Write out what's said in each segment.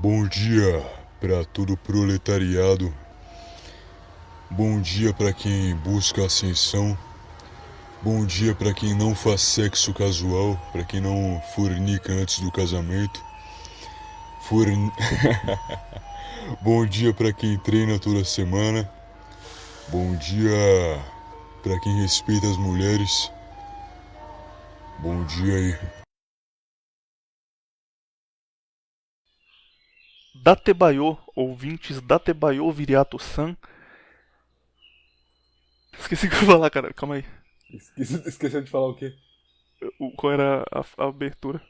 Bom dia para todo o proletariado. Bom dia para quem busca ascensão. Bom dia para quem não faz sexo casual, para quem não fornica antes do casamento. Bom dia para quem treina toda semana. Bom dia para quem respeita as mulheres. Bom dia aí. Datebayo, ouvintes Datebayo Viriato-san. Esqueci o que eu ia falar, cara. Calma aí. Esqueceu de falar o quê? Qual era a abertura?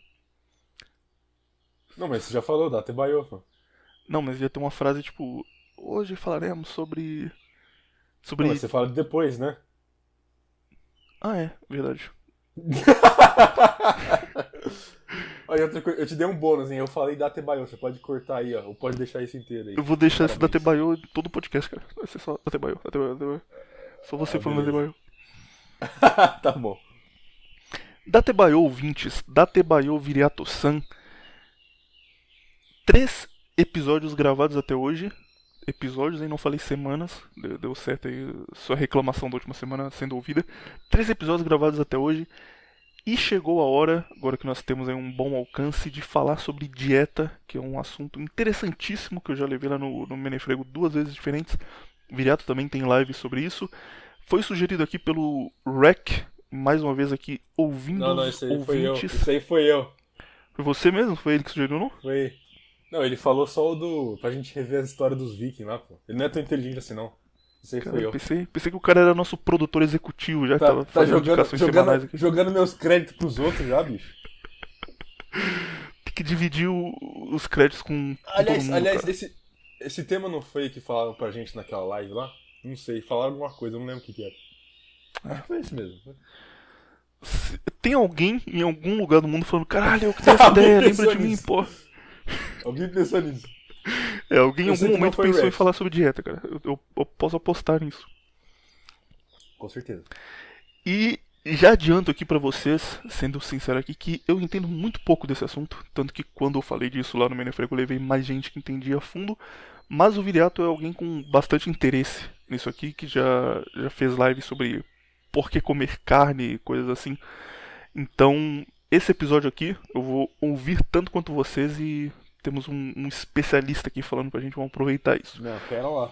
Não, mas você já falou, dá Tebaio, pô. Não, mas ia ter uma frase tipo: Hoje falaremos sobre. Não, mas Sobre. você fala depois, né? Ah, é, verdade. Olha, outra coisa, eu te dei um bônus, hein? Eu falei da Tebaio, você pode cortar aí, ó. Ou pode deixar isso inteiro aí. Eu vou deixar esse Parabéns. Datebayo em todo o podcast, cara. Vai ser só Datebayo, Datebayo, Datebayo. Só você falando Beleza. Datebayo. Tá bom. Datebayo, ouvintes Datebayo Viriato-san. 3 episódios gravados até hoje. Episódios, hein? Não falei semanas. Deu certo aí. Sua reclamação da última semana sendo ouvida. 3 episódios gravados até hoje. E chegou a hora, agora que nós temos aí um bom alcance, de falar sobre dieta, que é um assunto interessantíssimo que eu já levei lá no Menefrego 2 vezes diferentes. O Viriato também tem live sobre isso. Foi sugerido aqui pelo Rec, mais uma vez aqui, ouvindo Não, os isso aí foi eu. ouvintes. Isso aí foi eu. Foi você mesmo? Foi ele que sugeriu, não? Foi. Não, ele falou só o do. Pra gente rever a história dos Vikings lá, pô. Ele não é tão inteligente assim, não. Isso aí Cara, foi eu. pensei que o cara era nosso produtor executivo, já que Tá, tava tá fazendo indicações semanais aqui. jogando meus créditos pros outros já, bicho. Tem que dividir os créditos com todo mundo, Aliás, cara. esse tema não foi que falaram pra gente naquela live lá? Não sei, falaram alguma coisa, eu não lembro o que era. Acho que foi esse mesmo. Tem alguém em algum lugar do mundo falando, caralho, eu que tenho essa Alguém ideia, lembra pensou de mim, nisso. pô. Alguém pensou nisso. Alguém em Eu sei algum que não momento foi o pensou em Rex. falar sobre dieta, cara. Eu posso apostar nisso. Com certeza. E já adianto aqui pra vocês, sendo sincero aqui, que eu entendo muito pouco desse assunto. Tanto que quando eu falei disso lá no Menefrego, eu levei mais gente que entendia a fundo. Mas o Viriato é alguém com bastante interesse nisso aqui, que já fez live sobre por que comer carne e coisas assim. Então, esse episódio aqui, eu vou ouvir tanto quanto vocês e temos um especialista aqui falando pra gente, vamos aproveitar isso. Não, pera lá.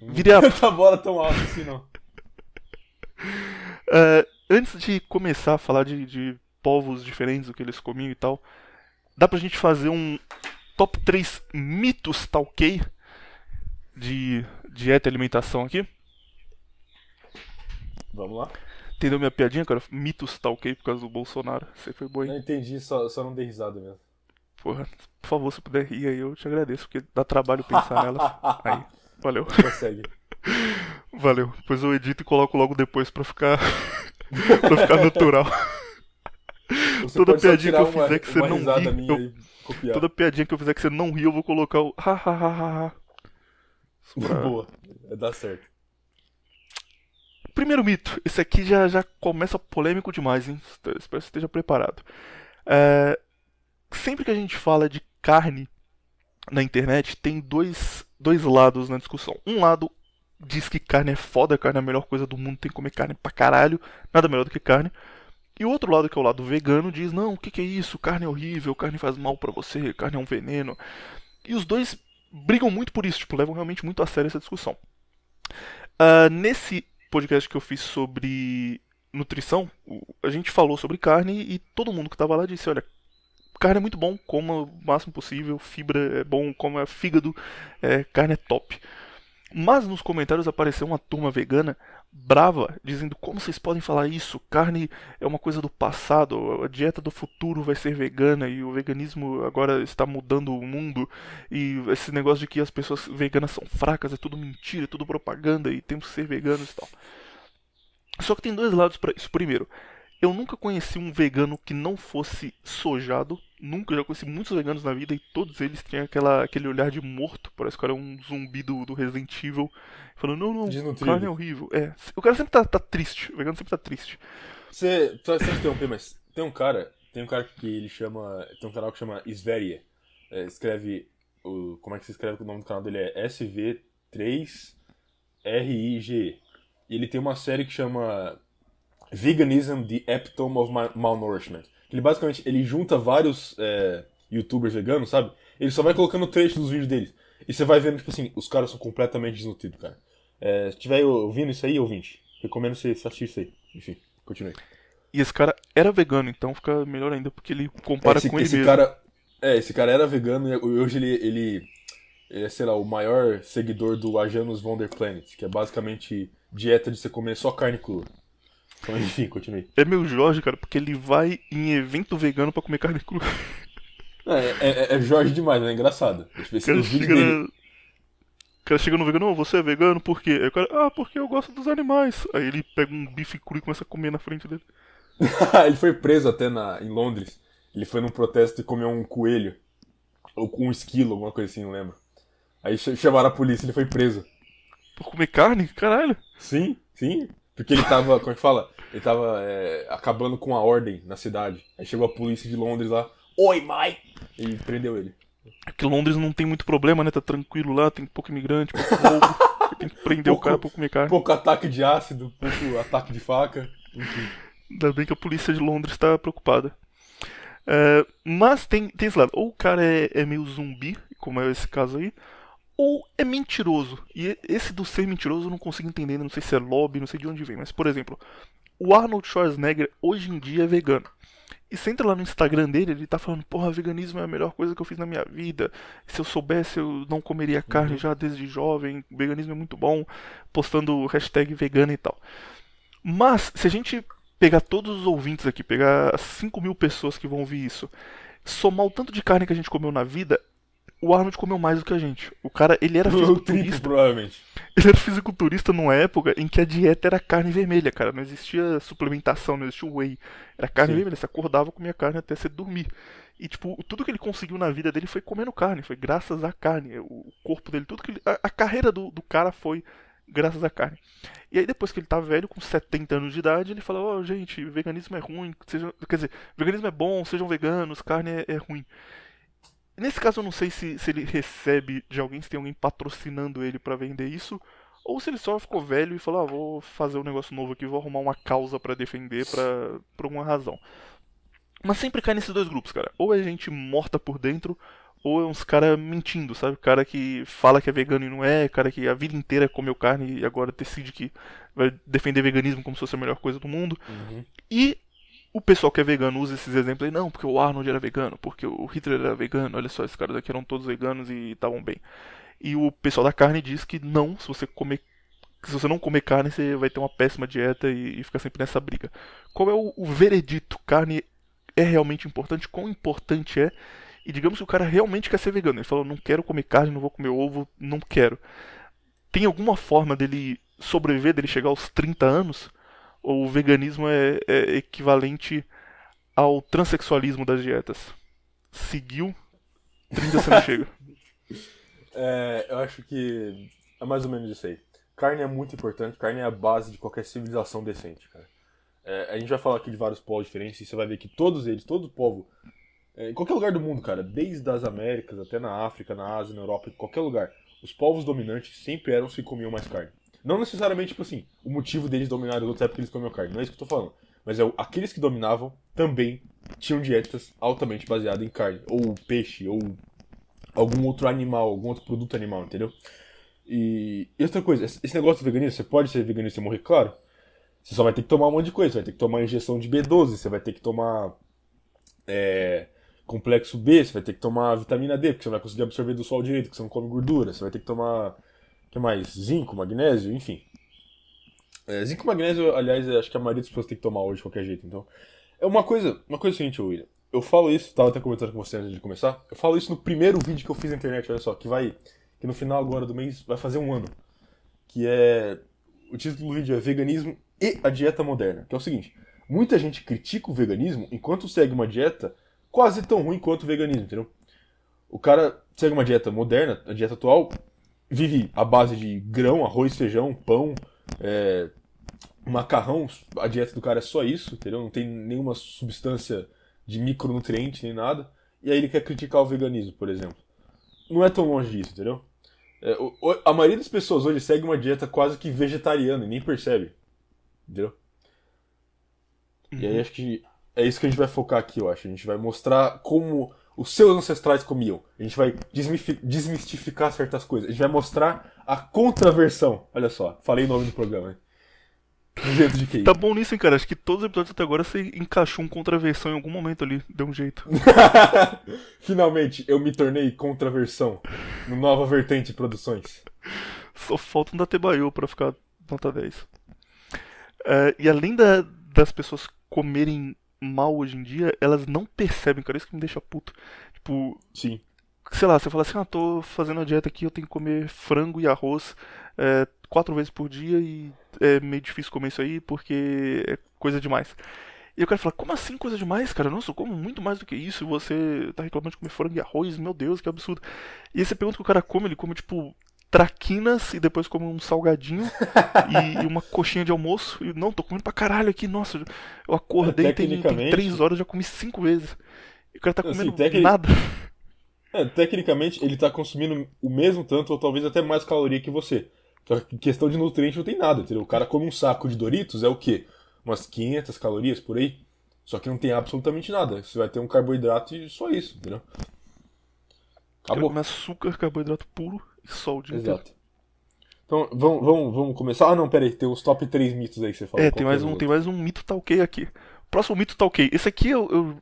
Viriato, Essa bola tão alta assim, não. antes de começar a falar de povos diferentes, o que eles comiam e tal, dá pra gente fazer um top 3 mitos, tá ok? De dieta e alimentação aqui. Vamos lá. Entendeu minha piadinha, cara? Mitos, tá ok, por causa do Bolsonaro. Você foi bom, Não hein? entendi, só não dei risada mesmo. Porra, por favor, se puder rir aí, eu te agradeço, porque dá trabalho pensar nelas. Aí, valeu. Prossegue. Valeu. Depois eu edito e coloco logo depois pra ficar, pra ficar natural. Você Toda pode só piadinha que tirar eu fizer que você uma não risada ri, minha e copiar. toda piadinha que eu fizer que você não ri, eu vou colocar o ha ha ha ha ha. Só pra- Boa, dá certo. Primeiro mito. Esse aqui já começa polêmico demais, hein? Espero que você esteja preparado. É, sempre que a gente fala de carne na internet, tem dois lados na discussão. Um lado diz que carne é foda, carne é a melhor coisa do mundo, tem que comer carne pra caralho, nada melhor do que carne. E o outro lado, que é o lado vegano, diz: não, o que é isso? Carne é horrível, carne faz mal pra você, carne é um veneno. E os dois brigam muito por isso, tipo, levam realmente muito a sério essa discussão. Nesse podcast que eu fiz sobre nutrição, a gente falou sobre carne e todo mundo que tava lá disse: olha, carne é muito bom, coma o máximo possível, fibra é bom, coma fígado, carne é top. Mas nos comentários apareceu uma turma vegana brava, dizendo: como vocês podem falar isso? Carne é uma coisa do passado, a dieta do futuro vai ser vegana e o veganismo agora está mudando o mundo. E esse negócio de que as pessoas veganas são fracas é tudo mentira, é tudo propaganda e temos que ser veganos e tal. Só que tem dois lados para isso. Primeiro, eu nunca conheci um vegano que não fosse sojado. Nunca, já conheci muitos veganos na vida e todos eles tinham aquele olhar de morto. Parece que era um zumbi do Resident Evil. Falando: não, não, carne é Desnutrido. horrível. O cara sempre tá triste. O vegano sempre tá triste. Só se interromper, mas tem um cara que ele chama. Tem um canal que chama Sveria. escreve... Como é que se escreve o nome do canal dele? É SV3RIG. E ele tem uma série que chama Veganism, The Epitome of Malnourishment. Ele basicamente ele junta vários youtubers veganos, sabe? Ele só vai colocando trecho dos vídeos deles. E você vai vendo, tipo assim, os caras são completamente desnutridos, cara. Se estiver ouvindo isso aí, ouvinte, recomendo você assistir isso aí. Enfim, continue. E esse cara era vegano, então fica melhor ainda, porque ele compara com ele mesmo. Esse cara era vegano e hoje ele é, sei lá, o maior seguidor do Ajanus von der Planet, que é basicamente dieta de você comer só carne crua. Então, enfim, continue. É meu Jorge, cara, porque ele vai em evento vegano pra comer carne crua. É Jorge demais, né? É engraçado. O cara chega no vegano, você é vegano, por quê? Aí o cara, porque eu gosto dos animais. Aí ele pega um bife cru e começa a comer na frente dele. Ele foi preso até em Londres. Ele foi num protesto e comeu um coelho. Ou com um esquilo, alguma coisa assim, não lembro. Aí chamaram a polícia e ele foi preso. Por comer carne? Caralho. Sim. Porque ele tava, como é que fala? Ele tava acabando com a ordem na cidade. Aí chegou a polícia de Londres lá. Oi, mãe! E prendeu ele. É que Londres não tem muito problema, né? Tá tranquilo lá, tem pouco imigrante, pouco roubo. Tem que prender o cara por comer carne. Pouco ataque de ácido, pouco ataque de faca. Enfim. Ainda bem que a polícia de Londres tá preocupada. Mas tem esse lado. Ou o cara é meio zumbi, como é esse caso aí, ou é mentiroso. E esse do ser mentiroso eu não consigo entender, não sei se é lobby, não sei de onde vem. Mas, por exemplo, o Arnold Schwarzenegger hoje em dia é vegano. E você entra lá no Instagram dele, ele tá falando, porra, veganismo é a melhor coisa que eu fiz na minha vida. Se eu soubesse, eu não comeria carne já desde jovem. Veganismo é muito bom. Postando hashtag vegano e tal. Mas, se a gente pegar todos os ouvintes aqui, pegar 5 mil pessoas que vão ouvir isso, somar o tanto de carne que a gente comeu na vida, o Arnold comeu mais do que a gente. O cara, ele era fisiculturista. Provavelmente. Ele era fisiculturista numa época em que a dieta era carne vermelha, cara. Não existia suplementação, não existia whey. Era carne vermelha. Você acordava, comia carne até você dormir. E, tipo, tudo que ele conseguiu na vida dele foi comendo carne. Foi graças à carne. O corpo dele, tudo que ele... A carreira do cara foi graças à carne. E aí, depois que ele tá velho, com 70 anos de idade, ele fala, gente, veganismo é ruim. Quer dizer, veganismo é bom, sejam veganos, carne é ruim. Nesse caso eu não sei se ele recebe de alguém, se tem alguém patrocinando ele pra vender isso, ou se ele só ficou velho e falou, vou fazer um negócio novo aqui, vou arrumar uma causa pra defender por alguma razão. Mas sempre cai nesses dois grupos, cara. Ou é gente morta por dentro, ou é uns cara mentindo, sabe? Cara que fala que é vegano e não é, cara que a vida inteira comeu carne e agora decide que vai defender veganismo como se fosse a melhor coisa do mundo. E o pessoal que é vegano usa esses exemplos aí, não, porque o Arnold era vegano, porque o Hitler era vegano, olha só, esses caras aqui eram todos veganos e estavam bem. E o pessoal da carne diz que não, se você não comer carne, você vai ter uma péssima dieta e fica sempre nessa briga. Qual é o veredito? Carne é realmente importante? Quão importante é? E digamos que o cara realmente quer ser vegano. Ele falou, não quero comer carne, não vou comer ovo, não quero. Tem alguma forma dele sobreviver, dele chegar aos 30 anos? Ou o veganismo é equivalente ao transexualismo das dietas? Seguiu, 30 você não chega. Eu acho que é mais ou menos isso aí. Carne é muito importante, carne é a base de qualquer civilização decente, cara. A gente vai falar aqui de vários povos diferentes e você vai ver que todos eles, todo povo, em qualquer lugar do mundo, cara, desde as Américas até na África, na Ásia, na Europa, em qualquer lugar, os povos dominantes sempre eram os que comiam mais carne. Não necessariamente, tipo assim, o motivo deles dominarem os outros é porque eles comiam carne, não é isso que eu tô falando. Mas aqueles que dominavam também tinham dietas altamente baseadas em carne, ou peixe, ou algum outro animal, algum outro produto animal, entendeu? E outra coisa, esse negócio do veganismo, você pode ser veganista e morrer, claro. Você só vai ter que tomar um monte de coisa, você vai ter que tomar injeção de B12, você vai ter que tomar complexo B, você vai ter que tomar vitamina D, porque você não vai conseguir absorver do sol direito, porque você não come gordura, você vai ter que tomar, o que mais? Zinco, magnésio, enfim. Zinco e magnésio, aliás, acho que a maioria das pessoas tem que tomar hoje de qualquer jeito, então... É uma coisa seguinte, William, eu falo isso, tava até comentando com você antes de começar, eu falo isso no primeiro vídeo que eu fiz na internet, olha só, que no final agora do mês vai fazer um ano, que é... O título do vídeo é Veganismo e a Dieta Moderna, que é o seguinte, muita gente critica o veganismo enquanto segue uma dieta quase tão ruim quanto o veganismo, entendeu? O cara segue uma dieta moderna, a dieta atual, vive à base de grão, arroz, feijão, pão, macarrão, a dieta do cara é só isso, entendeu? Não tem nenhuma substância de micronutriente nem nada. e aí ele quer criticar o veganismo, por exemplo. Não é tão longe disso, entendeu? A maioria das pessoas hoje segue uma dieta quase que vegetariana e nem percebe. Entendeu? E aí acho que é isso que a gente vai focar aqui, eu acho. A gente vai mostrar como os seus ancestrais comiam. A gente vai desmistificar certas coisas. A gente vai mostrar a contraversão. Olha só, falei o nome do programa, hein? Do jeito de QI. Tá bom nisso, hein, cara? Acho que todos os episódios até agora você encaixou um contraversão em algum momento ali. Deu um jeito. Finalmente, eu me tornei contraversão no Nova Vertente Produções. Só falta um Datebayo pra ficar nota 10. E além das pessoas comerem mal hoje em dia, elas não percebem, cara. Isso que me deixa puto. Tipo, Sim. sei lá, você fala assim, tô fazendo a dieta aqui, eu tenho que comer frango e arroz 4 vezes por dia e é meio difícil comer isso aí porque é coisa demais. E o cara fala, como assim coisa demais, cara? Nossa, eu como muito mais do que isso e você tá reclamando de comer frango e arroz? Meu Deus, que absurdo. E aí você pergunta o que o cara come, ele come tipo traquinas e depois come um salgadinho e uma coxinha de almoço. E não, tô comendo pra caralho aqui, nossa, eu acordei tem 3 horas, já comi 5 vezes. E o cara tá comendo nada. Tecnicamente, ele tá consumindo o mesmo tanto, ou talvez até mais caloria que você. Só que em questão de nutriente não tem nada, entendeu? O cara come um saco de Doritos, é o quê? Umas 500 calorias por aí. Só que não tem absolutamente nada. Você vai ter um carboidrato e só isso, entendeu? Acabou. Come açúcar, carboidrato puro e sol o dia inteiro. Exato. Então, vamos começar. Ah, não, peraí, tem os top 3 mitos aí que você falou. Tem mais um mito tá ok aqui. Próximo mito tá ok. Esse aqui eu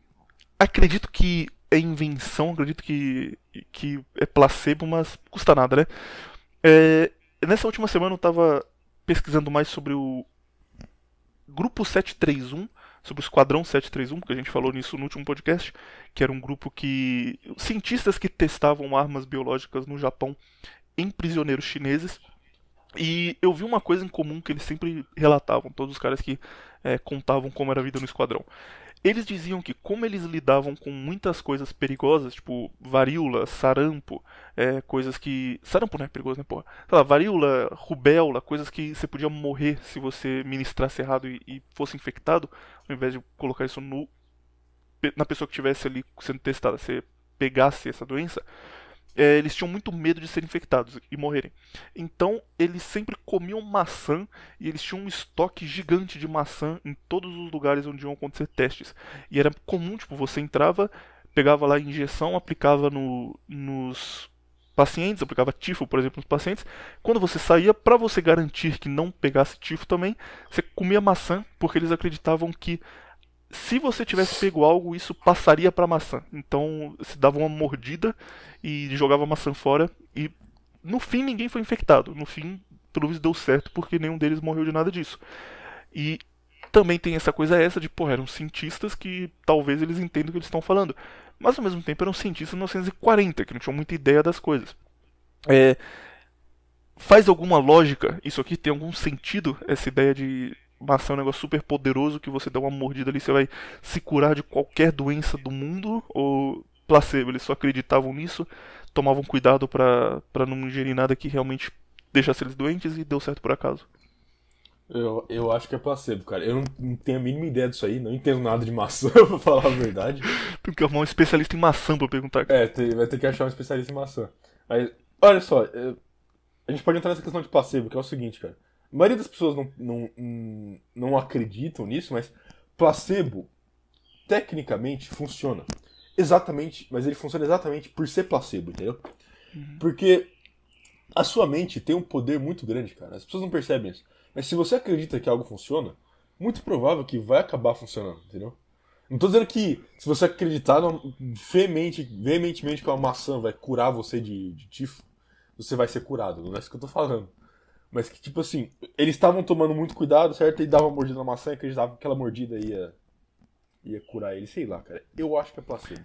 acredito que é invenção, acredito que é placebo, mas custa nada, né? Nessa última semana eu tava pesquisando mais sobre o Grupo 731, sobre o Esquadrão 731, que a gente falou nisso no último podcast, que era um grupo que... cientistas que testavam armas biológicas no Japão em prisioneiros chineses. E eu vi uma coisa em comum que eles sempre relatavam, todos os caras que contavam como era a vida no esquadrão. Eles diziam que como eles lidavam com muitas coisas perigosas, tipo varíola, sarampo, coisas que... Sarampo não é perigoso, né, porra? Sei lá, varíola, rubéola, coisas que você podia morrer se você ministrasse errado e fosse infectado, ao invés de colocar isso na pessoa que estivesse ali sendo testada, você pegasse essa doença, eles tinham muito medo de serem infectados e morrerem. Então eles sempre comiam maçã e eles tinham um estoque gigante de maçã em todos os lugares onde iam acontecer testes. E era comum, tipo, você entrava, pegava lá a injeção, aplicava nos pacientes, aplicava tifo, por exemplo, nos pacientes. Quando você saía, para você garantir que não pegasse tifo também, você comia maçã, porque eles acreditavam que se você tivesse pego algo, isso passaria pra maçã. Então, se dava uma mordida e jogava a maçã fora. E, no fim, ninguém foi infectado. No fim, pelo visto, deu certo, porque nenhum deles morreu de nada disso. E também tem essa coisa de, eram cientistas que talvez eles entendam o que eles estão falando. Mas, ao mesmo tempo, eram cientistas em 1940, que não tinham muita ideia das coisas. Faz alguma lógica isso aqui? Tem algum sentido, essa ideia de... maçã é um negócio super poderoso que você dá uma mordida ali, você vai se curar de qualquer doença do mundo? Ou placebo? Eles só acreditavam nisso, tomavam cuidado pra não ingerir nada que realmente deixasse eles doentes e deu certo por acaso? Eu acho que é placebo, cara. Eu não tenho a mínima ideia disso aí, não entendo nada de maçã, pra falar a verdade. Tem que arrumar um especialista em maçã pra perguntar. Vai ter que achar um especialista em maçã. Mas, olha só, a gente pode entrar nessa questão de placebo, que é o seguinte, cara. A maioria das pessoas não acreditam nisso, mas placebo, tecnicamente, funciona. Exatamente, mas ele funciona exatamente por ser placebo, entendeu? Porque a sua mente tem um poder muito grande, cara. As pessoas não percebem isso. Mas se você acredita que algo funciona, muito provável que vai acabar funcionando, entendeu? Não tô dizendo que se você acreditar veementemente que uma maçã vai curar você de tifo, você vai ser curado. Não é isso que eu tô falando. Mas que, tipo assim, eles estavam tomando muito cuidado, certo? E davam uma mordida na maçã e acreditavam que aquela mordida ia curar ele. Sei lá, cara. Eu acho que é placebo.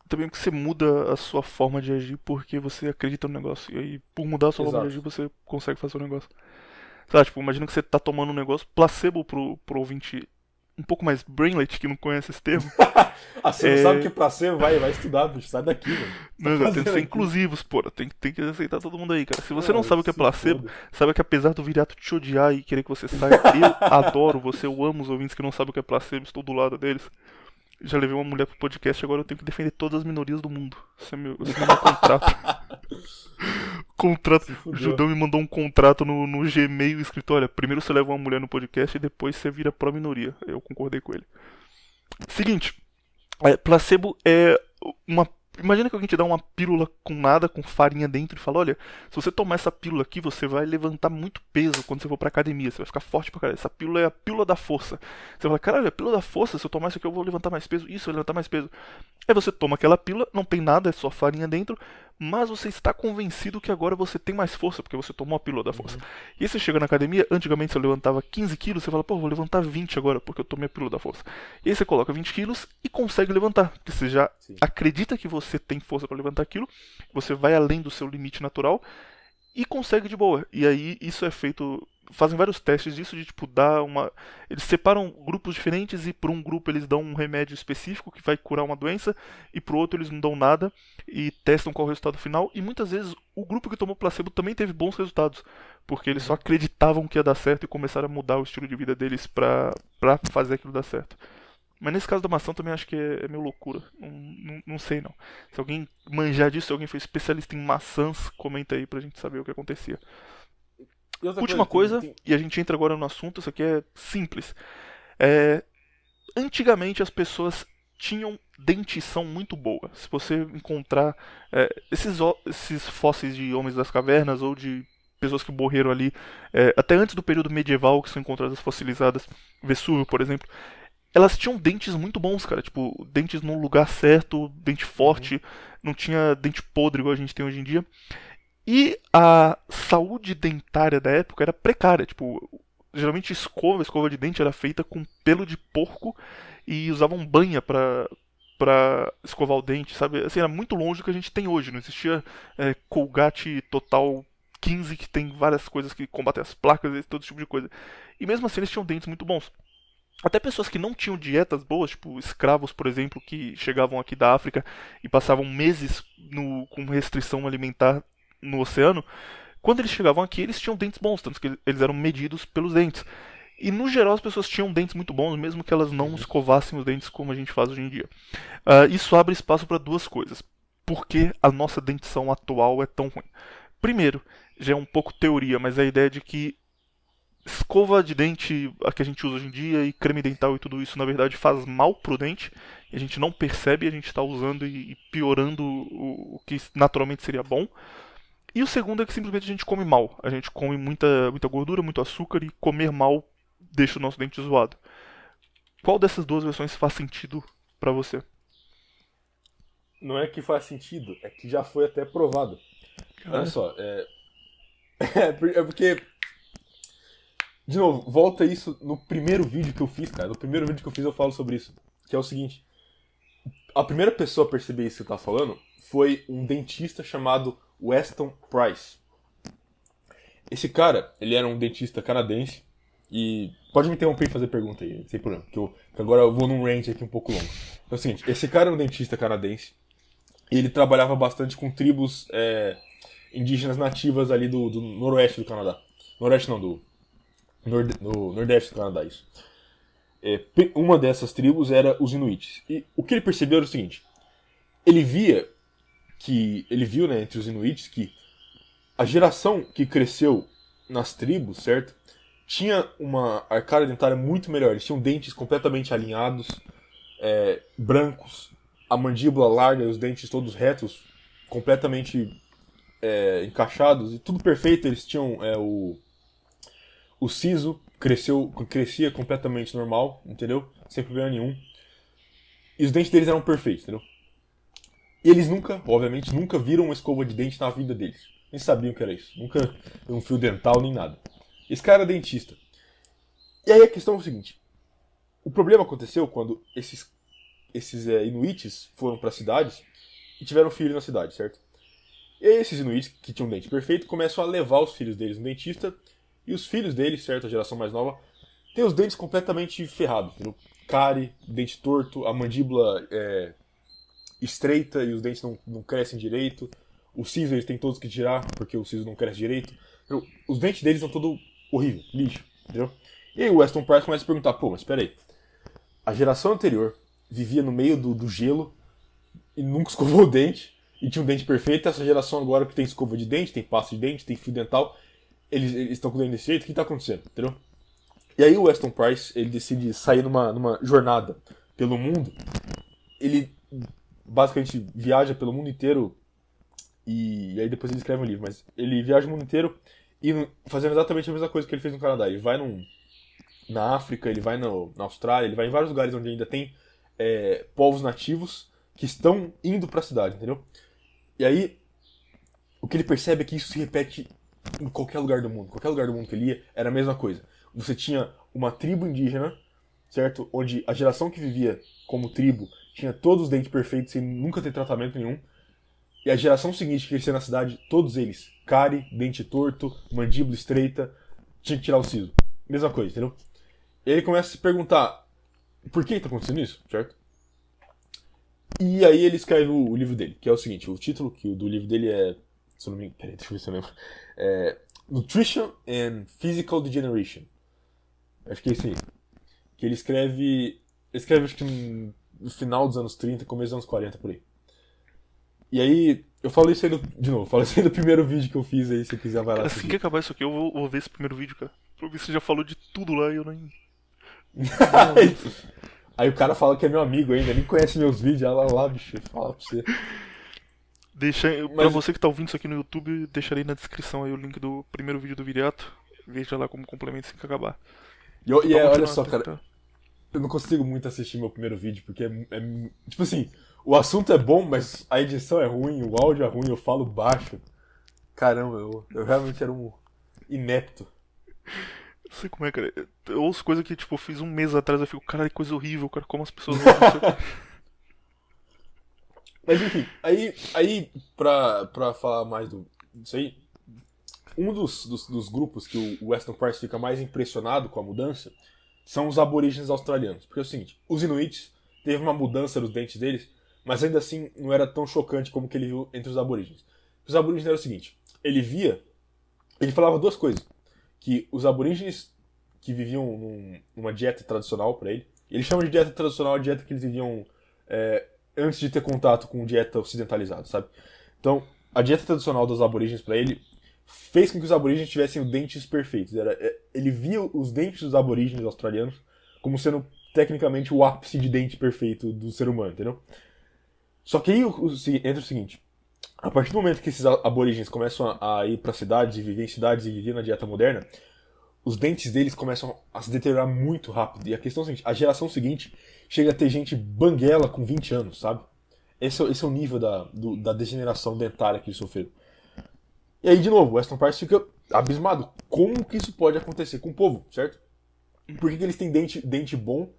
Também que você muda a sua forma de agir porque você acredita no negócio. E aí, por mudar a sua forma de agir, você consegue fazer o negócio. Sei lá, tipo, imagina que você tá tomando um negócio placebo pro ouvinte um pouco mais brainlet, que não conhece esse termo. Você não sabe o que é placebo? Vai estudar, bicho. Sai daqui, mano. Não, tem que ser inclusivos, porra. Tem que aceitar todo mundo aí, cara. Se você não sabe o que é placebo, saiba que apesar do Viriato te odiar e querer que você saia, eu adoro você, eu amo os ouvintes que não sabem o que é placebo, estou do lado deles. já levei uma mulher pro podcast, agora eu tenho que defender todas as minorias do mundo. Esse é meu contrato. O Judão me mandou um contrato no Gmail escrito, olha, primeiro você leva uma mulher no podcast e depois você vira pró-minoria. Eu concordei com ele. Seguinte, placebo é uma... Imagina que alguém te dá uma pílula com nada, com farinha dentro e fala, olha, se você tomar essa pílula aqui, você vai levantar muito peso quando você for pra academia, você vai ficar forte pra caralho. Essa pílula é a pílula da força. Você fala, caralho, a pílula da força, se eu tomar isso aqui eu vou levantar mais peso. Isso, eu vou levantar mais peso. Aí você toma aquela pílula, não tem nada, é só farinha dentro, mas você está convencido que agora você tem mais força, porque você tomou a pílula da força. E aí você chega na academia, antigamente você levantava 15 quilos, você fala, pô, vou levantar 20 agora, porque eu tomei a pílula da força. E aí você coloca 20 quilos e consegue levantar, porque você já acredita que você tem força para levantar aquilo, você vai além do seu limite natural e consegue de boa. E aí isso é feito... Fazem vários testes disso, de tipo, dar uma... Eles separam grupos diferentes e para um grupo eles dão um remédio específico que vai curar uma doença e pro outro eles não dão nada e testam qual é o resultado final. E muitas vezes o grupo que tomou placebo também teve bons resultados, porque eles só acreditavam que ia dar certo e começaram a mudar o estilo de vida deles pra fazer aquilo dar certo. Mas nesse caso da maçã também acho que é meio loucura. Não sei não. Se alguém manjar disso, se alguém foi especialista em maçãs, comenta aí pra gente saber o que acontecia. Última coisa, e a gente entra agora no assunto, isso aqui é simples. Antigamente as pessoas tinham dentição muito boa. Se você encontrar esses fósseis de homens das cavernas ou de pessoas que morreram ali, até antes do período medieval, que são encontradas fossilizadas, Vesúvio, por exemplo, elas tinham dentes muito bons, cara. Tipo, dentes no lugar certo, dente forte, não tinha dente podre igual a gente tem hoje em dia. E a saúde dentária da época era precária. Tipo, geralmente escova de dente era feita com pelo de porco e usavam banha pra escovar o dente, sabe? Assim, era muito longe do que a gente tem hoje. Não existia Colgate Total 15, que tem várias coisas que combatem as placas e todo tipo de coisa. E mesmo assim eles tinham dentes muito bons. Até pessoas que não tinham dietas boas, tipo escravos, por exemplo, que chegavam aqui da África e passavam meses com restrição alimentar no oceano, quando eles chegavam aqui eles tinham dentes bons, tanto que eles eram medidos pelos dentes. E no geral as pessoas tinham dentes muito bons, mesmo que elas não escovassem os dentes como a gente faz hoje em dia. Isso abre espaço para duas coisas. Por que a nossa dentição atual é tão ruim? Primeiro, já é um pouco teoria, mas a ideia de que escova de dente, a que a gente usa hoje em dia, e creme dental e tudo isso, na verdade, faz mal pro dente. E a gente não percebe, a gente está usando e piorando o que naturalmente seria bom. E o segundo é que simplesmente a gente come mal. A gente come muita gordura, muito açúcar, e comer mal deixa o nosso dente zoado. Qual dessas duas versões faz sentido pra você? Não é que faz sentido, é que já foi até provado. Olha só, é porque... De novo, volta isso no primeiro vídeo que eu fiz, cara. No primeiro vídeo que eu fiz eu falo sobre isso. Que é o seguinte. A primeira pessoa a perceber isso que eu tava falando foi um dentista chamado Weston Price. Esse cara, ele era um dentista canadense. E pode me interromper e fazer pergunta aí, sem problema. Que agora eu vou num range aqui um pouco longo. É o seguinte, esse cara é um dentista canadense. E ele trabalhava bastante com tribos indígenas nativas ali do noroeste do Canadá. Noroeste não, do nordeste do Canadá, isso. Uma dessas tribos era os Inuits. E o que ele percebeu era o seguinte. Ele viu, né, entre os Inuits que a geração que cresceu nas tribos, certo? Tinha uma arcada dentária muito melhor. Eles tinham dentes completamente alinhados, brancos, a mandíbula larga e os dentes todos retos, completamente encaixados, e tudo perfeito. Eles tinham o siso crescia completamente normal, entendeu? Sem problema nenhum. E os dentes deles eram perfeitos, entendeu? E eles obviamente, nunca viram uma escova de dente na vida deles. Nem sabiam o que era isso. Nunca viram um fio dental, nem nada. Esse cara era dentista. E aí a questão é o seguinte. O problema aconteceu quando esses Inuits foram para cidades e tiveram filhos na cidade, certo? E aí esses Inuits, que tinham um dente perfeito, começam a levar os filhos deles no dentista. E os filhos deles, certo, a geração mais nova, tem os dentes completamente ferrados, entendeu? Cárie, dente torto, a mandíbula estreita e os dentes não crescem direito. O siso eles têm todos que tirar, porque o siso não cresce direito. Entendeu? Os dentes deles são todo horrível, lixo, entendeu? E aí o Weston Price começa a perguntar, pô, mas peraí, a geração anterior vivia no meio do gelo e nunca escovou o dente e tinha um dente perfeito. Essa geração agora que tem escova de dente, tem pasta de dente, tem fio dental, eles estão com o dente desse jeito. O que tá acontecendo, entendeu? E aí o Weston Price, ele decide sair numa jornada pelo mundo. Ele basicamente viaja pelo mundo inteiro e aí depois ele escreve um livro, mas ele viaja o mundo inteiro e fazendo exatamente a mesma coisa que ele fez no Canadá. Ele vai na África, ele vai na Austrália, ele vai em vários lugares onde ainda tem povos nativos que estão indo pra cidade, entendeu? E aí, o que ele percebe é que isso se repete em qualquer lugar do mundo. Qualquer lugar do mundo que ele ia, era a mesma coisa. Você tinha uma tribo indígena, certo? Onde a geração que vivia como tribo tinha todos os dentes perfeitos sem nunca ter tratamento nenhum. E a geração seguinte que crescia na cidade, todos eles, cárie, dente torto, mandíbula estreita, tinha que tirar o siso. Mesma coisa, entendeu? E aí ele começa a se perguntar por que tá acontecendo isso, certo? E aí ele escreve o livro dele, que é o seguinte, o título do livro dele é, se eu não me engano, peraí, deixa eu ver se eu lembro, Nutrition and Physical Degeneration. Acho que é isso aí. Que ele escreve acho que no final dos anos 30, começo dos anos 40, por aí. E aí, eu falo isso aí de novo, falo isso aí no primeiro vídeo que eu fiz aí, se você quiser vai lá Assim que acabar isso aqui, eu vou ver esse primeiro vídeo, cara. Pra ver se você já falou de tudo lá e eu nem... Aí o cara fala que é meu amigo ainda, nem conhece meus vídeos, olha lá, bicho, fala pra você. Pra você que tá ouvindo isso aqui no YouTube, deixarei na descrição aí o link do primeiro vídeo do Viriato. Veja lá como complemento assim que acabar. Olha só, cara, eu não consigo muito assistir meu primeiro vídeo, porque tipo assim, o assunto é bom, mas a edição é ruim, o áudio é ruim, eu falo baixo. Caramba, eu realmente era um inepto. Não sei como é, cara. Eu ouço coisa que, tipo, eu fiz um mês atrás, eu fico, caralho, que coisa horrível, cara, como as pessoas ouvem isso. Mas enfim, aí pra falar mais disso aí, um dos grupos que o Weston Price fica mais impressionado com a mudança são os aborígenes australianos. Porque é o seguinte, os Inuits teve uma mudança nos dentes deles, mas ainda assim não era tão chocante como que ele viu entre os aborígenes. Os aborígenes era o seguinte, ele falava duas coisas, que os aborígenes que viviam numa dieta tradicional para ele chama de dieta tradicional a dieta que eles viviam antes de ter contato com dieta ocidentalizada, sabe? Então, a dieta tradicional dos aborígenes para ele fez com que os aborígenes tivessem dentes perfeitos. Ele via os dentes dos aborígenes australianos como sendo tecnicamente o ápice de dente perfeito do ser humano, entendeu? Só que aí entra o seguinte, a partir do momento que esses aborígenes começam a ir para cidades e viver em cidades e viver na dieta moderna, os dentes deles começam a se deteriorar muito rápido. E a questão é a seguinte, a geração seguinte chega a ter gente banguela com 20 anos, sabe? Esse é o nível da degeneração dentária que eles sofreram. E aí, de novo, o Weston Price fica abismado. Como que isso pode acontecer com o povo, certo? Por que eles têm dente bom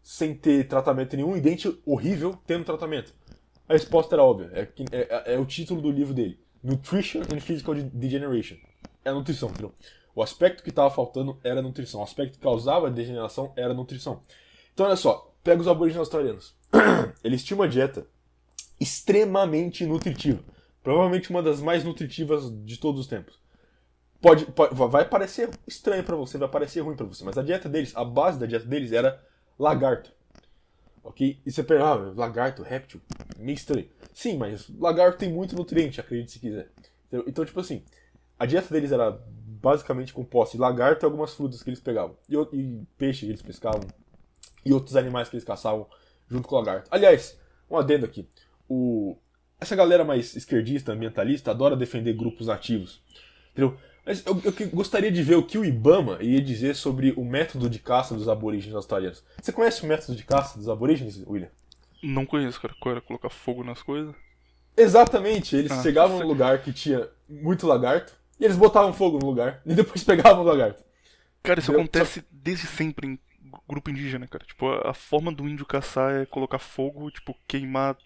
sem ter tratamento nenhum e dente horrível tendo tratamento? A resposta era óbvia. É o título do livro dele. Nutrition and Physical Degeneration. É a nutrição, entendeu? O aspecto que estava faltando era a nutrição. O aspecto que causava a degeneração era a nutrição. Então, olha só. Pega os aborígenes australianos. Eles tinham uma dieta extremamente nutritiva. Provavelmente uma das mais nutritivas de todos os tempos. Vai parecer estranho pra você, vai parecer ruim pra você, mas a base da dieta deles era lagarto. Ok? E você pensa, lagarto, réptil, meio estranho. Sim, mas lagarto tem muito nutriente, acredite se quiser. Então, tipo assim, a dieta deles era basicamente composta de lagarto e algumas frutas que eles pegavam. E peixe que eles pescavam. E outros animais que eles caçavam junto com o lagarto. Aliás, um adendo aqui. Essa galera mais esquerdista, ambientalista, adora defender grupos nativos. Entendeu? Mas eu gostaria de ver o que o Ibama ia dizer sobre o método de caça dos aborígenes australianos. Você conhece o método de caça dos aborígenes, William? Não conheço, cara. Qual era colocar fogo nas coisas? Exatamente. Eles chegavam num lugar que tinha muito lagarto, e eles botavam fogo no lugar, e depois pegavam o lagarto. Cara, isso acontece desde sempre em grupo indígena, cara. Tipo, a forma do índio caçar é colocar fogo, tipo, queimar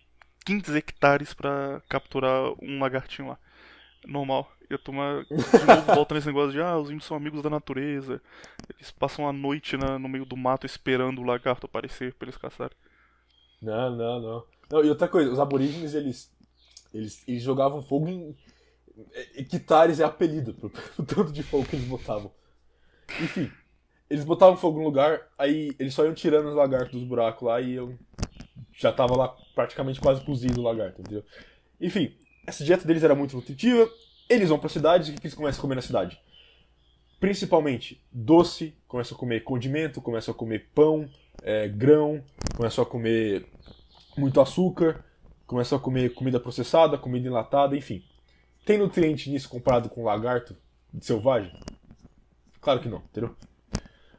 15 hectares pra capturar um lagartinho lá. Normal. Eu tô de novo volta nesse negócio de os índios são amigos da natureza. Eles passam a noite no meio do mato esperando o lagarto aparecer pra eles caçarem. Não. E outra coisa, os aborígenes, eles jogavam fogo em hectares, é apelido pro tanto de fogo que eles botavam. Enfim, eles botavam fogo no lugar, aí eles só iam tirando os lagartos dos buracos lá e iam já tava lá praticamente quase cozido o lagarto, entendeu? Enfim, essa dieta deles era muito nutritiva. Eles vão pra cidade, e o que eles começam a comer na cidade? Principalmente doce, começam a comer condimento, começam a comer pão, grão, começam a comer muito açúcar, começam a comer comida processada, comida enlatada, enfim. Tem nutriente nisso comparado com o lagarto selvagem? Claro que não, entendeu?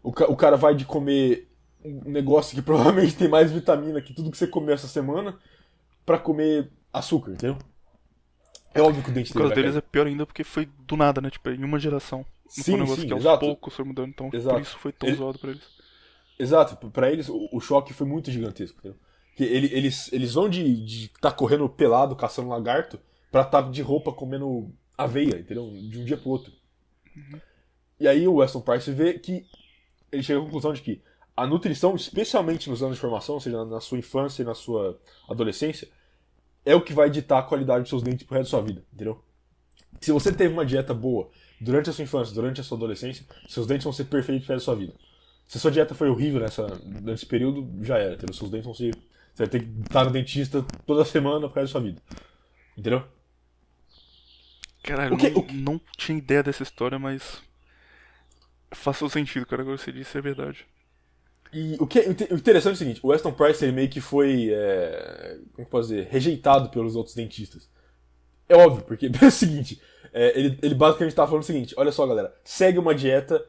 O cara vai de comer um negócio que provavelmente tem mais vitamina que tudo que você comeu essa semana pra comer açúcar, entendeu? É óbvio que o dente O dele caso vai deles cair. é pior ainda porque foi do nada, né? Tipo, em uma geração. Não foi um Sim, negócio sim, que aos exato. poucos foi mudando, então Exato. por isso foi tão Ele- zoado pra eles. Exato, pra eles o choque foi muito gigantesco, entendeu? Que eles vão de tá correndo pelado, caçando lagarto, pra tá de roupa comendo aveia, entendeu? De um dia pro outro. E aí o Weston Price vê que ele chega à conclusão de que a nutrição, especialmente nos anos de formação, ou seja, na sua infância e na sua adolescência, é o que vai ditar a qualidade dos seus dentes pro resto da sua vida, entendeu? Se você teve uma dieta boa durante a sua infância, durante a sua adolescência, seus dentes vão ser perfeitos pro resto da sua vida. Se a sua dieta foi horrível nesse período, já era, entendeu? Seus dentes vão ser... Você vai ter que estar no dentista toda semana pro resto da sua vida. Entendeu? Caralho, O que- eu não, o que- não tinha ideia dessa história, mas faz todo sentido, cara. Agora você disse é verdade. E o interessante é o seguinte, o Weston Price ele meio que foi, como posso dizer, rejeitado pelos outros dentistas. É óbvio, porque é o seguinte, ele basicamente estava falando o seguinte, olha só galera, segue uma dieta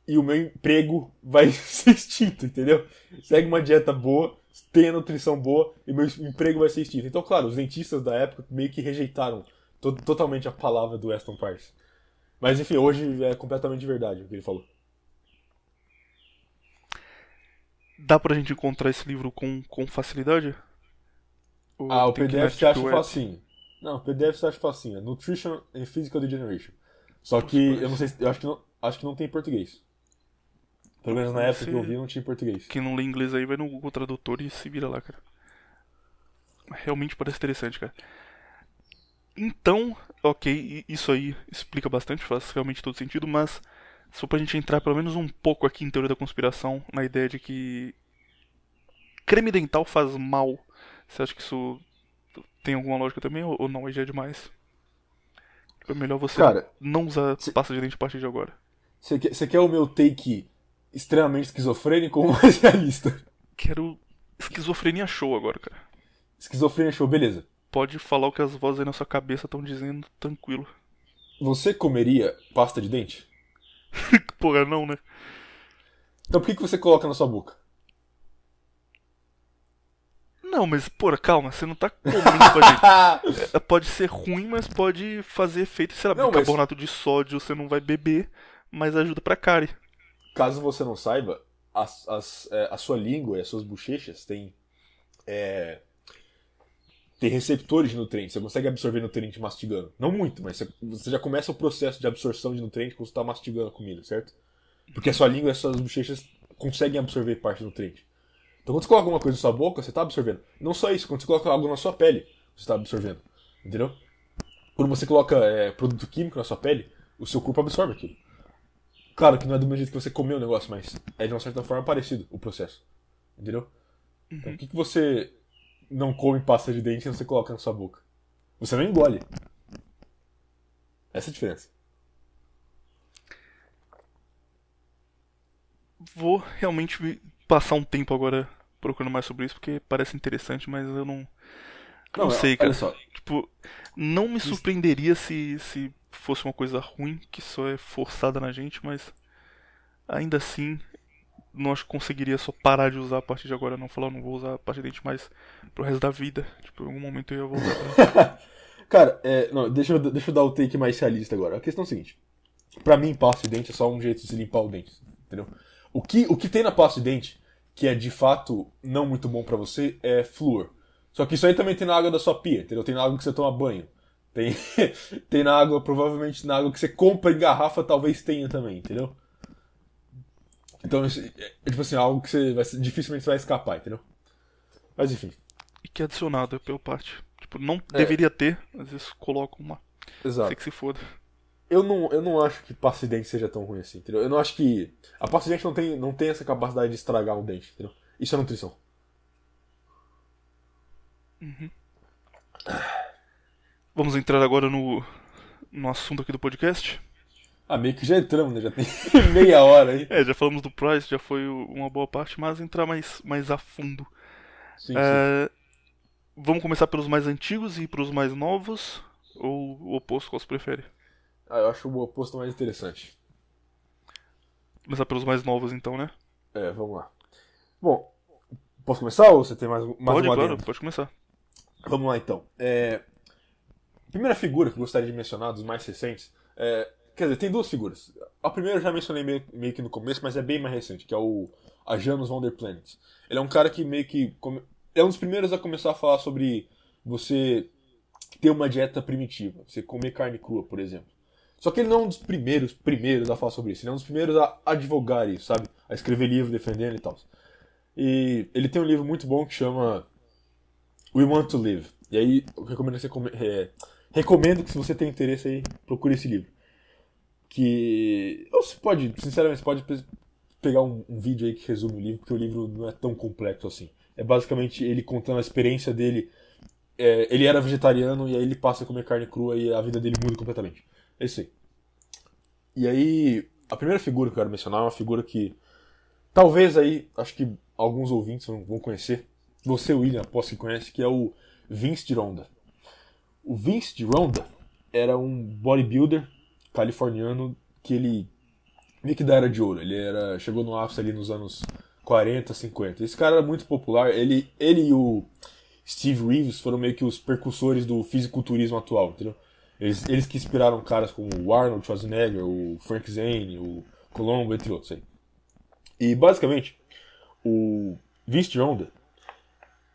e o meu emprego vai ser extinto, entendeu? Segue uma dieta boa, tenha nutrição boa e meu emprego vai ser extinto. Então, claro, os dentistas da época meio que rejeitaram totalmente a palavra do Weston Price. Mas enfim, hoje é completamente verdade o que ele falou. Dá pra gente encontrar esse livro com facilidade? Ou Ah, o tem que ir PDF mais você acha tipo web? facinho. Não, o PDF você acha facinho. É Nutrition and Physical Degeneration. Só Poxa, que mas eu não sei, eu acho que não tem em português. Pelo menos na época que eu vi não tinha em português. Quem não lê inglês aí vai no Google Tradutor e se vira lá, cara. Realmente parece interessante, cara. Então, ok, isso aí explica bastante, faz realmente todo sentido, mas só pra gente entrar pelo menos um pouco aqui em teoria da conspiração, na ideia de que creme dental faz mal. Você acha que isso tem alguma lógica também ou não? Aí já é demais. É melhor você Cara, não usar cê- pasta de dente a partir de agora. você quer o meu take extremamente esquizofrênico ou mais realista? Quero esquizofrenia show agora, cara. Esquizofrenia show, beleza. Pode falar o que as vozes aí na sua cabeça estão dizendo, tranquilo. Você comeria pasta de dente? Porra, não, né? Então por que você coloca na sua boca? Não, mas, porra, calma, você não tá comendo pra gente. Pode ser ruim, mas pode fazer efeito, sei lá, Não, mas- bicarbonato de sódio você não vai beber, mas ajuda pra cárie. Caso você não saiba, a sua língua e as suas bochechas tem receptores de nutrientes. Você consegue absorver nutriente mastigando. Não muito, mas você já começa o processo de absorção de nutriente quando você está mastigando a comida, certo? Porque a sua língua e as suas bochechas conseguem absorver parte do nutriente. Então quando você coloca alguma coisa na sua boca, você está absorvendo. Não só isso, quando você coloca algo na sua pele, você está absorvendo. Entendeu? Quando você coloca produto químico na sua pele, o seu corpo absorve aquilo. Claro que não é do mesmo jeito que você comeu o negócio, mas é de uma certa forma parecido o processo. Entendeu? Então, o que você não come pasta de dente e você coloca na sua boca? Você não engole. Essa é a diferença. Vou realmente passar um tempo agora procurando mais sobre isso, porque parece interessante, mas eu não. Não sei, cara. Olha só. Tipo, não me surpreenderia se fosse uma coisa ruim, que só é forçada na gente, mas ainda assim, não acho que conseguiria só parar de usar a partir de agora, não falar, não vou usar a pasta de dente mais pro resto da vida. Tipo, em algum momento eu ia voltar. Cara, não, deixa eu dar o take mais realista agora. A questão é a seguinte. Pra mim, pasta de dente é só um jeito de se limpar o dente. Entendeu? O que tem na pasta de dente, que é de fato não muito bom pra você, é flúor. Só que isso aí também tem na água da sua pia, entendeu? Tem na água que você toma banho. Tem, tem na água, provavelmente na água que você compra em garrafa, talvez tenha também, entendeu? Então, isso tipo assim, algo que dificilmente você vai escapar, entendeu? Mas enfim. E que é adicionado pela parte. Tipo, não deveria ter, às vezes colocam uma. Exato. Sei que se foda. Eu não acho que pasta de dente seja tão ruim assim, entendeu? Eu não acho que... A pasta de dente não tem essa capacidade de estragar um dente, entendeu? Isso é nutrição. Vamos entrar agora no assunto aqui do podcast. Meio que já entramos, né? Já tem meia hora aí. Já falamos do Price, já foi uma boa parte, mas entrar mais a fundo. Sim, sim. Vamos começar pelos mais antigos e ir pros mais novos? Ou o oposto, qual você prefere? Eu acho o oposto mais interessante. Começar pelos mais novos então, né? Vamos lá. Bom, posso começar ou você tem mais Pode, uma claro, adendo? pode começar. Vamos lá então. A primeira figura que eu gostaria de mencionar, dos mais recentes, quer dizer, tem duas figuras. A primeira eu já mencionei meio que no começo, mas é bem mais recente, que é a Janus von der Planet. Ele é um cara que meio que... É um dos primeiros a começar a falar sobre você ter uma dieta primitiva, você comer carne crua, por exemplo. Só que ele não é um dos primeiros a falar sobre isso. Ele é um dos primeiros a advogar isso, sabe? A escrever livro defendendo e tal. E ele tem um livro muito bom que chama We Want to Live. E aí eu recomendo que recomendo que, se você tem interesse aí, procure esse livro. Que você pode, sinceramente, você pode pegar um vídeo aí que resume o livro, porque o livro não é tão complexo assim. É basicamente ele contando a experiência dele. Ele era vegetariano e aí ele passa a comer carne crua e a vida dele muda completamente. É isso aí. E aí, a primeira figura que eu quero mencionar é uma figura que talvez aí, acho que alguns ouvintes vão conhecer. Você, William, aposto que conhece, que é o Vince Gironda. O Vince Gironda era um bodybuilder californiano que ele meio que da era de ouro. Ele chegou no ápice ali nos anos 40, 50. Esse cara era muito popular. Ele e o Steve Reeves foram meio que os precursores do fisiculturismo atual, entendeu? Eles que inspiraram caras como o Arnold Schwarzenegger, o Frank Zane, o Colombo, entre outros aí. E basicamente, o Vince Gironda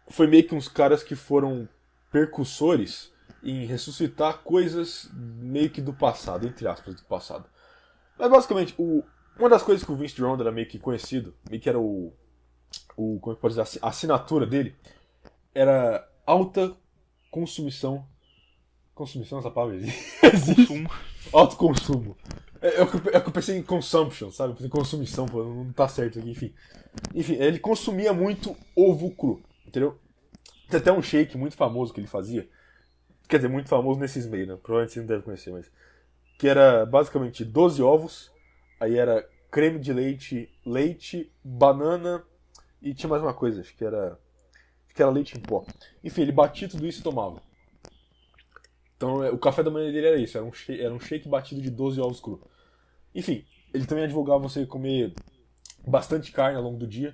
foi meio que uns caras que foram percussores em ressuscitar coisas meio que do passado, entre aspas, do passado. Mas basicamente, uma das coisas que o Vince Gironda era meio que conhecido, meio que era como é que pode dizer, a assinatura dele, era alta consumição. Consumição, essa palavra existe? Consumo. Alto consumo. É que eu pensei em consumption, sabe? Eu pensei em consumição, pô, não tá certo aqui, enfim. Ele consumia muito ovo cru, entendeu? Tem até um shake muito famoso que ele fazia. Quer dizer, muito famoso nesses meios, né? Provavelmente você não deve conhecer, mas... Que era basicamente 12 ovos, aí era creme de leite, banana e tinha mais uma coisa, acho que era leite em pó. Enfim, ele batia tudo isso e tomava. Então, o café da manhã dele era isso, era um shake batido de 12 ovos cru. Enfim, ele também advogava você comer bastante carne ao longo do dia,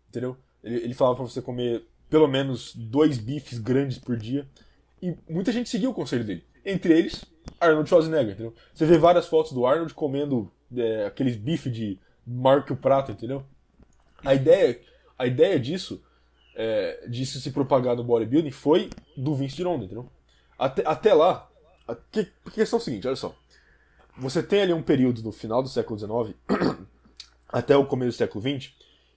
entendeu? Ele falava pra você comer pelo menos 2 bifes grandes por dia. E muita gente seguiu o conselho dele. Entre eles, Arnold Schwarzenegger, entendeu? Você vê várias fotos do Arnold comendo aqueles bifes de Marco Prato, entendeu? A ideia disso se propagar no bodybuilding foi do Vince Gironda, entendeu? Até lá, a questão é a seguinte, olha só. Você tem ali um período no final do século XIX até o começo do século XX,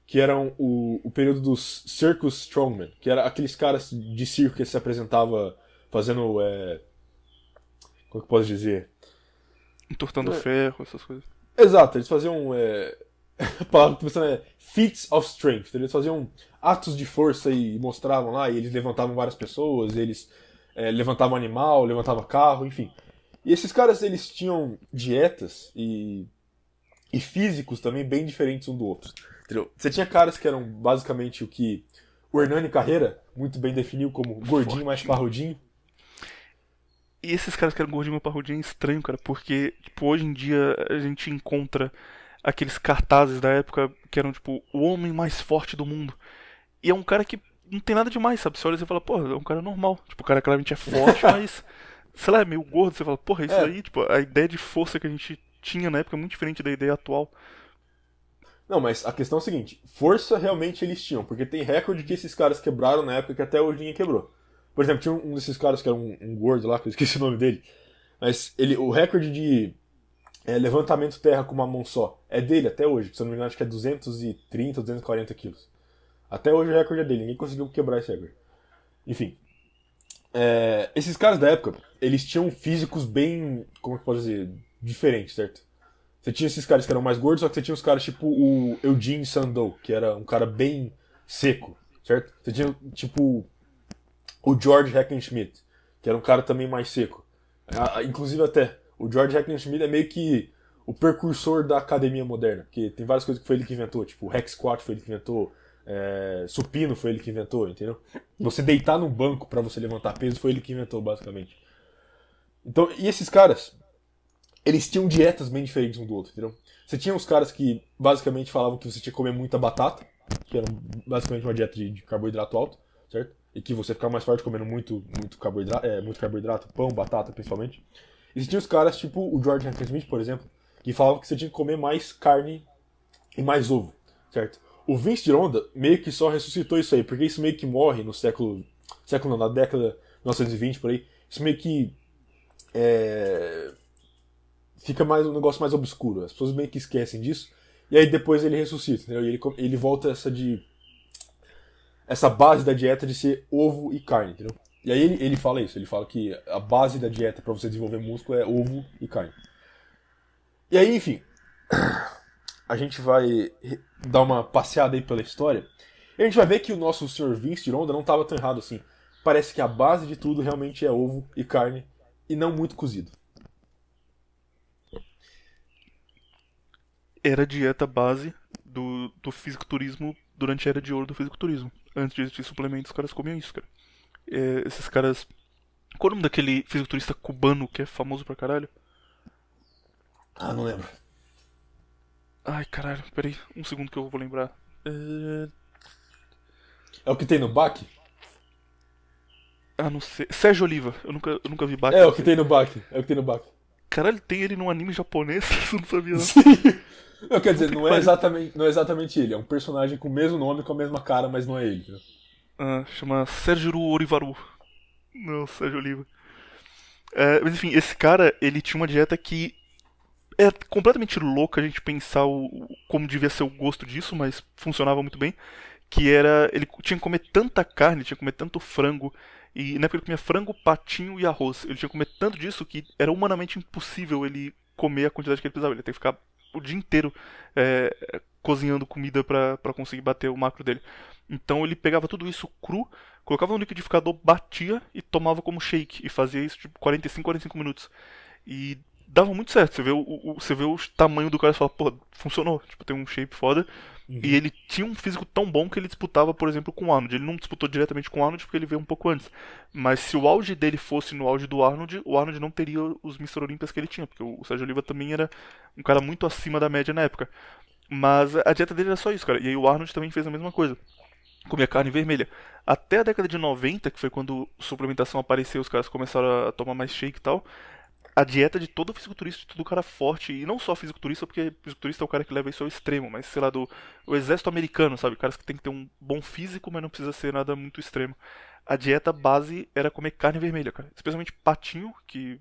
que eram o período dos Circus Strongmen, que era aqueles caras de circo que se apresentava fazendo... como que eu posso dizer? Entortando ferro, essas coisas. Exato, eles faziam... a palavra que você feats of strength. Eles faziam atos de força e mostravam lá, e eles levantavam várias pessoas, eles levantavam animal, levantavam carro, enfim. E esses caras, eles tinham dietas e físicos também bem diferentes um do outro. Entendeu? Você tinha caras que eram basicamente o que o Hernani Carreira muito bem definiu como gordinho mais parrudinho. E esses caras que eram gordinho mais parrudinho é estranho, cara, porque tipo, hoje em dia a gente encontra aqueles cartazes da época que eram tipo o homem mais forte do mundo. E é um cara que não tem nada demais, sabe? Você olha e você fala, porra, é um cara normal. Tipo, o cara claramente é forte, mas sei lá, é meio gordo. Você fala, porra, isso aí, tipo, a ideia de força que a gente tinha na época é muito diferente da ideia atual. Não, mas a questão é a seguinte, força realmente eles tinham, porque tem recorde que esses caras quebraram na época que até hoje ninguém quebrou. Por exemplo, tinha um desses caras que era um gordo lá, que eu esqueci o nome dele, mas o recorde de levantamento terra com uma mão só é dele até hoje, que se eu não me engano acho que é 230, 240 quilos. Até hoje o recorde é dele, ninguém conseguiu quebrar esse recorde. Enfim, esses caras da época, eles tinham físicos bem, como é que eu posso dizer, diferentes, certo? Você tinha esses caras que eram mais gordos, só que você tinha os caras tipo o Eugene Sandow, que era um cara bem seco, certo? Você tinha tipo o George Hackenschmidt, que era um cara também mais seco. Inclusive até, o George Hackenschmidt é meio que o precursor da academia moderna, porque tem várias coisas que foi ele que inventou, tipo o Hack Squat foi ele que inventou, supino foi ele que inventou, entendeu? Você deitar num banco pra você levantar peso foi ele que inventou, basicamente. Então, e esses caras, eles tinham dietas bem diferentes um do outro, entendeu? Você tinha os caras que basicamente falavam que você tinha que comer muita batata, que era basicamente uma dieta de carboidrato alto, certo? E que você ficava mais forte comendo muito carboidrato, pão, batata principalmente. E você tinha os caras tipo o George Hackenschmidt, por exemplo, que falavam que você tinha que comer mais carne e mais ovo, certo? O Vince Gironda meio que só ressuscitou isso aí, porque isso meio que morre no na década de 1920 por aí. Isso meio que fica um negócio mais obscuro. As pessoas meio que esquecem disso. E aí depois ele ressuscita, entendeu? E ele volta essa base da dieta de ser ovo e carne, entendeu? E aí ele fala isso, ele fala que a base da dieta para você desenvolver músculo é ovo e carne. E aí, enfim, a gente vai dar uma passeada aí pela história. E a gente vai ver que o nosso Sr. Vince Gironda não estava tão errado assim. Parece que a base de tudo realmente é ovo e carne, e não muito cozido. Era a dieta base do fisiculturismo durante a era de ouro do fisiculturismo. Antes de existir suplementos, os caras comiam isso, cara. Esses caras... Qual é o nome daquele fisiculturista cubano que é famoso pra caralho? Ah, não lembro. Ai, caralho, peraí, um segundo que eu vou lembrar. É o que tem no baque? Ah, não sei. Sérgio Oliva, eu nunca vi Baki. É o que tem no baque. É o que tem no baque. Caralho, tem ele num anime japonês? Eu não sabia, não. Sim. Não, quer dizer, não é exatamente ele. É um personagem com o mesmo nome, com a mesma cara, mas não é ele. Né? Ah, chama Sérgio Orivaru. Não, Sérgio Oliva. Mas enfim, esse cara, ele tinha uma dieta que é completamente louca a gente pensar como devia ser o gosto disso, mas funcionava muito bem. Que era, ele tinha que comer tanta carne, tinha que comer tanto frango, e na época ele comia frango, patinho e arroz. Ele tinha que comer tanto disso que era humanamente impossível ele comer a quantidade que ele precisava. Ele ia ter que ficar o dia inteiro cozinhando comida pra conseguir bater o macro dele. Então ele pegava tudo isso cru, colocava no liquidificador, batia e tomava como shake. E fazia isso tipo 45 minutos. E dava muito certo. Você vê o tamanho do cara e fala, pô, funcionou. Tipo, tem um shape foda. Uhum. E ele tinha um físico tão bom que ele disputava, por exemplo, com o Arnold. Ele não disputou diretamente com o Arnold porque ele veio um pouco antes. Mas se o auge dele fosse no auge do Arnold, o Arnold não teria os Mr. Olympias que ele tinha. Porque o Sérgio Oliva também era um cara muito acima da média na época. Mas a dieta dele era só isso, cara. E aí o Arnold também fez a mesma coisa. Comia carne vermelha. Até a década de 90, que foi quando suplementação apareceu, os caras começaram a tomar mais shake e tal. A dieta de todo fisiculturista, de todo cara forte, e não só fisiculturista, porque fisiculturista é o cara que leva isso ao extremo, mas sei lá, o exército americano, sabe? Caras que tem que ter um bom físico, mas não precisa ser nada muito extremo. A dieta base era comer carne vermelha, cara. Especialmente patinho, que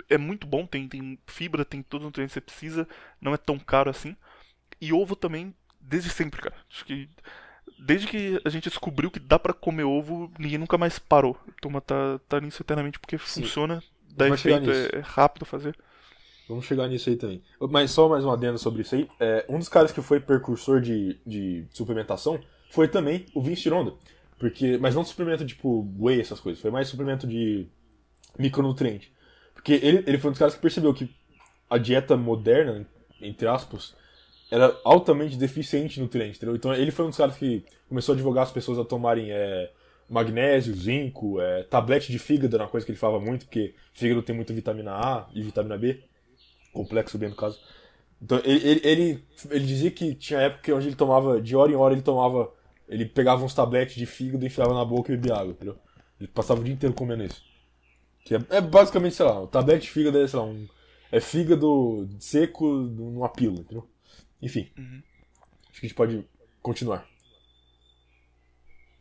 é muito bom, tem fibra, tem todos os nutrientes que você precisa, não é tão caro assim. E ovo também, desde sempre, cara. Acho que desde que a gente descobriu que dá pra comer ovo, ninguém nunca mais parou. A turma tá nisso eternamente porque funciona, dá efeito, é rápido fazer. Vamos chegar nisso aí também. Mas só mais um adendo sobre isso aí. Um dos caras que foi precursor de suplementação foi também o Vince Gironda. Mas não suplemento tipo whey, essas coisas. Foi mais suplemento de micronutriente. Porque ele foi um dos caras que percebeu que a dieta moderna, entre aspas, era altamente deficiente em nutrientes, entendeu? Então ele foi um dos caras que começou a advogar as pessoas a tomarem magnésio, zinco, tablete de fígado, era uma coisa que ele falava muito, porque fígado tem muita vitamina A e vitamina B, complexo B no caso. Então ele dizia que tinha época onde ele tomava, de hora em hora ele pegava uns tabletes de fígado, enfiava na boca e bebia água, entendeu? Ele passava o dia inteiro comendo isso. Que é basicamente, sei lá, o tablete de fígado é, sei lá, fígado seco numa pílula, entendeu? Enfim, acho que a gente pode continuar.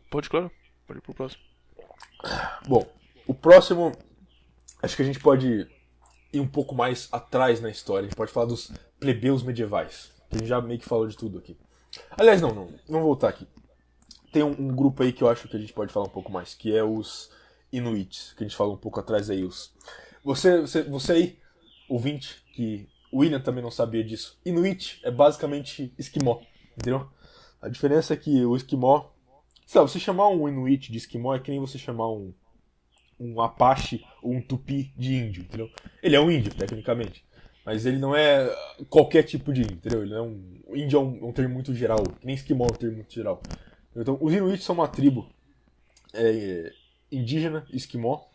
Pode, claro. Pode ir pro próximo. Bom, o próximo, acho que a gente pode ir um pouco mais atrás na história. A gente pode falar dos plebeus medievais, que a gente já meio que falou de tudo aqui. Aliás, não vou voltar aqui. Tem um grupo aí que eu acho que a gente pode falar um pouco mais, que é os Inuits, que a gente falou um pouco atrás aí. Você aí, ouvinte, que o William também não sabia disso. Inuit é basicamente esquimó, entendeu? A diferença é que o esquimó Sabe, você chamar um Inuit de esquimó é que nem você chamar um Apache ou um Tupi de índio, entendeu? Ele é um índio, tecnicamente. Mas ele não é qualquer tipo de índio, entendeu? Ele não é um... Índio é um termo muito geral, que nem esquimó é um termo muito geral. Então, os Inuits são uma tribo indígena, esquimó,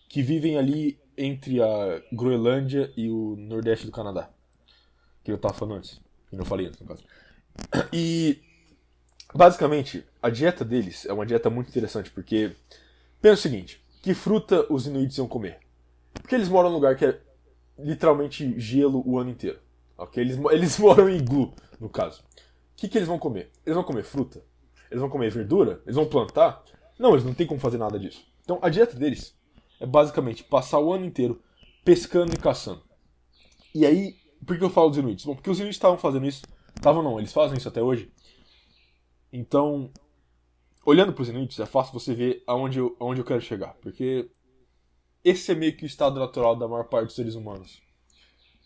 que vivem ali entre a Groenlândia e o nordeste do Canadá. Que eu tava falando antes. Que eu não falei antes, no caso. E, basicamente, a dieta deles é uma dieta muito interessante, porque... Pensa o seguinte, que fruta os Inuits iam comer? Porque eles moram num lugar que é literalmente gelo o ano inteiro. Okay? Eles moram em iglu, no caso. O que eles vão comer? Eles vão comer fruta? Eles vão comer verdura? Eles vão plantar? Não, eles não têm como fazer nada disso. Então a dieta deles é basicamente passar o ano inteiro pescando e caçando. E aí, por que eu falo dos Inuits? Bom, porque os Inuits estavam fazendo isso. Estavam não, eles fazem isso até hoje. Então, olhando para os Inuits, é fácil você ver aonde eu quero chegar. Porque esse é meio que o estado natural da maior parte dos seres humanos.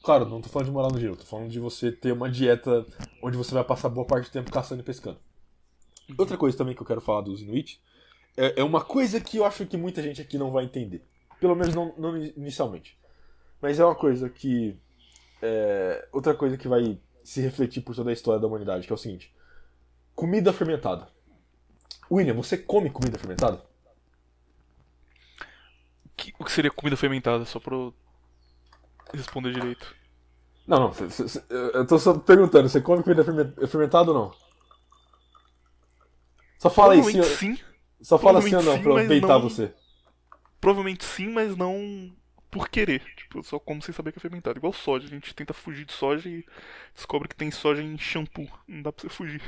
Claro, não tô falando de morar no gelo, tô falando de você ter uma dieta onde você vai passar boa parte do tempo caçando e pescando. Outra coisa também que eu quero falar dos Inuit é uma coisa que eu acho que muita gente aqui não vai entender. Pelo menos não inicialmente. Mas é uma coisa que... outra coisa que vai se refletir por toda a história da humanidade, que é o seguinte. Comida fermentada. William, você come comida fermentada? O que seria comida fermentada? Só pra eu responder direito. Não. Eu tô só perguntando, você come comida fermentada ou não? Só fala aí, sim. Sim. Só fala sim ou não, sim, pra eu peitar não... você. Provavelmente sim, mas não por querer. Tipo, eu só como sem saber que é fermentado. Igual soja. A gente tenta fugir de soja e descobre que tem soja em shampoo. Não dá pra você fugir.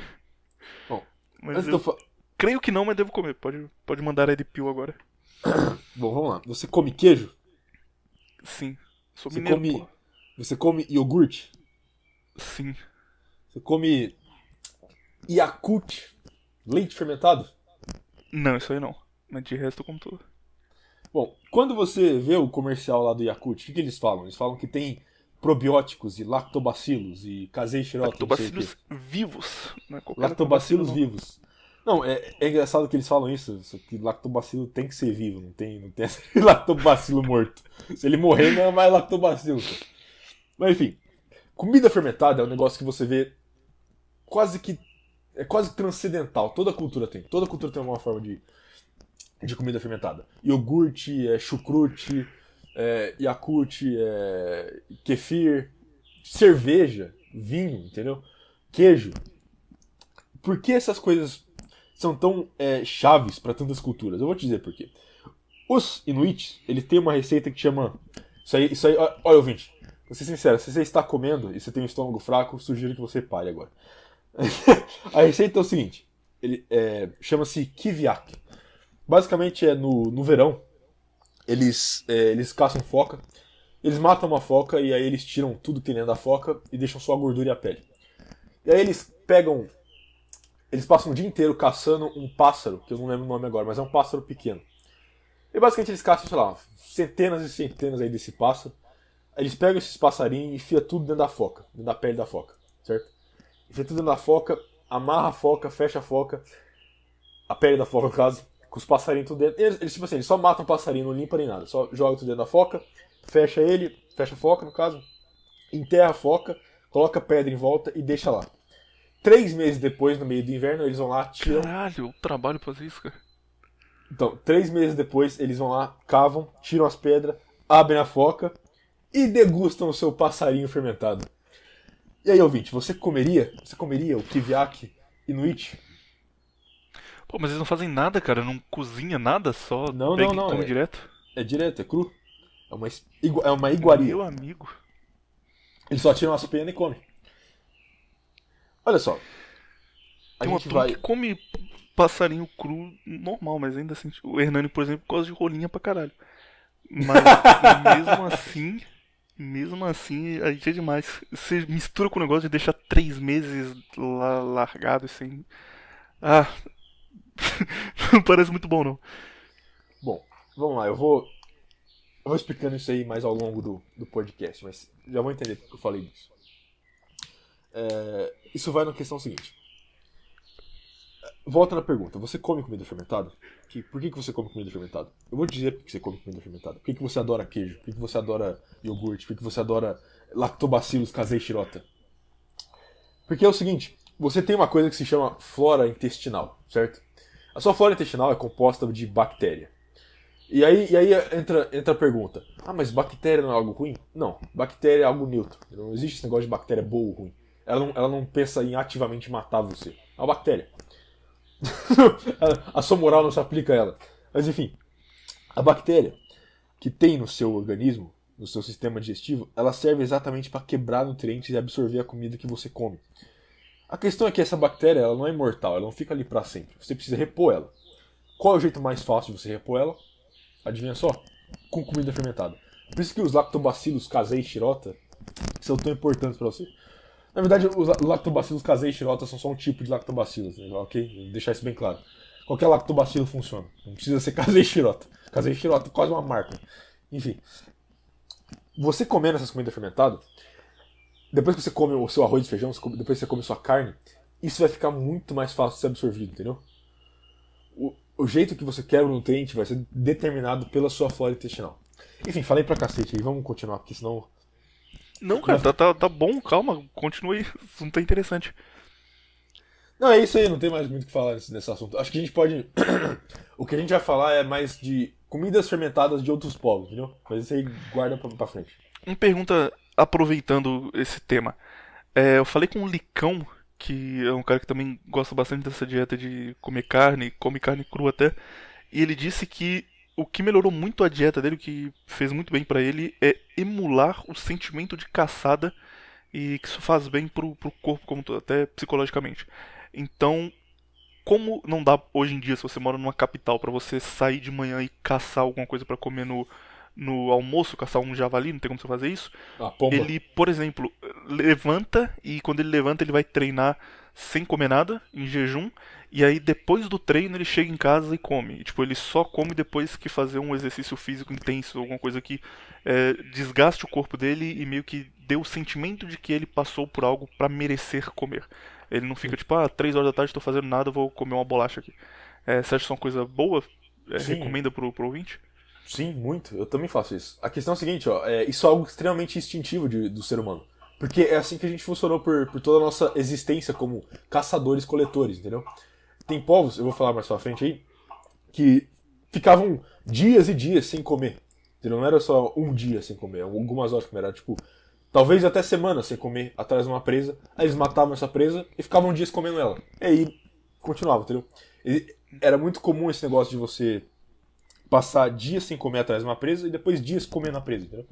Bom, Mas eu creio que não, mas devo comer. Pode mandar Red Pill agora. Bom, vamos lá. Você come queijo? Sim. Sou Você mineiro, pô. Você come iogurte? Sim. Você come Yakult? Leite fermentado? Não, isso aí não. Mas de resto eu como tudo. Bom, quando você vê o comercial lá do Yakult, o que eles falam? Eles falam que tem probióticos e lactobacilos e casei xeroto, não sei o quê. Lactobacilos vivos. Não é qualquer Lactobacilos lactobacilo, não. vivos. Não, é engraçado que eles falam isso, que lactobacilo tem que ser vivo, não tem lactobacilo morto. Se ele morrer, não é mais lactobacilo. Mas enfim, comida fermentada é um negócio que você vê quase que transcendental. Toda cultura tem alguma forma de comida fermentada. Iogurte, chucrute, Yakult, kefir, cerveja, vinho, entendeu? Queijo. Por que essas coisas são tão chaves para tantas culturas? Eu vou te dizer por quê. Os Inuits, eles têm uma receita que chama... Isso aí, olha, ouvinte, vou ser sincero, se você está comendo e você tem um estômago fraco, sugiro que você pare agora. A receita é o seguinte, chama-se kiviak. Basicamente no verão, eles caçam foca, eles matam uma foca e aí eles tiram tudo que tem dentro da foca e deixam só a gordura e a pele. E aí eles passam o dia inteiro caçando um pássaro, que eu não lembro o nome agora, mas é um pássaro pequeno. E basicamente eles caçam, sei lá, centenas e centenas aí desse pássaro. Aí eles pegam esses passarinhos e enfiam tudo dentro da foca, dentro da pele da foca, certo? Enfia tudo dentro da foca, amarra a foca, fecha a foca, a pele da foca, no caso, com os passarinhos tudo dentro. Eles tipo assim, eles só matam o passarinho, não limpa nem nada. Só joga tudo dentro da foca, fecha a foca, no caso, enterra a foca, coloca a pedra em volta e deixa lá. 3 meses depois, no meio do inverno, eles vão lá, tiram... Caralho, o trabalho pra fazer isso, cara. Então, 3 meses depois, eles vão lá, cavam, tiram as pedras, abrem a foca e degustam o seu passarinho fermentado. E aí, ouvinte, você comeria o kiviak Inuit? Pô, mas eles não fazem nada, cara. Não cozinha nada, só Não, pega não, e come direto. É direto, é cru. É uma iguaria. Meu amigo. Eles só tiram as penas e comem. Olha só. Tem uma turma que come passarinho cru normal, mas ainda assim, o Hernani, por exemplo, gosta de rolinha pra caralho. Mas mesmo assim, aí é demais. Você mistura com o negócio de deixar 3 meses lá largado sem... Ah, não parece muito bom, não. Bom, vamos lá, eu vou explicando isso aí mais ao longo do podcast, mas já vou entender porque eu falei disso. Isso vai na questão seguinte. volta na pergunta. Você come comida fermentada? Por que você come comida fermentada? Eu vou dizer por que você come comida fermentada. Por que você adora queijo? Por que você adora iogurte? Por que você adora lactobacillus casei shirota? Porque é o seguinte, você tem uma coisa que se chama flora intestinal, certo? A sua flora intestinal é composta de bactéria. E aí entra a pergunta. Ah, mas bactéria não é algo ruim? Não, bactéria é algo neutro. Não existe esse negócio de bactéria boa ou ruim. Ela não pensa em ativamente matar você. É uma bactéria. A sua moral não se aplica a ela. Mas enfim, a bactéria que tem no seu organismo, no seu sistema digestivo, ela serve exatamente para quebrar nutrientes e absorver a comida que você come. A questão é que essa bactéria ela não é imortal, ela não fica ali para sempre. Você precisa repor ela. Qual é o jeito mais fácil de você repor ela? Adivinha só? Com comida fermentada. Por isso que os lactobacillus casei shirota são tão importantes para você. Na verdade, os lactobacillus casei shirota são só um tipo de lactobacillus, né? Ok? Vou deixar isso bem claro. Qualquer lactobacilo funciona. Não precisa ser casei shirota. Casei shirota é quase uma marca. Enfim. Você comendo essas comidas fermentadas, depois que você come o seu arroz e feijão, depois que você come a sua carne, isso vai ficar muito mais fácil de ser absorvido, entendeu? O jeito que você quebra o nutriente vai ser determinado pela sua flora intestinal. Enfim, falei pra cacete aí, vamos continuar, porque senão... Não, cara, tá bom, calma, continue aí, isso não tá interessante. Não, é isso aí, não tem mais muito o que falar nesse assunto. Acho que a gente pode... O que a gente vai falar é mais de comidas fermentadas de outros povos, entendeu? Mas isso aí guarda pra frente. Uma pergunta, aproveitando esse tema. Eu falei com o Licão, que é um cara que também gosta bastante dessa dieta de comer carne, come carne crua até, e ele disse que o que melhorou muito a dieta dele, o que fez muito bem pra ele, é emular o sentimento de caçada e que isso faz bem pro corpo como todo, até psicologicamente. Então, como não dá hoje em dia, se você mora numa capital, pra você sair de manhã e caçar alguma coisa pra comer no almoço, caçar um javali, não tem como você fazer isso. Pomba. Ele, por exemplo, levanta e quando ele levanta ele vai treinar sem comer nada, em jejum, e aí depois do treino ele chega em casa e come. E, tipo, ele só come depois que fazer um exercício físico intenso, alguma coisa que desgaste o corpo dele e meio que dê o sentimento de que ele passou por algo pra merecer comer. Ele não fica tipo, 3 horas da tarde tô fazendo nada, vou comer uma bolacha aqui. Você acha que isso é uma coisa boa? Recomenda pro ouvinte? Sim, muito. Eu também faço isso. A questão é a seguinte, ó, isso é algo extremamente instintivo do ser humano. Porque é assim que a gente funcionou por toda a nossa existência como caçadores-coletores, entendeu? Tem povos, eu vou falar mais pra frente aí, que ficavam dias e dias sem comer. Entendeu? Não era só um dia sem comer, algumas horas comer, era tipo, talvez até semanas sem comer atrás de uma presa. Aí eles matavam essa presa e ficavam dias comendo ela. E aí continuava, entendeu? Era muito comum esse negócio de você passar dias sem comer atrás de uma presa e depois dias comendo a presa, entendeu?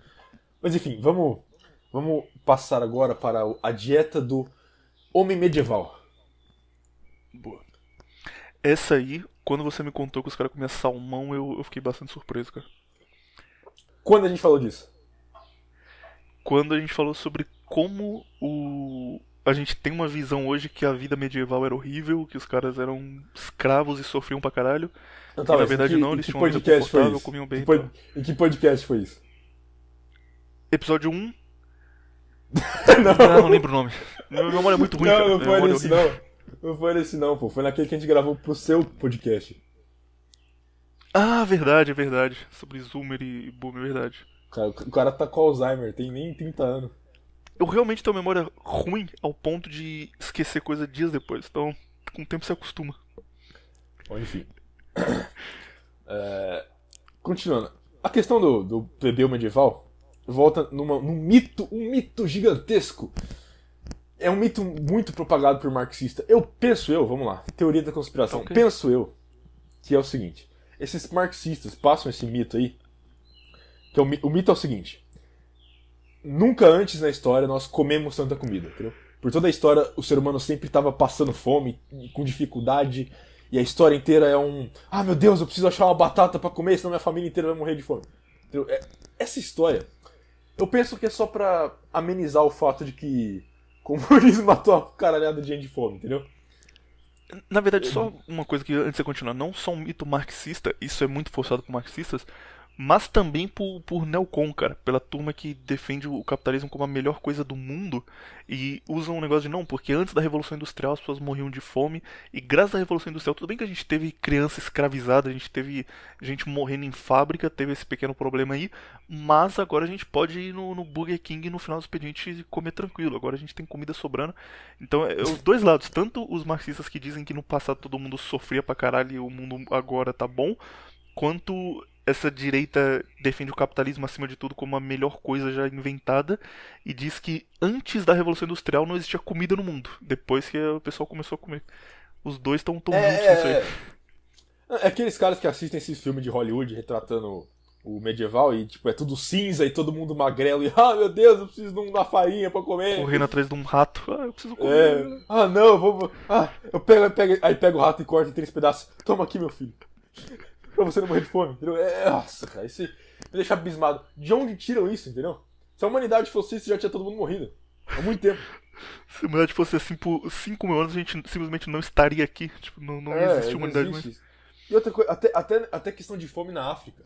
Mas enfim, vamos passar agora para a dieta do homem medieval. Boa. Essa aí, quando você me contou que os caras comiam salmão, eu fiquei bastante surpreso, cara. Quando a gente falou disso? Quando a gente falou sobre como a gente tem uma visão hoje que a vida medieval era horrível, que os caras eram escravos e sofriam pra caralho. Não, e na verdade não, eles tinham uma vida confortável, comiam bem. Em que podcast foi isso? Episódio 1. Não, não lembro o nome. Minha memória é muito ruim, cara. Não foi nesse não. Não foi nesse não, pô. Foi naquele que a gente gravou pro seu podcast. Ah, verdade, é verdade. Sobre Zoomer e Boomer, é verdade. O cara tá com Alzheimer, tem nem 30 anos. Eu realmente tenho memória ruim ao ponto de esquecer coisa dias depois. Então, com o tempo se acostuma. Bom, enfim. Continuando. A questão do plebeu medieval volta num mito gigantesco. É um mito muito propagado por marxista. Vamos lá, teoria da conspiração. Okay. Penso eu que é o seguinte. Esses marxistas passam esse mito aí, que o mito é o seguinte. Nunca antes na história nós comemos tanta comida, entendeu? Por toda a história o ser humano sempre estava passando fome, com dificuldade, e a história inteira é meu Deus, eu preciso achar uma batata pra comer, senão minha família inteira vai morrer de fome. Entendeu? Essa história, eu penso que é só pra amenizar o fato de que o comunismo matou a caralhada de gente de fome, entendeu? Na verdade, só uma coisa que antes de você continuar, não só um mito marxista, isso é muito forçado por marxistas, mas também por neocon, cara, pela turma que defende o capitalismo como a melhor coisa do mundo e usa um negócio de não, porque antes da Revolução Industrial as pessoas morriam de fome e graças à Revolução Industrial, tudo bem que a gente teve criança escravizada, a gente teve gente morrendo em fábrica, teve esse pequeno problema aí, mas agora a gente pode ir no Burger King no final do expediente e comer tranquilo, agora a gente tem comida sobrando. Então é os dois lados, tanto os marxistas que dizem que no passado todo mundo sofria pra caralho e o mundo agora tá bom, quanto essa direita defende o capitalismo acima de tudo como a melhor coisa já inventada e diz que antes da Revolução Industrial não existia comida no mundo, depois que o pessoal começou a comer. Os dois estão tão juntos nisso aí. É aqueles caras que assistem esses filmes de Hollywood retratando o medieval e tipo é tudo cinza e todo mundo magrelo e meu Deus, eu preciso de uma farinha pra comer. Correndo atrás de um rato, eu preciso comer. Não, eu vou. Eu pego, aí pego o rato e corto em 3 pedaços. Toma aqui, meu filho. Pra você não morrer de fome, entendeu? Nossa, cara, isso me deixa abismado. De onde tiram isso, entendeu? Se a humanidade fosse isso, já tinha todo mundo morrido. Há muito tempo. Se a humanidade fosse assim por 5 mil anos, a gente simplesmente não estaria aqui. Tipo, não existe humanidade mais. E outra coisa, até questão de fome na África.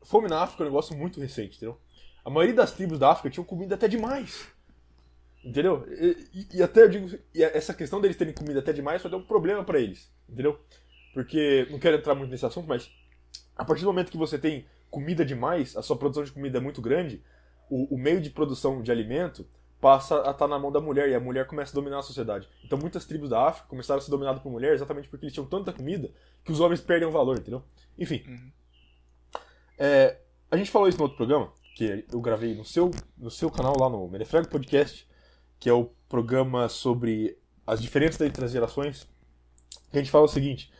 Fome na África é um negócio muito recente, entendeu? A maioria das tribos da África tinham comida até demais. Entendeu? E até eu digo, essa questão deles terem comida até demais foi até um problema pra eles, entendeu? Porque, não quero entrar muito nesse assunto, mas a partir do momento que você tem comida demais, a sua produção de comida é muito grande, o meio de produção de alimento passa a estar na mão da mulher, e a mulher começa a dominar a sociedade. Então muitas tribos da África começaram a ser dominadas por mulher exatamente porque eles tinham tanta comida que os homens perdem o valor, entendeu? Enfim. A gente falou isso no outro programa, que eu gravei no seu canal lá no Menefrego Podcast, que é o programa sobre as diferenças entre as gerações, que a gente fala o seguinte,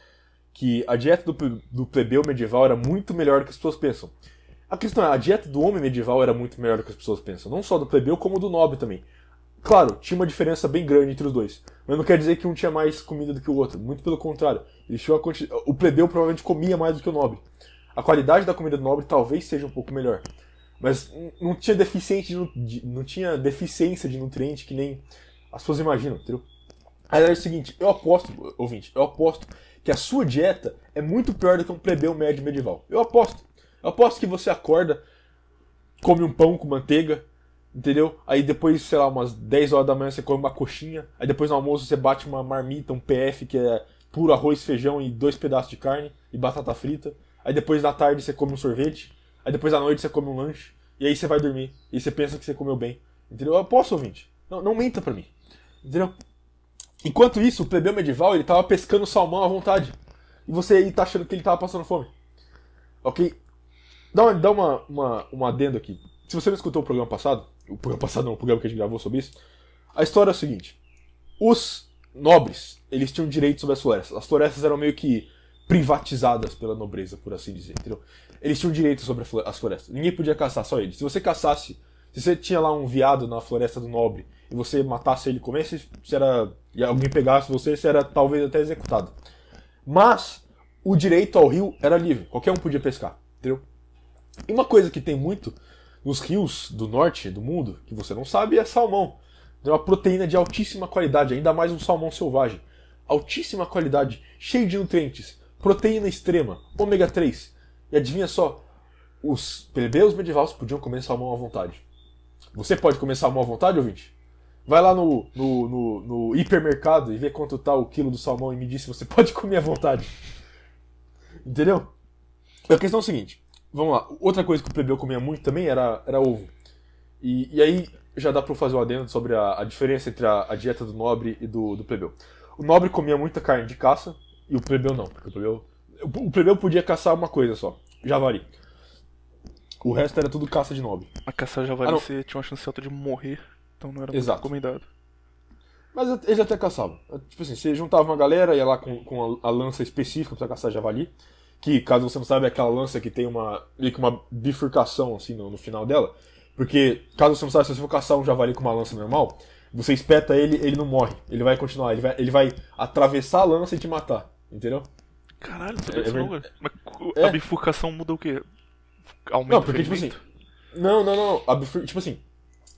que a dieta do plebeu medieval era muito melhor do que as pessoas pensam. A questão é, a dieta do homem medieval era muito melhor do que as pessoas pensam. Não só do plebeu, como do nobre também. Claro, tinha uma diferença bem grande entre os dois. Mas não quer dizer que um tinha mais comida do que o outro. Muito pelo contrário. O plebeu provavelmente comia mais do que o nobre. A qualidade da comida do nobre talvez seja um pouco melhor. Mas não tinha deficiência de nutriente que nem as pessoas imaginam, entendeu? Aí é o seguinte, eu aposto que a sua dieta é muito pior do que um plebeu médio medieval. Eu aposto. Eu aposto que você acorda, come um pão com manteiga, entendeu? Aí depois, sei lá, umas 10 horas da manhã você come uma coxinha. Aí depois no almoço você bate uma marmita, um PF, que é puro arroz, feijão e 2 pedaços de carne e batata frita. Aí depois da tarde você come um sorvete. Aí depois à noite você come um lanche. E aí você vai dormir. E você pensa que você comeu bem. Entendeu? Eu aposto, ouvinte. Não minta pra mim. Entendeu? Enquanto isso, o plebeu medieval, ele tava pescando salmão à vontade. E você aí tá achando que ele tava passando fome. Ok? Dá uma adendo aqui. Se você não escutou o programa passado o programa que a gente gravou sobre isso, a história é o seguinte. Os nobres, eles tinham direito sobre as florestas. As florestas eram meio que privatizadas pela nobreza, por assim dizer, entendeu? Eles tinham direito sobre as florestas. Ninguém podia caçar, só eles. Se você tinha lá um veado na floresta do nobre, e você matasse ele e comesse, e alguém pegasse você era talvez até executado. Mas o direito ao rio era livre, qualquer um podia pescar, entendeu? E uma coisa que tem muito nos rios do norte do mundo, que você não sabe, é salmão. É uma proteína de altíssima qualidade, ainda mais um salmão selvagem. Altíssima qualidade, cheio de nutrientes, proteína extrema, ômega 3. E adivinha só, os plebeus medievais podiam comer salmão à vontade. Você pode comer salmão à vontade, ouvinte? Vai lá no hipermercado e vê quanto tá o quilo do salmão e me diz se você pode comer à vontade. Entendeu? A questão é a seguinte. Vamos lá. Outra coisa que o plebeu comia muito também era ovo. E aí já dá pra fazer um adendo sobre a diferença entre a dieta do nobre e do plebeu. O nobre comia muita carne de caça e o plebeu não. Porque o plebeu podia caçar uma coisa só. Javali. O resto era tudo caça de nobre. A caçar javali você tinha uma chance alta de morrer. Então não era muito recomendado. Mas eles até caçavam. Tipo assim, você juntava uma galera, ia lá com a lança específica pra caçar javali. Que, caso você não saiba, é aquela lança que tem meio que uma bifurcação assim no final dela. Porque, caso você não saiba, se você for caçar um javali com uma lança normal, você espeta ele não morre. Ele vai continuar, ele vai atravessar a lança e te matar. Entendeu? Caralho, você isso não, velho. Mas a bifurcação muda o quê? Aumenta não, porque tipo assim. Não. Tipo assim,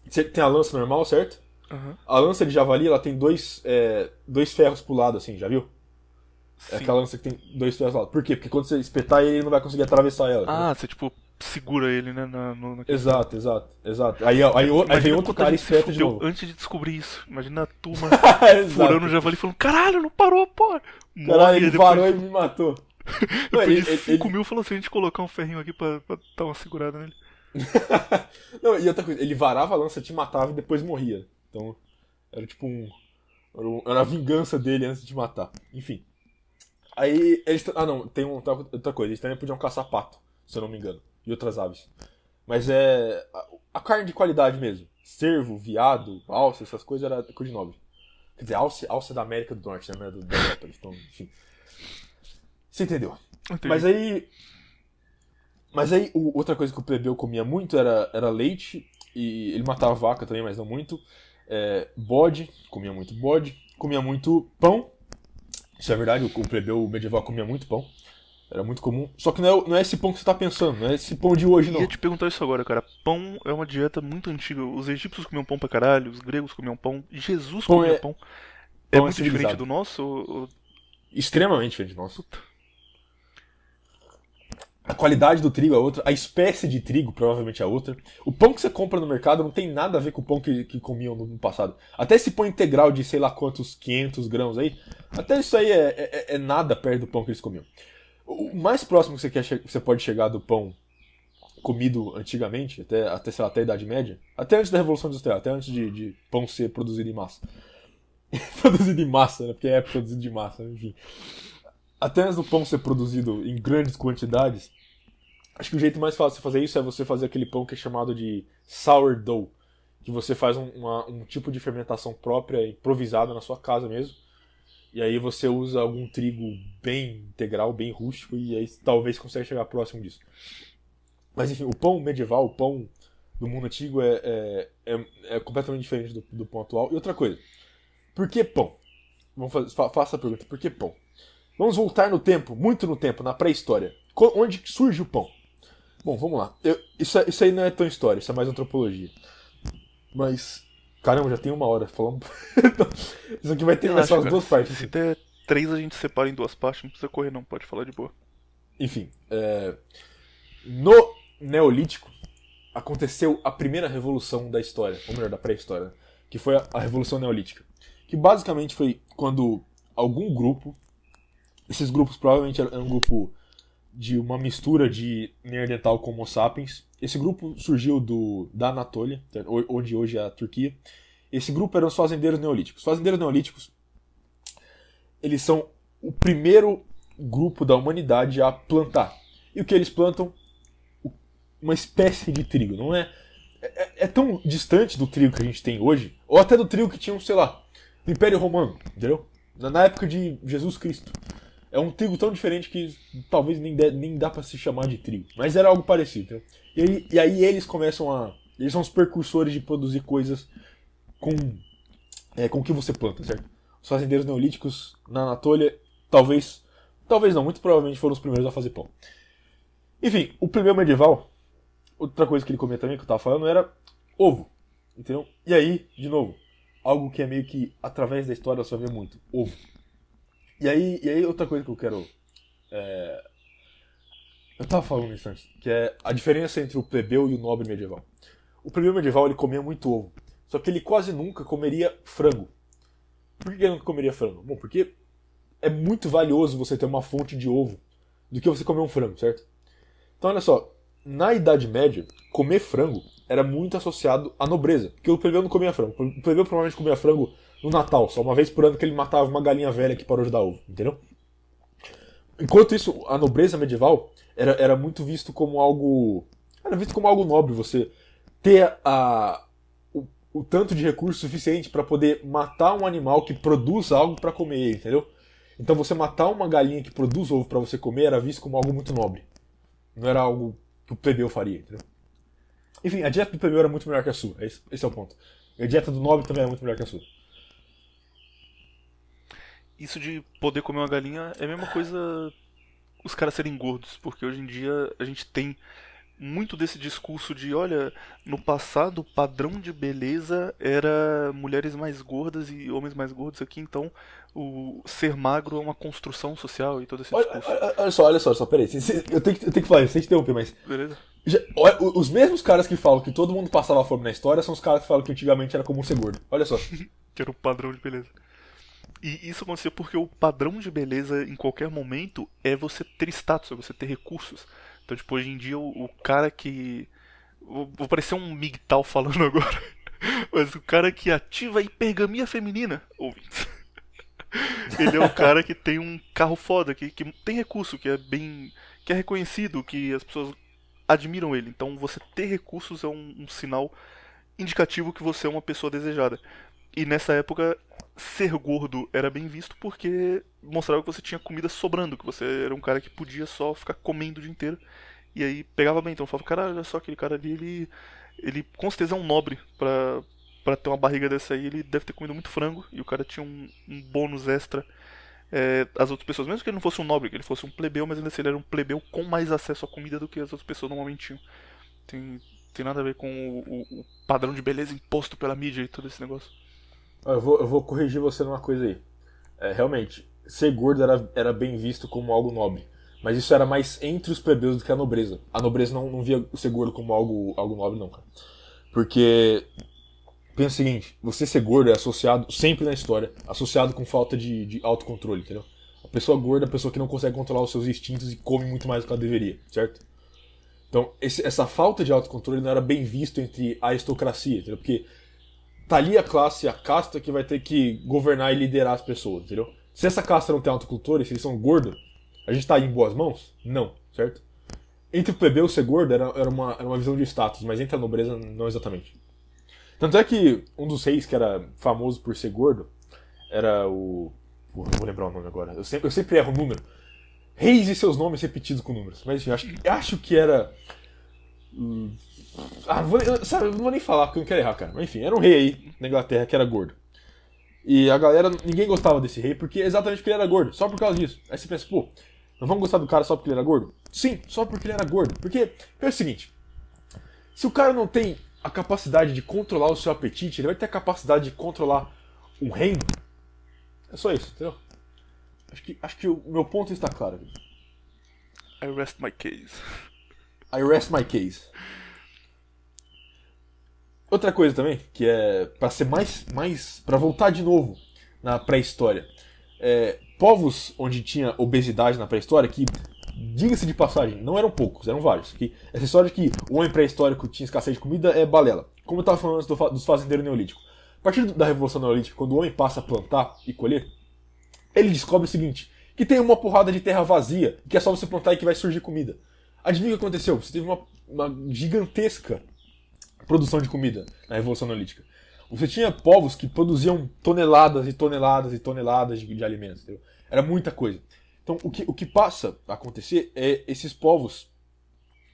você tem a lança normal, certo? Uhum. A lança de javali, ela tem dois ferros pro lado, assim, já viu? É Sim. aquela lança que tem 2 pés lá. Por quê? Porque quando você espetar ele não vai conseguir atravessar ela. Entendeu? Ah, você tipo segura ele, né, naquele... Exato. Aí vem Imagina outro quanta cara e gente se espeta de fudeu novo. antes de descobrir isso. Imagina a turma Exato. furando o javali falando, caralho, não parou, pô. Caralho, Morre ele depois, parou e me matou. Não, depois de 5 mil falou assim, a gente colocar um ferrinho aqui pra dar uma segurada nele. Não, e outra coisa, ele varava a lança, te matava e depois morria. Então, era tipo era a vingança dele antes de te matar. Enfim. Aí eles. Ah, não, tem outra coisa. Eles também podiam caçar pato, se eu não me engano. E outras aves. Mas é. A carne de qualidade mesmo. Cervo, viado, alce, essas coisas era coisa de nobre. Quer dizer, alce é da América do Norte, né? Da Europa. Então, enfim. Você entendeu? Entendi. Mas aí, outra coisa que o plebeu comia muito era leite. E ele matava vaca também, mas não muito. Bode, comia muito bode. Comia muito pão. Isso é verdade, o plebeu medieval comia muito pão. Era muito comum. Só que não é esse pão que você tá pensando, não é esse pão de hoje, não. Ia te perguntar isso agora, cara. Pão é uma dieta muito antiga. Os egípcios comiam pão pra caralho, os gregos comiam pão, Jesus Pão comia é- pão. É Pão é muito diferente civilizado. do nosso? Extremamente diferente, nossa. A qualidade do trigo é outra, a espécie de trigo provavelmente é outra. O pão que você compra no mercado não tem nada a ver com o pão que comiam no passado. Até esse pão integral de sei lá quantos 500 grãos aí, até isso aí é nada perto do pão que eles comiam. O mais próximo que você pode chegar do pão comido antigamente, sei lá, até a Idade Média, até antes da Revolução Industrial, até antes de pão ser produzido em massa. Produzido em massa, né? Porque é produzido de massa, enfim. Até antes do pão ser produzido em grandes quantidades, acho que o jeito mais fácil de fazer isso é você fazer aquele pão que é chamado de sourdough, que você faz um tipo de fermentação própria, improvisada na sua casa mesmo, e aí você usa algum trigo bem integral, bem rústico, e aí talvez consiga chegar próximo disso. Mas enfim, o pão medieval, o pão do mundo antigo é completamente diferente do pão atual. E outra coisa, por que pão? Faça a pergunta, por que pão? Vamos voltar no tempo, muito no tempo, na pré-história. Onde surge o pão? Bom, vamos lá. Isso aí não é tão história, isso é mais antropologia. Mas, caramba, já tem 1 hora falando. Isso aqui vai ter Relaxa, só as cara. duas partes. Se der 3, a gente separa em 2 partes, não precisa correr não, pode falar de boa. Enfim, no Neolítico aconteceu a primeira revolução da história, ou melhor, da pré-história, que foi a Revolução Neolítica. Que basicamente foi quando algum grupo, esses grupos provavelmente eram um grupo de uma mistura de Neandertal com Homo sapiens. Esse grupo surgiu da Anatólia, onde hoje é a Turquia. Esse grupo eram os fazendeiros neolíticos. Os fazendeiros neolíticos, eles são o primeiro grupo da humanidade a plantar. E o que eles plantam? Uma espécie de trigo. Não é tão distante do trigo que a gente tem hoje, ou até do trigo que tinham, sei lá, no Império Romano, entendeu? Na época de Jesus Cristo. É um trigo tão diferente que talvez nem dá pra se chamar de trigo. Mas era algo parecido, entendeu? E aí eles começam a... Eles são os precursores de produzir coisas com o que você planta, certo? Os fazendeiros neolíticos na Anatólia, talvez não, muito provavelmente foram os primeiros a fazer pão. Enfim, o plebeu medieval, outra coisa que ele comia também, que eu tava falando, era ovo, entendeu? E aí, de novo, algo que é meio que, através da história, você vai ver muito, ovo. E aí outra coisa que eu quero... Eu tava falando isso antes, que é a diferença entre o plebeu e o nobre medieval. O plebeu medieval, ele comia muito ovo, só que ele quase nunca comeria frango. Por que ele nunca comeria frango? Bom, porque é muito valioso você ter uma fonte de ovo do que você comer um frango, certo? Então, olha só, na Idade Média, comer frango era muito associado à nobreza, porque o plebeu não comia frango. O plebeu provavelmente comia frango no Natal, só uma vez por ano que ele matava uma galinha velha que parou de dar ovo, entendeu? Enquanto isso, a nobreza medieval era muito visto como algo... Era visto como algo nobre, você ter o tanto de recurso suficiente para poder matar um animal que produz algo para comer ele, entendeu? Então você matar uma galinha que produz ovo para você comer era visto como algo muito nobre. Não era algo que o plebeu faria, entendeu? Enfim, a dieta do plebeu era muito melhor que a sua, esse é o ponto. E a dieta do nobre também era muito melhor que a sua. Isso de poder comer uma galinha é a mesma coisa os caras serem gordos, porque hoje em dia a gente tem muito desse discurso de, olha, no passado o padrão de beleza era mulheres mais gordas e homens mais gordos aqui, então o ser magro é uma construção social e todo esse discurso. Olha só, peraí. Eu tenho que falar isso, sem te interromper, mas. Beleza? Os mesmos caras que falam que todo mundo passava fome na história são os caras que falam que antigamente era comum ser gordo. Olha só. Que era o padrão de beleza. E isso acontecia porque o padrão de beleza em qualquer momento é você ter status, é você ter recursos. Então, tipo, hoje em dia o cara que. Vou parecer um MGTOW falando agora. Mas o cara que ativa a hipergamia feminina, ouvintes. Ele é o cara que tem um carro foda, que tem recurso, que é bem. Que é reconhecido, que as pessoas admiram ele. Então você ter recursos é um sinal indicativo que você é uma pessoa desejada. E nessa época, ser gordo era bem visto porque mostrava que você tinha comida sobrando, que você era um cara que podia só ficar comendo o dia inteiro. E aí pegava bem. Então eu falava, cara, olha só, aquele cara ali, ele com certeza é um nobre pra ter uma barriga dessa aí. Ele deve ter comido muito frango e o cara tinha um bônus extra às outras pessoas. Mesmo que ele não fosse um nobre, que ele fosse um plebeu, mas ainda assim ele era um plebeu com mais acesso à comida do que as outras pessoas normalmente tinham. Tem nada a ver com o padrão de beleza imposto pela mídia e todo esse negócio. Eu vou corrigir você numa coisa aí. Realmente, ser gordo era bem visto como algo nobre. Mas isso era mais entre os plebeus do que a nobreza. A nobreza não via o ser gordo como algo nobre, não, cara. Porque, pensa o seguinte, você ser gordo é associado, sempre na história, associado com falta de autocontrole, entendeu? A pessoa gorda é a pessoa que não consegue controlar os seus instintos e come muito mais do que ela deveria, certo? Então, essa falta de autocontrole não era bem visto entre a aristocracia, entendeu? Porque tá ali a classe, a casta que vai ter que governar e liderar as pessoas, entendeu? Se essa casta não tem autocontrole, se eles são gordos, a gente tá em boas mãos? Não, certo? Entre o plebeu ser gordo era uma visão de status, mas entre a nobreza não exatamente. Tanto é que um dos reis que era famoso por ser gordo era o... Não vou lembrar o nome agora. Eu sempre erro o número. Reis e seus nomes repetidos com números. Mas enfim, acho que era... não vou nem falar porque eu não quero errar, cara. Mas enfim, era um rei aí na Inglaterra que era gordo. E a galera, ninguém gostava desse rei exatamente porque ele era gordo. Só por causa disso. Aí você pensa, pô, não vamos gostar do cara só porque ele era gordo? Sim, só porque ele era gordo. Porque, pensa o seguinte, se o cara não tem a capacidade de controlar o seu apetite, ele vai ter a capacidade de controlar um reino. É só isso, entendeu? Acho que o meu ponto está claro. I rest my case. I rest my case. Outra coisa também, que é pra ser mais pra voltar de novo na pré-história. Povos onde tinha obesidade na pré-história, que, diga-se de passagem, não eram poucos, eram vários. Que essa história de que o homem pré-histórico tinha escassez de comida é balela. Como eu estava falando antes dos fazendeiros neolíticos. A partir da Revolução Neolítica, quando o homem passa a plantar e colher, ele descobre o seguinte, que tem uma porrada de terra vazia, que é só você plantar e que vai surgir comida. Adivinha o que aconteceu? Você teve uma gigantesca produção de comida na Revolução Neolítica. Você tinha povos que produziam toneladas e toneladas e toneladas de alimentos. Entendeu? Era muita coisa. Então, o que passa a acontecer é esses povos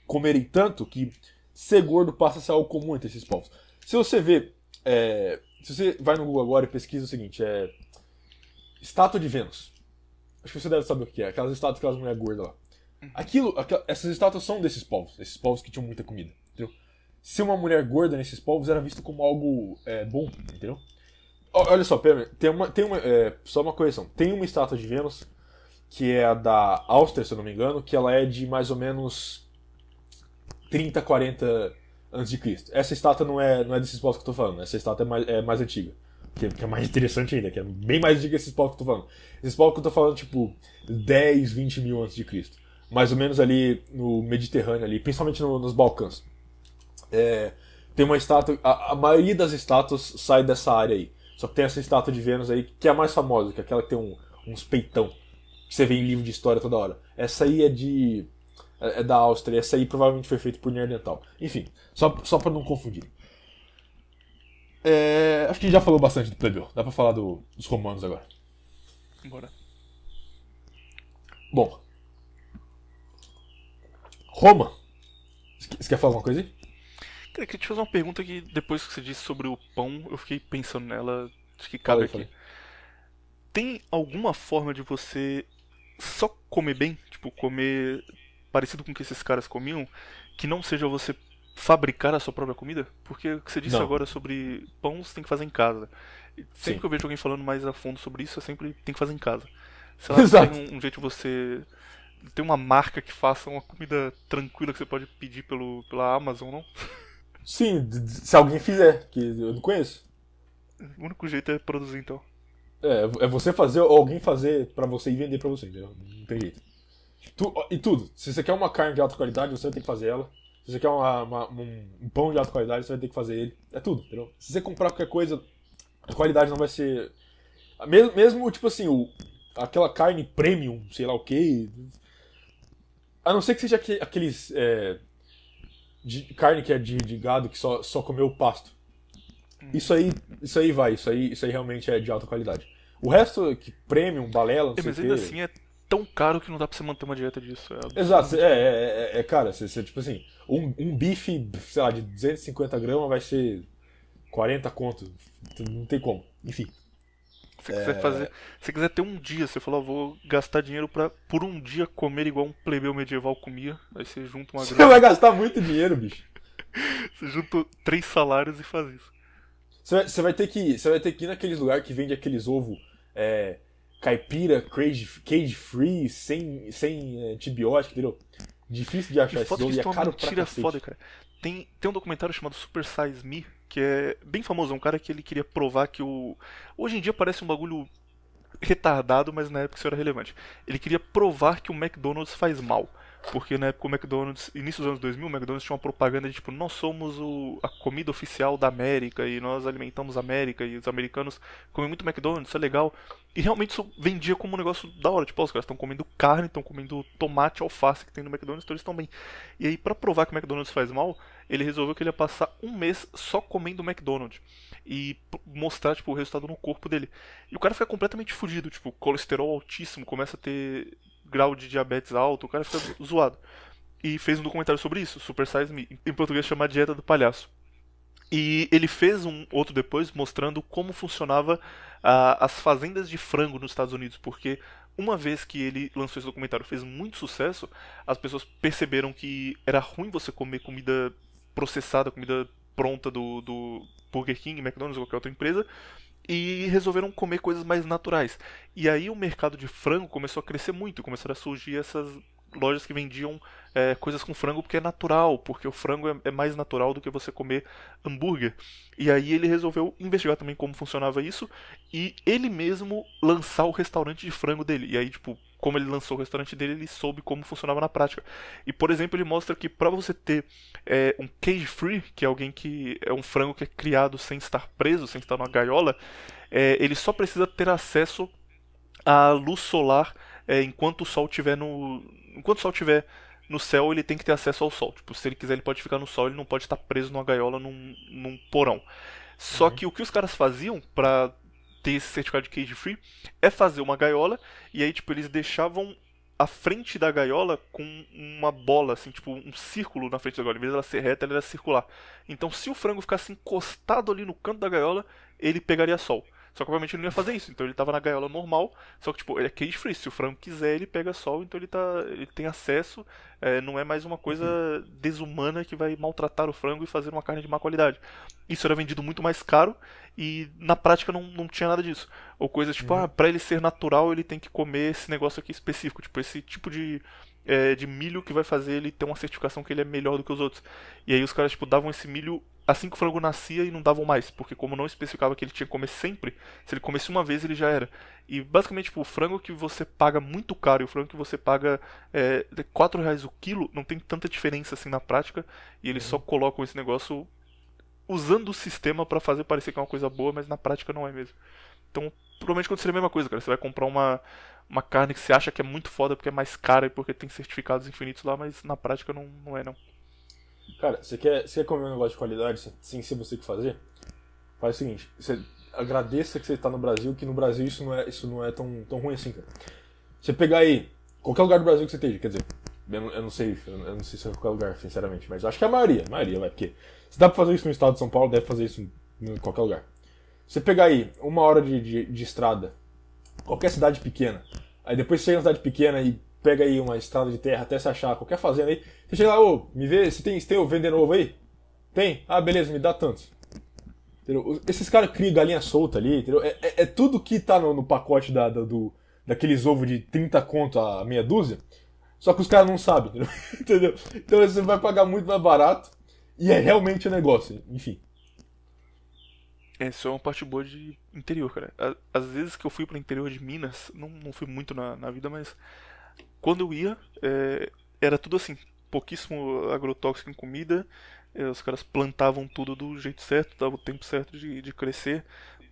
comerem tanto que ser gordo passa a ser algo comum entre esses povos. Se você vê... se você vai no Google agora e pesquisa o seguinte, estátua de Vênus. Acho que você deve saber o que é. Aquelas estátuas, aquelas mulheres gordas lá. Essas estátuas são desses povos que tinham muita comida. Entendeu? Ser uma mulher gorda nesses povos era visto como algo bom, entendeu? Olha só, só uma correção. Tem uma estátua de Vênus, que é a da Áustria, se eu não me engano, que ela é de mais ou menos 30, 40 a.C. Essa estátua não é desses povos que eu tô falando. Essa estátua é mais antiga. Que é mais interessante ainda, que é bem mais antiga que esses povos que eu tô falando. Esses povos que eu tô falando, tipo, 10, 20 mil a.C. Mais ou menos ali no Mediterrâneo, ali, principalmente nos Balcãs. Tem uma estátua... A maioria das estátuas sai dessa área aí. Só que tem essa estátua de Vênus aí, que é a mais famosa, que é aquela que tem uns peitão. Que você vê em livro de história toda hora. Essa aí é da Áustria. Essa aí provavelmente foi feita por Neandertal. Enfim, só pra não confundir. Acho que a gente já falou bastante do plebeu. Dá pra falar dos romanos agora. Bora. Bom. Roma. Você quer falar alguma coisa aí? Cara, eu queria te fazer uma pergunta que depois que você disse sobre o pão, eu fiquei pensando nela, acho que cabe aqui. Falei. Tem alguma forma de você só comer bem? Tipo, comer parecido com o que esses caras comiam, que não seja você fabricar a sua própria comida? Porque o que você disse Não. agora sobre pão, você tem que fazer em casa. E sempre Sim. que eu vejo alguém falando mais a fundo sobre isso, é sempre tem que fazer em casa. Sei lá, não Exato. tem um jeito de você. Tem uma marca que faça uma comida tranquila que você pode pedir pela Amazon, não? Sim, se alguém fizer, que eu não conheço. O único jeito é produzir, então. É você fazer ou alguém fazer pra você e vender pra você, entendeu? Não tem jeito. E tudo. Se você quer uma carne de alta qualidade, você vai ter que fazer ela. Se você quer um pão de alta qualidade, você vai ter que fazer ele. É tudo, entendeu? Se você comprar qualquer coisa, a qualidade não vai ser. Mesmo tipo assim, aquela carne premium, sei lá o que. A não ser que seja aqueles. Carne que é de gado que só comeu o pasto. Isso aí vai, isso aí realmente é de alta qualidade. O resto, que premium, balela, não sei o Mas quê. ainda assim é tão caro que não dá pra você manter uma dieta disso. É absurdo. Exato, cara, você tipo assim, um bife, sei lá, de 250 gramas vai ser 40 conto. Não tem como. Enfim. Se você quiser fazer. Se você quiser ter um dia, você falou, vou gastar dinheiro pra por um dia comer igual um plebeu medieval comia. Aí você junta uma Você grana, vai gastar muito dinheiro, bicho. você junta 3 salários e faz isso. Você vai ter que ir naqueles lugares que vende aqueles ovos caipira, cage free, sem antibiótico, entendeu? Difícil de achar E esses foda que ovos e isso é é uma caro pra mentira cacete. foda, cara. Tem um documentário chamado Super Size Me, que é bem famoso. É um cara que ele queria provar que o. Hoje em dia parece um bagulho retardado, mas na época isso era relevante. Ele queria provar que o McDonald's faz mal. Porque na época o McDonald's, início dos anos 2000, o McDonald's tinha uma propaganda de tipo, nós somos a comida oficial da América e nós alimentamos a América e os americanos comem muito McDonald's, isso é legal. E realmente isso vendia como um negócio da hora, tipo, ó, os caras estão comendo carne, estão comendo tomate, alface que tem no McDonald's, então eles estão bem. E aí, pra provar que o McDonald's faz mal, ele resolveu que ele ia passar um mês só comendo McDonald's e mostrar tipo, o resultado no corpo dele. E o cara fica completamente fudido, tipo, colesterol altíssimo, começa a ter grau de diabetes alto, o cara fica zoado. E fez um documentário sobre isso, Super Size Me, em português chama Dieta do Palhaço. E ele fez um outro depois mostrando como funcionava as fazendas de frango nos Estados Unidos, porque uma vez que ele lançou esse documentário, fez muito sucesso, as pessoas perceberam que era ruim você comer comida processada, comida pronta do Burger King, McDonald's ou qualquer outra empresa, e resolveram comer coisas mais naturais. E aí o mercado de frango começou a crescer muito, começaram a surgir essas lojas que vendiam coisas com frango porque é natural, porque o frango é mais natural do que você comer hambúrguer. E aí ele resolveu investigar também como funcionava isso e ele mesmo lançar o restaurante de frango dele. E aí, tipo, como ele lançou o restaurante dele, ele soube como funcionava na prática. E, por exemplo, ele mostra que para você ter um cage free, que é alguém que é um frango que é criado sem estar preso, sem estar numa gaiola, ele só precisa ter acesso à luz solar enquanto o sol estiver no céu, ele tem que ter acesso ao sol. Tipo, se ele quiser, ele pode ficar no sol, ele não pode estar preso numa gaiola num porão. Só que o que os caras faziam pra ter esse certificado de cage free é fazer uma gaiola e aí, tipo, eles deixavam a frente da gaiola com uma bola, assim, tipo, um círculo na frente da gaiola. Em vez dela ser reta, ela era circular. Então, se o frango ficasse encostado ali no canto da gaiola, ele pegaria sol. Só que obviamente ele não ia fazer isso, então ele tava na gaiola normal, só que tipo, ele é cage free, se o frango quiser ele pega sol, então ele tem acesso, não é mais uma coisa desumana que vai maltratar o frango e fazer uma carne de má qualidade. Isso era vendido muito mais caro e na prática não tinha nada disso. Ou coisas tipo, pra ele ser natural ele tem que comer esse negócio aqui específico, tipo esse tipo de milho que vai fazer ele ter uma certificação que ele é melhor do que os outros. E aí os caras tipo, davam esse milho assim que o frango nascia e não davam mais, porque como não especificava que ele tinha que comer sempre, se ele comesse uma vez ele já era. E basicamente tipo, o frango que você paga muito caro e o frango que você paga R$ 4 o quilo, não tem tanta diferença assim na prática, e eles só colocam esse negócio usando o sistema pra fazer parecer que é uma coisa boa, mas na prática não é mesmo. Então, provavelmente aconteceria a mesma coisa, cara. Você vai comprar uma carne que você acha que é muito foda porque é mais cara e porque tem certificados infinitos lá, mas na prática não é não. Cara, você quer comer um negócio de qualidade sem ser você que fazer? Faz o seguinte, você agradeça que você tá no Brasil, que no Brasil isso não é tão ruim assim, cara. Você pegar aí, qualquer lugar do Brasil que você esteja, quer dizer, eu não sei se é qualquer lugar, sinceramente, mas acho que é a maioria vai, porque se dá pra fazer isso no estado de São Paulo, deve fazer isso em qualquer lugar. Você pegar aí 1 hora de estrada, qualquer cidade pequena, aí depois você chega na cidade pequena e pega aí uma estrada de terra até se achar qualquer fazenda aí. Você chega lá, ô, me vê, se tem o vender novo aí? Tem? Ah, beleza, me dá tanto. Entendeu? Esses caras criam galinha solta ali, entendeu? É tudo que tá no pacote daqueles ovos de 30 conto a meia dúzia, só que os caras não sabem, entendeu? Entendeu? Então você vai pagar muito mais barato e é realmente um negócio, enfim. Isso é uma parte boa de interior, cara. Às vezes que eu fui pro interior de Minas, não fui muito na vida, mas quando eu ia, era tudo assim, pouquíssimo agrotóxico em comida, os caras plantavam tudo do jeito certo, dava o tempo certo de crescer.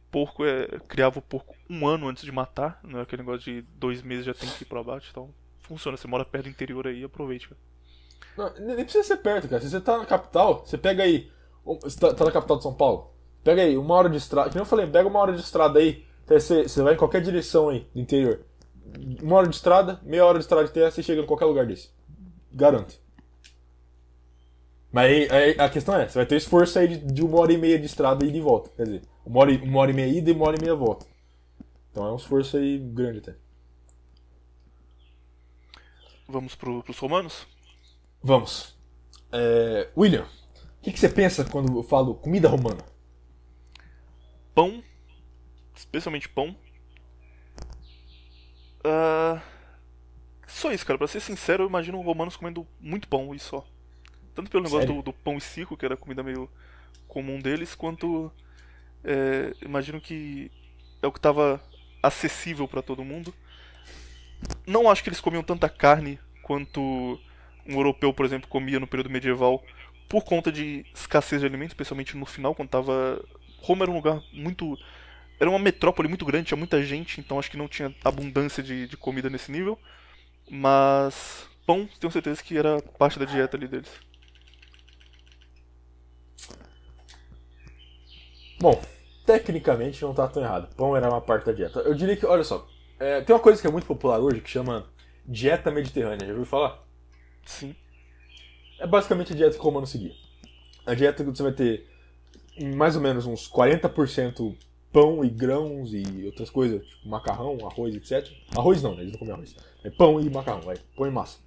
Porco, criava o porco 1 ano antes de matar, não é aquele negócio de 2 meses já tem que ir pro abate, então funciona, você mora perto do interior aí, aproveite, cara. Não, nem precisa ser perto, cara. Se você tá na capital, você pega aí. Você tá na capital de São Paulo? Pega aí 1 hora de estrada. Que nem eu falei, pega 1 hora de estrada aí. Você vai em qualquer direção aí do interior. 1 hora de estrada, meia hora de estrada de terra, você chega em qualquer lugar desse. Garanto. Mas aí a questão é, você vai ter esforço aí de 1h30 de estrada e de volta. Quer dizer, 1h30 ida e 1h30 volta. Então é um esforço aí grande até. Vamos pros romanos? Vamos. William, o que você pensa quando eu falo comida romana? Pão, especialmente pão. Só isso, cara. Pra ser sincero, eu imagino romanos comendo muito pão e só. Tanto pelo negócio do pão e circo, que era a comida meio comum deles, quanto imagino que é o que estava acessível pra todo mundo. Não acho que eles comiam tanta carne quanto um europeu, por exemplo, comia no período medieval, por conta de escassez de alimentos, especialmente no final, quando tava... Roma era um lugar muito... Era uma metrópole muito grande, tinha muita gente, então acho que não tinha abundância de comida nesse nível. Mas pão, tenho certeza que era parte da dieta ali deles. Bom, tecnicamente não tá tão errado. Pão era uma parte da dieta. Eu diria que, olha só, tem uma coisa que é muito popular hoje que chama dieta mediterrânea. Já ouviu falar? Sim. É basicamente a dieta que o romano seguia. A dieta que você vai ter mais ou menos uns 40% pão e grãos e outras coisas, tipo macarrão, arroz, etc. Arroz não, né? Eles não comem arroz. É pão e macarrão, pão e massa.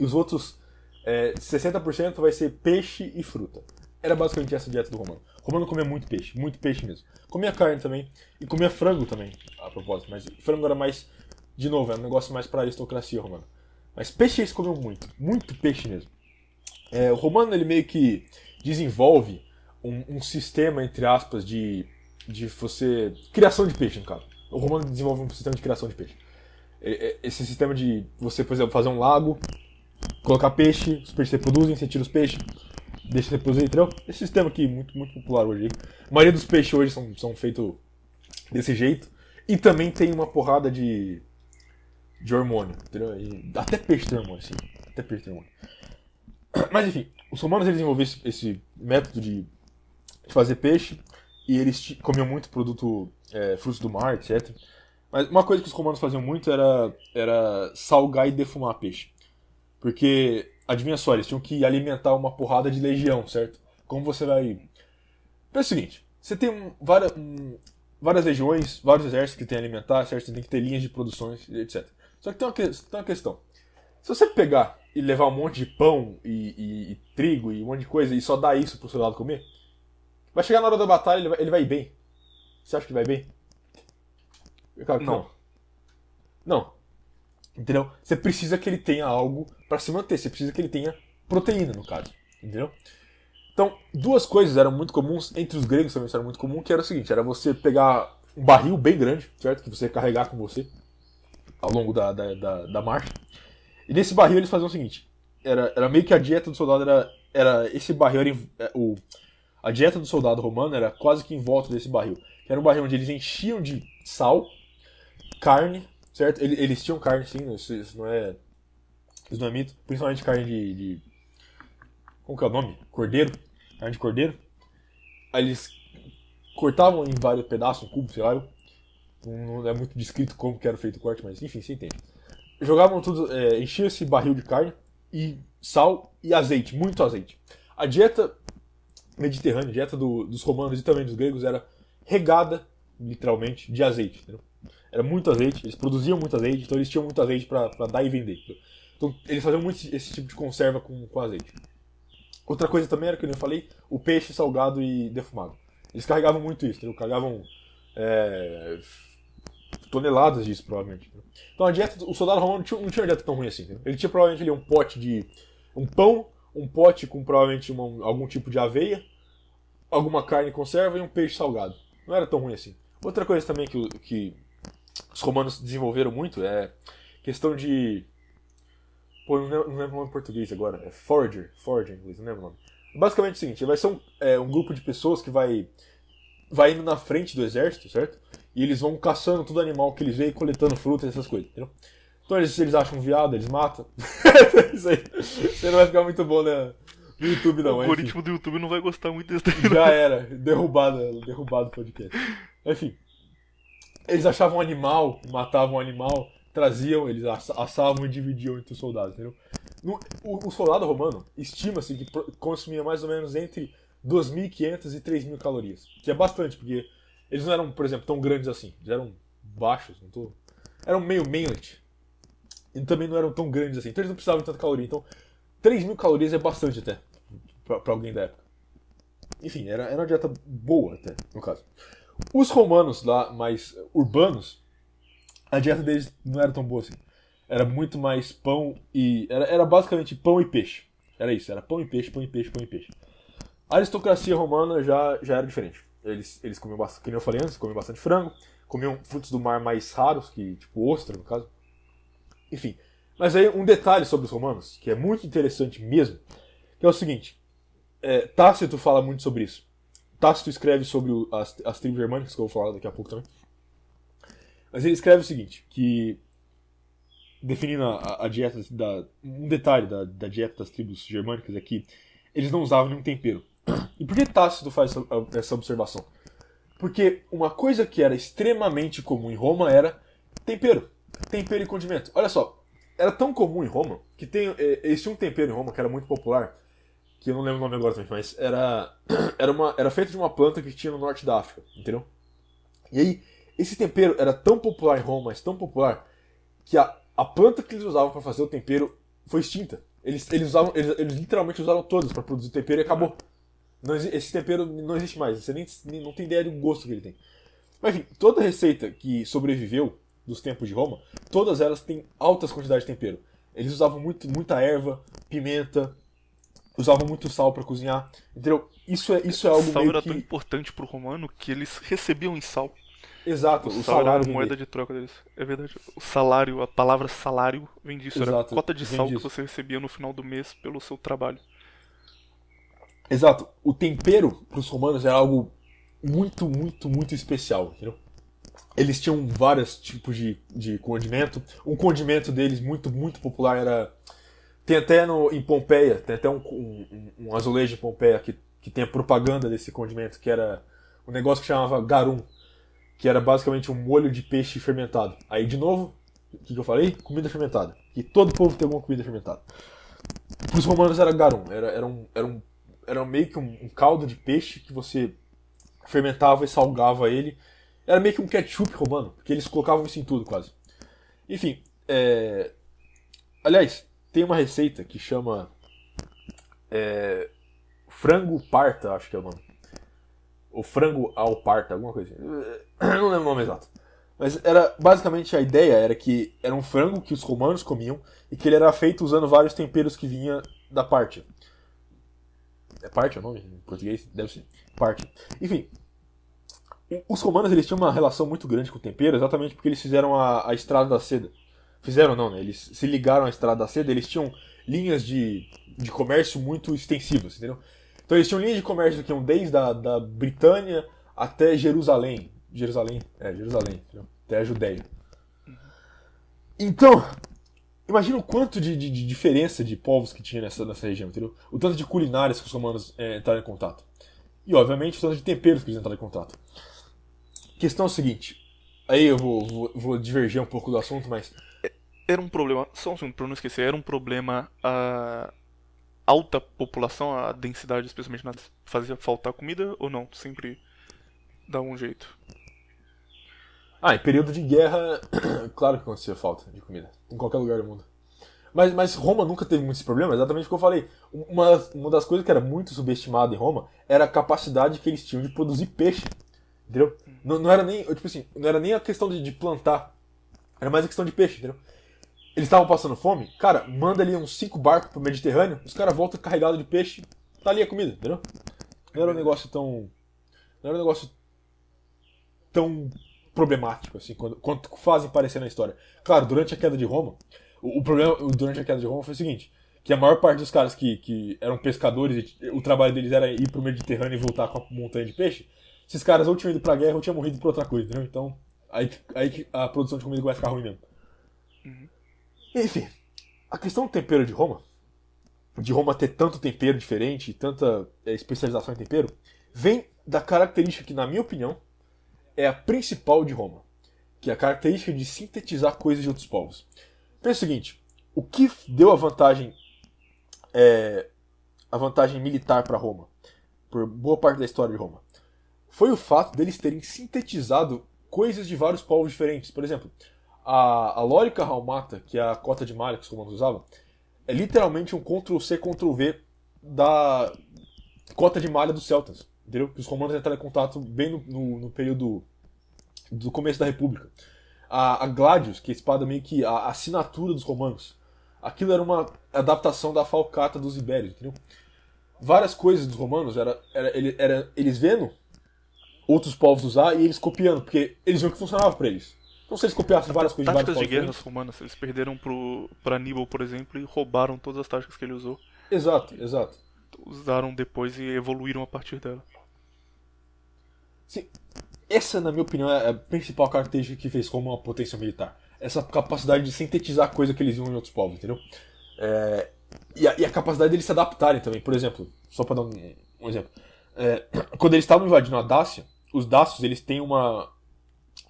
E os outros 60% vai ser peixe e fruta. Era basicamente essa a dieta do romano. O romano comia muito peixe mesmo. Comia carne também, e comia frango também, a propósito. Mas frango era mais, de novo, era um negócio mais pra aristocracia romana. Mas peixe eles comiam muito peixe mesmo. O romano ele meio que desenvolve um sistema, entre aspas, de você... Criação de peixe, no caso. O romano desenvolve um sistema de criação de peixe. Esse sistema de você, por exemplo, fazer um lago, colocar peixe, os peixes se reproduzem, você tira os peixes, deixa se reproduzir, entendeu? Esse sistema aqui, muito popular hoje. A maioria dos peixes hoje são feitos desse jeito. E também tem uma porrada de hormônio, entendeu? Até peixe tem hormônio, sim. Até peixe tem hormônio. Mas enfim, os romanos eles desenvolveram esse método de fazer peixe e eles comiam muito produto, frutos do mar, etc. Mas uma coisa que os romanos faziam muito era salgar e defumar peixe. Porque, adivinha só, eles tinham que alimentar uma porrada de legião, certo? Como você vai... Pensa o seguinte, você tem várias legiões, vários exércitos que tem que alimentar, certo? Você tem que ter linhas de produções, etc. Só que tem uma questão. Se você pegar e levar um monte de pão e trigo e um monte de coisa e só dar isso pro soldado comer, vai chegar na hora da batalha ele vai ir bem. Você acha que vai bem? Claro que não. Não. Entendeu? Você precisa que ele tenha algo pra se manter. Você precisa que ele tenha proteína, no caso. Entendeu? Então, duas coisas eram muito comuns, entre os gregos também isso era muito comum, que era o seguinte, era você pegar um barril bem grande, certo? Que você ia carregar com você ao longo da marcha. E nesse barril eles faziam o seguinte, era meio que a dieta do soldado era esse barril, a dieta do soldado romano era quase que em volta desse barril. Que era um barril onde eles enchiam de sal, carne, certo? Eles tinham carne sim, isso não é mito, principalmente carne de como que é o nome? Cordeiro, carne de cordeiro. Aí eles cortavam em vários pedaços, um cubo, sei lá. Não é muito descrito como que era feito o corte, mas enfim, você entende. Jogavam tudo, enchiam esse barril de carne e sal e azeite, muito azeite. A dieta mediterrânea, a dieta dos romanos e também dos gregos era regada, literalmente, de azeite. Entendeu? Era muito azeite, eles produziam muito azeite, então eles tinham muito azeite pra dar e vender. Então eles faziam muito esse tipo de conserva com azeite. Outra coisa também era, que eu falei, o peixe salgado e defumado. Eles carregavam muito isso, entendeu? Carregavam toneladas disso, provavelmente. Entendeu? Então a dieta, o soldado romano não tinha uma dieta tão ruim assim. Entendeu? Ele tinha provavelmente ali um pão, um pote com provavelmente algum tipo de aveia, alguma carne em conserva e um peixe salgado. Não era tão ruim assim. Outra coisa também que os romanos desenvolveram muito é questão de... Pô, não lembro o nome em português agora. É forager em inglês, não lembro o nome. Basicamente é o seguinte, vai ser um grupo de pessoas que vai indo na frente do exército, certo? E eles vão caçando todo animal que eles veem, coletando frutas e essas coisas, entendeu? Então eles acham um viado, eles matam. Isso aí não vai ficar muito bom no YouTube não. O algoritmo do YouTube não vai gostar muito desse daí. Já era, derrubado o podcast. Enfim, eles achavam um animal, matavam um animal, traziam, eles assavam e dividiam entre os soldados, entendeu? O soldado romano estima-se que consumia mais ou menos entre 2.500 e 3.000 calorias. Que é bastante, porque eles não eram, por exemplo, tão grandes assim. Eles eram baixos, eram meio manlet. E também não eram tão grandes assim. Então eles não precisavam de tanta caloria. Então 3.000 calorias é bastante até, pra alguém da época. Enfim, era uma dieta boa até, no caso. Os romanos lá, mais urbanos, a dieta deles não era tão boa assim. Era muito mais pão e... Era basicamente pão e peixe. Era isso, era pão e peixe, pão e peixe, pão e peixe. A aristocracia romana já era diferente. Eles comiam bastante, como eu falei antes, comiam bastante frango, comiam frutos do mar mais raros, que tipo ostra, no caso. Enfim. Mas aí um detalhe sobre os romanos, que é muito interessante mesmo, que é o seguinte. Tácito fala muito sobre isso. Tácito escreve sobre as tribos germânicas, que eu vou falar daqui a pouco também. Mas ele escreve o seguinte, que... Definindo a dieta, um detalhe da dieta das tribos germânicas é que eles não usavam nenhum tempero. E por que Tácito faz essa observação? Porque uma coisa que era extremamente comum em Roma era tempero e condimento. Olha só, era tão comum em Roma que existia um tempero em Roma que era muito popular, que eu não lembro o nome agora também, mas era feito de uma planta que tinha no norte da África, entendeu? E aí, esse tempero era tão popular em Roma, mas tão popular, que a planta que eles usavam para fazer o tempero foi extinta. Eles literalmente usaram todas para produzir tempero e acabou. Esse tempero não existe mais. Você não tem ideia do gosto que ele tem. Mas enfim, toda receita que sobreviveu dos tempos de Roma, todas elas têm altas quantidades de tempero. Eles usavam muita erva, pimenta, usavam muito sal para cozinhar. Entendeu? Isso é algo sal meio era que... tão importante pro romano que eles recebiam em sal. Exato, O o sal era a salário moeda de troca deles. É verdade. O salário, a palavra salário vem disso. Era a Exato, cota de vem sal que disso. você recebia no final do mês pelo seu trabalho. Exato. O tempero para os romanos era algo muito, muito, muito especial, entendeu? Eles tinham vários tipos de condimento. Um condimento deles muito, muito popular era... Tem até em Pompeia, tem até um azulejo em Pompeia que tem a propaganda desse condimento, que era um negócio que chamava garum, que era basicamente um molho de peixe fermentado. Aí, de novo, o que eu falei? Comida fermentada. E todo povo tem alguma comida fermentada. Para os romanos era garum, era meio que um caldo de peixe que você fermentava e salgava ele. Era meio que um ketchup romano, porque eles colocavam isso em tudo quase. Enfim, aliás, tem uma receita que chama frango parta, acho que é o nome. Ou frango ao parta, alguma coisa assim. Eu não lembro o nome exato. Mas basicamente a ideia era que era um frango que os romanos comiam e que ele era feito usando vários temperos que vinha da parte. É parte o nome em português? Deve ser. Parte. Enfim, os romanos eles tinham uma relação muito grande com o tempero exatamente porque eles fizeram a Estrada da Seda. Fizeram não, né? Eles se ligaram à Estrada da Seda, eles tinham linhas de comércio muito extensivas, entendeu? Então eles tinham linhas de comércio que iam desde da Britânia até Jerusalém. Jerusalém, entendeu? Até a Judéia. Então, imagina o quanto de diferença de povos que tinha nessa região, entendeu? O tanto de culinárias que os romanos entraram em contato. E, obviamente, o tanto de temperos que eles entraram em contato. A questão é o seguinte. Aí eu vou divergir um pouco do assunto, mas... Era um problema, só um segundo pra eu não esquecer, era um problema a alta população, a densidade, especialmente fazia faltar comida ou não? Sempre dá um jeito. Em período de guerra, claro que acontecia falta de comida, em qualquer lugar do mundo. Mas Roma nunca teve muitos problemas, exatamente o que eu falei. Uma das coisas que era muito subestimada em Roma era a capacidade que eles tinham de produzir peixe. Entendeu? Não era nem, tipo assim, não era nem a questão de plantar, era mais a questão de peixe, entendeu? Eles estavam passando fome, cara, manda ali uns 5 barcos pro Mediterrâneo, os caras voltam carregados de peixe, tá ali a comida, entendeu? Não era um negócio tão. Não era um negócio tão problemático, assim, quanto fazem parecer na história. Claro, durante a queda de Roma, o problema durante a queda de Roma foi o seguinte, que a maior parte dos caras que eram pescadores, e o trabalho deles era ir pro Mediterrâneo e voltar com a montanha de peixe, esses caras ou tinham ido pra guerra ou tinham morrido por outra coisa, entendeu? Então, aí que a produção de comida vai ficar ruim mesmo. Enfim, a questão do tempero de Roma ter tanto tempero diferente e tanta especialização em tempero, vem da característica que, na minha opinião, é a principal de Roma, que é a característica de sintetizar coisas de outros povos. Pensa o seguinte, o que deu a vantagem militar para Roma, por boa parte da história de Roma, foi o fato deles terem sintetizado coisas de vários povos diferentes. Por exemplo, a lórica raumata, que é a cota de malha que os romanos usavam, é literalmente um Ctrl-C, Ctrl-V da cota de malha dos celtas, entendeu? Que os romanos entraram em contato bem no período do começo da República. A Gladius, que é a espada meio que a assinatura dos romanos, aquilo era uma adaptação da falcata dos ibéricos, entendeu? Várias coisas dos romanos era eles vendo outros povos usar e eles copiando, porque eles viam que funcionava pra eles. Então se eles copiassem várias coisas de vários Táticas de povos guerras romanas, eles perderam pra Aníbal, por exemplo, e roubaram todas as táticas que ele usou. Exato. Usaram depois e evoluíram a partir dela. Sim, essa, na minha opinião, é a principal característica que fez Roma uma potência militar. Essa capacidade de sintetizar coisa que eles viam em outros povos, entendeu? E a capacidade deles se adaptarem também. Por exemplo, só para dar um exemplo. Quando eles estavam invadindo a Dácia, os dácios, eles têm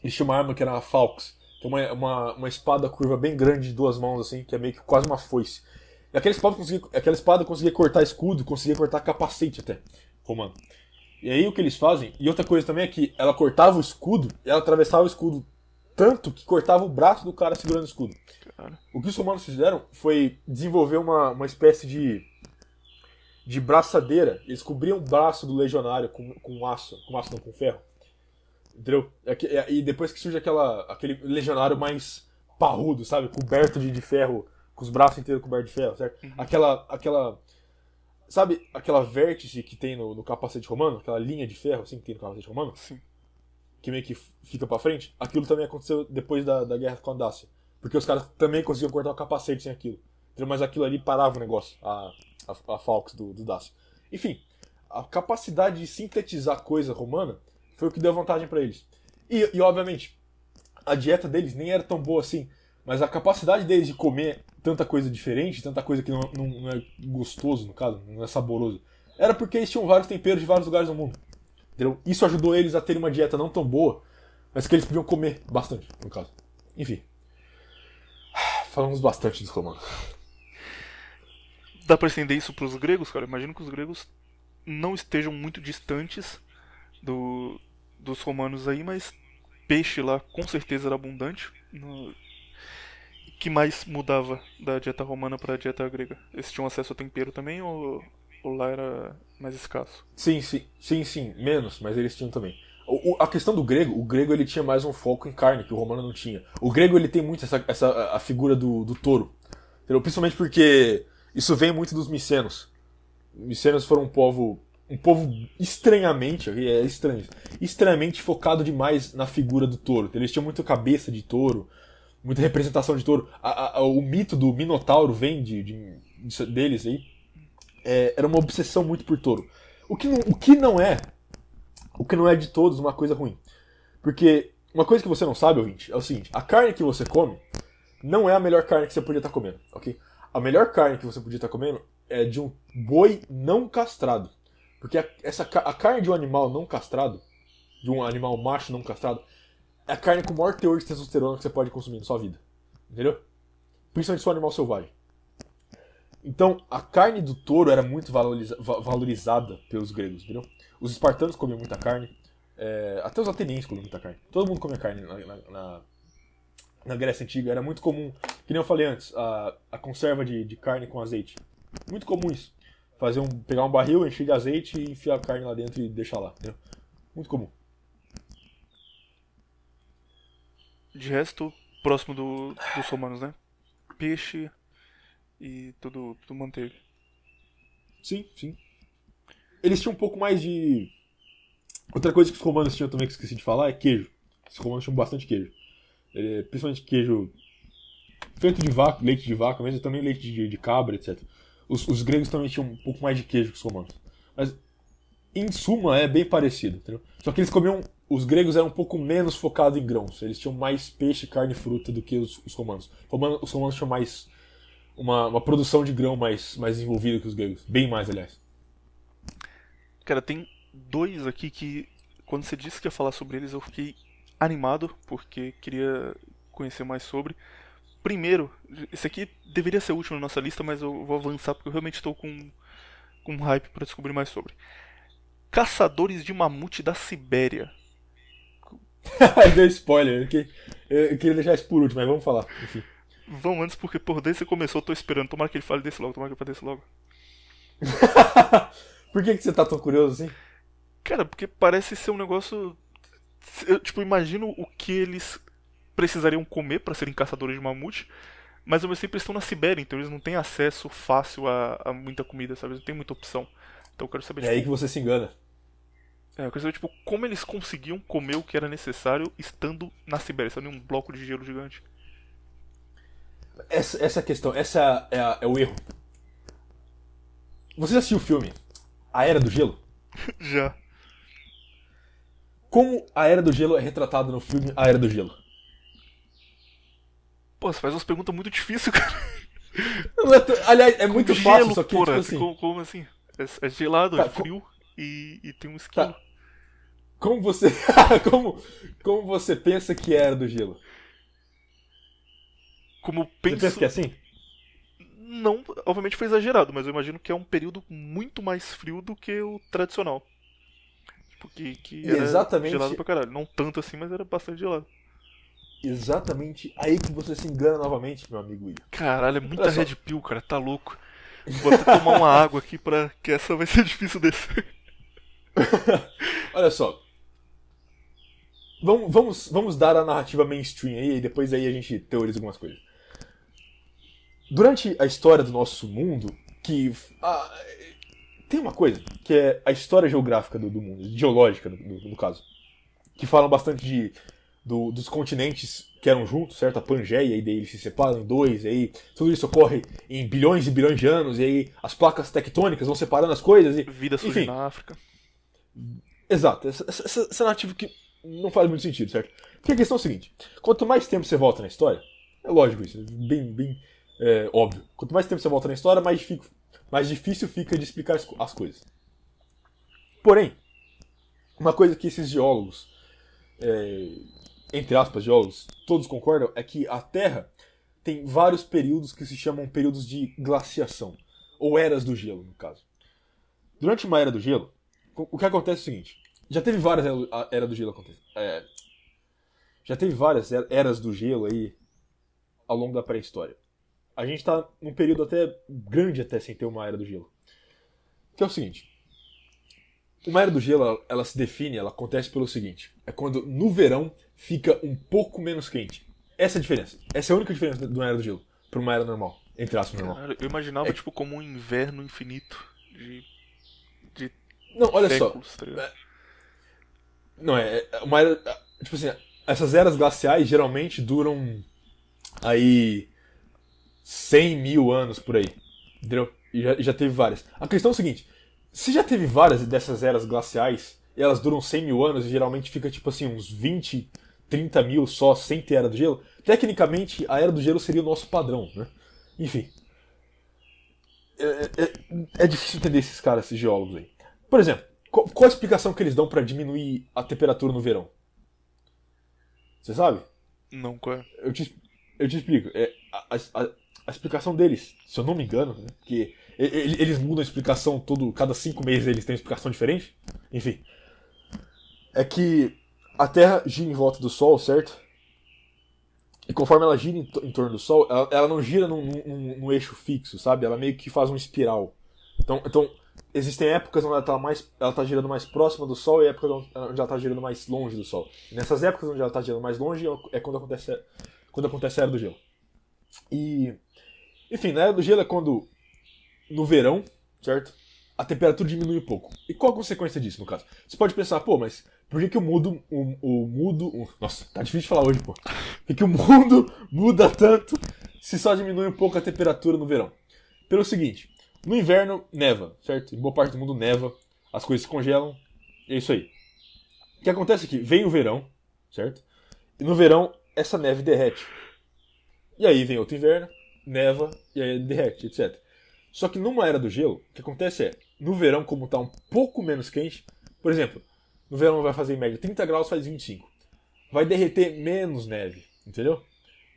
eles tinham uma arma que era uma falx, que é uma espada curva bem grande de 2 mãos, assim, que é meio que quase uma foice. E aquela espada conseguia cortar escudo, conseguia cortar capacete até, romano. E aí o que eles fazem, e outra coisa também é que ela cortava o escudo, e ela atravessava o escudo tanto que cortava o braço do cara segurando o escudo. Cara. O que os romanos fizeram foi desenvolver uma espécie de braçadeira. Eles cobriam o braço do legionário com ferro. Entendeu? E depois que surge aquele legionário mais parrudo, sabe? Coberto de ferro, com os braços inteiros cobertos de ferro, certo? Uhum. Sabe aquela vértice que tem no capacete romano? Aquela linha de ferro assim que tem no capacete romano? Sim. Que meio que fica pra frente? Aquilo também aconteceu depois da guerra com a Dácia. Porque os caras também conseguiam cortar o capacete sem aquilo. Entendeu? Mas aquilo ali parava o negócio, a Falx do Dácia. Enfim, a capacidade de sintetizar coisa romana foi o que deu vantagem pra eles. E obviamente, a dieta deles nem era tão boa assim, mas a capacidade deles de comer tanta coisa diferente, tanta coisa que não é gostoso, no caso, não é saboroso, era porque eles tinham vários temperos de vários lugares do mundo. Entendeu? Isso ajudou eles a terem uma dieta não tão boa, mas que eles podiam comer bastante, no caso. Enfim. Falamos bastante dos romanos. Dá pra estender isso pros gregos, cara? Imagino que os gregos não estejam muito distantes dos romanos aí, mas peixe lá com certeza era abundante. O que mais mudava da dieta romana pra dieta grega? Eles tinham acesso a tempero também ou lá era mais escasso? Sim, menos, mas eles tinham também. A questão do grego, o grego ele tinha mais um foco em carne, que o romano não tinha. O grego ele tem muito a figura do touro, entendeu? Principalmente porque isso vem muito dos micenos. Os micenos foram um povo estranhamente focado demais na figura do touro. Eles tinham muita cabeça de touro, muita representação de touro. O mito do Minotauro vem deles aí. Era uma obsessão muito por touro. O que não é de todos uma coisa ruim. Porque uma coisa que você não sabe, ouvinte, é o seguinte: a carne que você come não é a melhor carne que você podia estar comendo, ok? A melhor carne que você podia estar comendo é de um boi não castrado. Porque a carne de um animal não castrado, de um animal macho não castrado, é a carne com o maior teor de testosterona que você pode consumir na sua vida. Entendeu? Principalmente se for um animal selvagem. Então, a carne do touro era muito valorizada pelos gregos, entendeu? Os espartanos comiam muita carne, Até os atenienses comiam muita carne. Todo mundo comia carne na Grécia Antiga. Era muito comum, que nem eu falei antes, a conserva de carne com azeite. Muito comum isso. Pegar um barril, encher de azeite e enfiar a carne lá dentro e deixar lá. Entendeu? Muito comum. De resto, próximo dos romanos, né? Peixe e tudo manteiga. Sim, sim. Eles tinham um pouco mais de... Outra coisa que os romanos tinham também que esqueci de falar é queijo. Os romanos tinham bastante queijo. Principalmente queijo feito de vaca, leite de vaca, mas também leite de cabra, etc. Os gregos também tinham um pouco mais de queijo que os romanos. Mas, em suma, é bem parecido, entendeu? Só que eles comiam... Os gregos eram um pouco menos focados em grãos. Eles tinham mais peixe, carne e fruta do que os romanos. Os romanos tinham mais... Uma produção de grão mais desenvolvida que os gregos. Bem mais, aliás. Cara, tem dois aqui que, quando você disse que ia falar sobre eles, eu fiquei animado, porque queria conhecer mais sobre. Primeiro, esse aqui deveria ser o último na nossa lista, mas eu vou avançar porque eu realmente estou com hype para descobrir mais sobre. Caçadores de mamute da Sibéria. Deu spoiler. Eu queria deixar isso por último, mas vamos falar. Enfim. Vamos antes, porque por desde que você começou eu tô esperando. Tomara que ele fale desse logo, tomara que ele fale desse logo. Por que você tá tão curioso assim? Cara, porque parece ser um negócio... Eu, imagino o que eles precisariam comer pra serem caçadores de mamute, mas ao mesmo tempo eles estão na Sibéria, então eles não têm acesso fácil a muita comida, sabe? Eles não têm muita opção. Então eu quero saber, É aí que você se engana. eu quero saber, como eles conseguiam comer o que era necessário estando na Sibéria, estando em um bloco de gelo gigante. Essa é a questão, é o erro. Você já assistiu o filme A Era do Gelo? Já. Como a Era do Gelo é retratada no filme A Era do Gelo? Pô, você faz umas perguntas muito difíceis, cara. Aliás, é muito Gelo, fácil, só que porra, tipo assim... como assim? É gelado, Tá, é frio e tem um esquilo. Tá. Como você... como você pensa que é a Era do Gelo? Como eu Você penso... pensa que é assim? Não, obviamente foi exagerado, mas eu imagino que é um período muito mais frio do que o tradicional. Que era exatamente... gelado pra caralho. Não tanto assim, mas era bastante gelado. Exatamente aí que você se engana novamente, meu amigo William. Caralho, é muita Olha só. Red Pill, cara, tá louco. Vou até tomar uma água aqui que essa vai ser difícil descer. Olha só. Vamos dar a narrativa mainstream aí, e depois aí a gente teoriza algumas coisas. Durante a história do nosso mundo, tem uma coisa, que é a história geográfica do mundo, geológica no caso, que falam bastante dos continentes que eram juntos, certo? A Pangeia, e daí eles se separam em dois, e aí tudo isso ocorre em bilhões e bilhões de anos, e aí as placas tectônicas vão separando as coisas, e Vida surge enfim. na África. Exato, essa narrativa que não faz muito sentido, certo? Porque a questão é a seguinte, quanto mais tempo você volta na história, é lógico isso, bem óbvio, quanto mais tempo você volta na história, mais difícil fica de explicar as coisas. Porém, uma coisa que esses geólogos, entre aspas geólogos, todos concordam, é que a Terra tem vários períodos que se chamam períodos de glaciação, ou eras do gelo, no caso. Durante uma era do gelo, o que acontece é o seguinte, já teve várias eras do gelo já teve várias eras do gelo aí ao longo da pré-história. A gente está num período até grande até sem ter uma era do gelo. Que é o seguinte, uma era do gelo, ela se define, ela acontece pelo seguinte, é quando no verão fica um pouco menos quente. Essa é a diferença. Essa é a única diferença de uma era do gelo para uma era normal, entre aspas normal. Caralho, eu imaginava como um inverno infinito de Não, olha séculos, só. tá ligado? Não, é uma era... Tipo assim, essas eras glaciais geralmente duram aí 100 mil anos por aí. Entendeu? E já teve várias. A questão é o seguinte, se já teve várias dessas eras glaciais, e elas duram 100 mil anos, e geralmente fica tipo assim, uns 20, 30 mil só sem ter era do gelo, tecnicamente a era do gelo seria o nosso padrão, né? Enfim. É difícil entender esses caras, esses geólogos aí. Por exemplo, qual a explicação que eles dão pra diminuir a temperatura no verão? Você sabe? Não, qual é? Eu te explico. A explicação deles, se eu não me engano, né, que eles mudam a explicação cada 5 meses, eles têm uma explicação diferente. Enfim. é que a Terra gira em volta do Sol, certo? E conforme ela gira em torno do Sol, ela não gira num eixo fixo, sabe? Ela meio que faz um espiral. Então existem épocas onde ela tá girando mais próxima do Sol e épocas onde ela tá girando mais longe do Sol. E nessas épocas onde ela tá girando mais longe é quando acontece a Era do Gelo. E, enfim, na Era do Gelo é quando, no verão, certo? A temperatura diminui um pouco. E qual a consequência disso, no caso? Você pode pensar, pô, mas por que o mundo... Nossa, tá difícil de falar hoje, pô. Por que o mundo muda tanto se só diminui um pouco a temperatura no verão? Pelo seguinte, no inverno neva, certo? Em boa parte do mundo neva, as coisas se congelam, é isso aí. O que acontece é que vem o verão, certo? E no verão, essa neve derrete. E aí vem outro inverno, neva, e aí derrete, etc. Só que numa Era do Gelo, o que acontece é, no verão, como está um pouco menos quente, por exemplo, no verão vai fazer em média 30 graus, faz 25. Vai derreter menos neve, entendeu?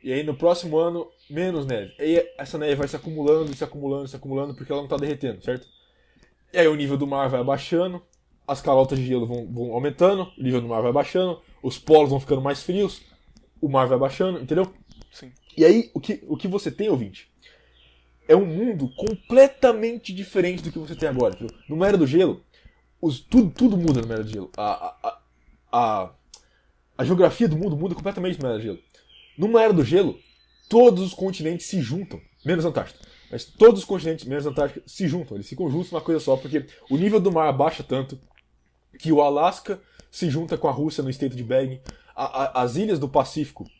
E aí no próximo ano, menos neve. E aí essa neve vai se acumulando, se acumulando, se acumulando, porque ela não está derretendo, certo? E aí o nível do mar vai abaixando, as calotas de gelo vão aumentando, o nível do mar vai abaixando, os polos vão ficando mais frios, o mar vai abaixando, entendeu? Sim. E aí o que você tem, ouvinte, é um mundo completamente diferente do que você tem agora. Entendeu? Numa Era do Gelo, tudo muda numa Era do Gelo. A geografia do mundo muda completamente numa Era do Gelo. Numa Era do Gelo, todos os continentes se juntam, menos a Antártida. Mas todos os continentes, menos a Antártida, se juntam. Eles ficam juntos numa coisa só, porque o nível do mar abaixa tanto que o Alasca se junta com a Rússia no estreito de Bering. As ilhas do Pacífico,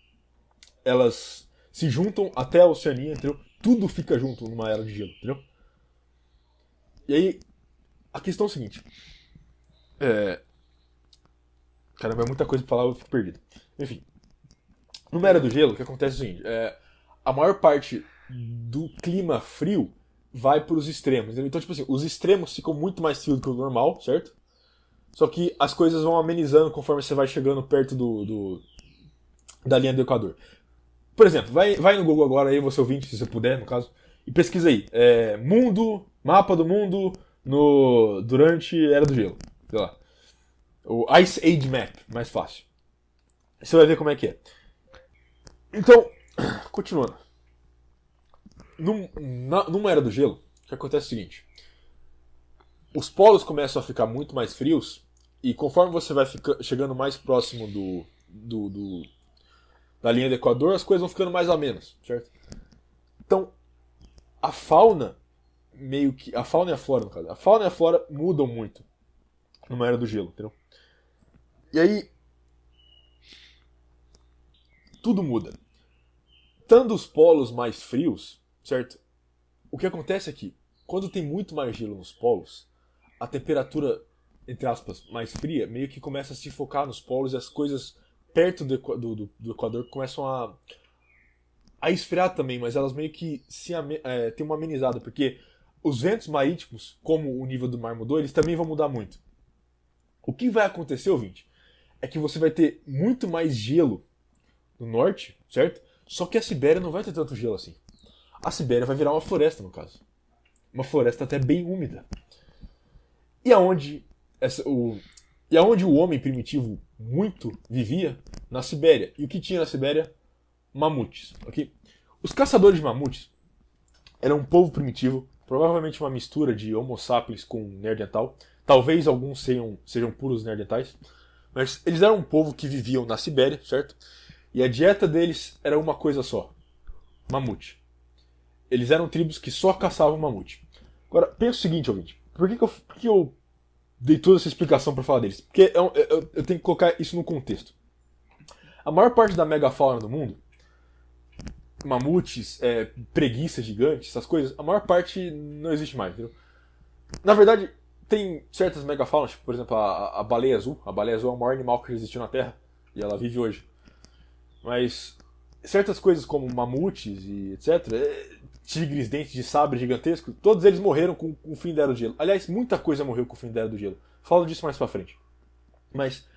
elas se juntam até a Oceania, entendeu? Tudo fica junto numa Era de Gelo, entendeu? E aí, a questão é o seguinte. Caramba, é muita coisa pra falar, eu fico perdido. Enfim. Numa Era do Gelo, o que acontece é o seguinte. A maior parte do clima frio vai pros extremos, entendeu? Então, tipo assim, os extremos ficam muito mais frios do que o normal, certo? Só que as coisas vão amenizando conforme você vai chegando perto da linha do Equador. Por exemplo, vai no Google agora aí, você ouvinte, se você puder, no caso, e pesquisa aí. Mapa do mundo durante Era do Gelo. Sei lá. O Ice Age Map, mais fácil. Você vai ver como é que é. Então, continuando. Numa Era do Gelo, o que acontece é o seguinte. Os polos começam a ficar muito mais frios, e conforme você vai chegando mais próximo da linha do Equador, as coisas vão ficando mais ou menos, certo? Então, a fauna e a flora, no caso. A fauna e a flora mudam muito numa Era do Gelo, entendeu? E aí, tudo muda. Estando os polos mais frios, certo? O que acontece é que, quando tem muito mais gelo nos polos, a temperatura, entre aspas, mais fria, meio que começa a se focar nos polos e as coisas perto do Equador começam a esfriar também, mas elas meio que tem uma amenizada, porque os ventos marítimos, como o nível do mar mudou, eles também vão mudar muito. O que vai acontecer, ouvinte, é que você vai ter muito mais gelo no norte, certo? Só que a Sibéria não vai ter tanto gelo assim. A Sibéria vai virar uma floresta, no caso. Uma floresta até bem úmida. E aonde o homem primitivo muito vivia? Na Sibéria. E o que tinha na Sibéria? Mamutes. Okay? Os caçadores de mamutes eram um povo primitivo, provavelmente uma mistura de Homo sapiens com Neandertal. Talvez alguns sejam puros Neandertais. Mas eles eram um povo que viviam na Sibéria, certo? E a dieta deles era uma coisa só: mamute. Eles eram tribos que só caçavam mamute. Agora, pensa o seguinte, ouvinte. Por que eu dei toda essa explicação para falar deles? Porque eu tenho que colocar isso no contexto. A maior parte da megafauna do mundo, mamutes, preguiças gigantes, essas coisas, a maior parte não existe mais, entendeu? Na verdade, tem certas megafaunas, tipo, por exemplo, a baleia azul. A baleia azul é o maior animal que já existiu na Terra, e ela vive hoje. Mas certas coisas como mamutes e etc., tigres, dentes de sabre gigantesco, todos eles morreram com o fim da Era do Gelo. Aliás, muita coisa morreu com o fim da Era do Gelo. Falo disso mais pra frente. Mas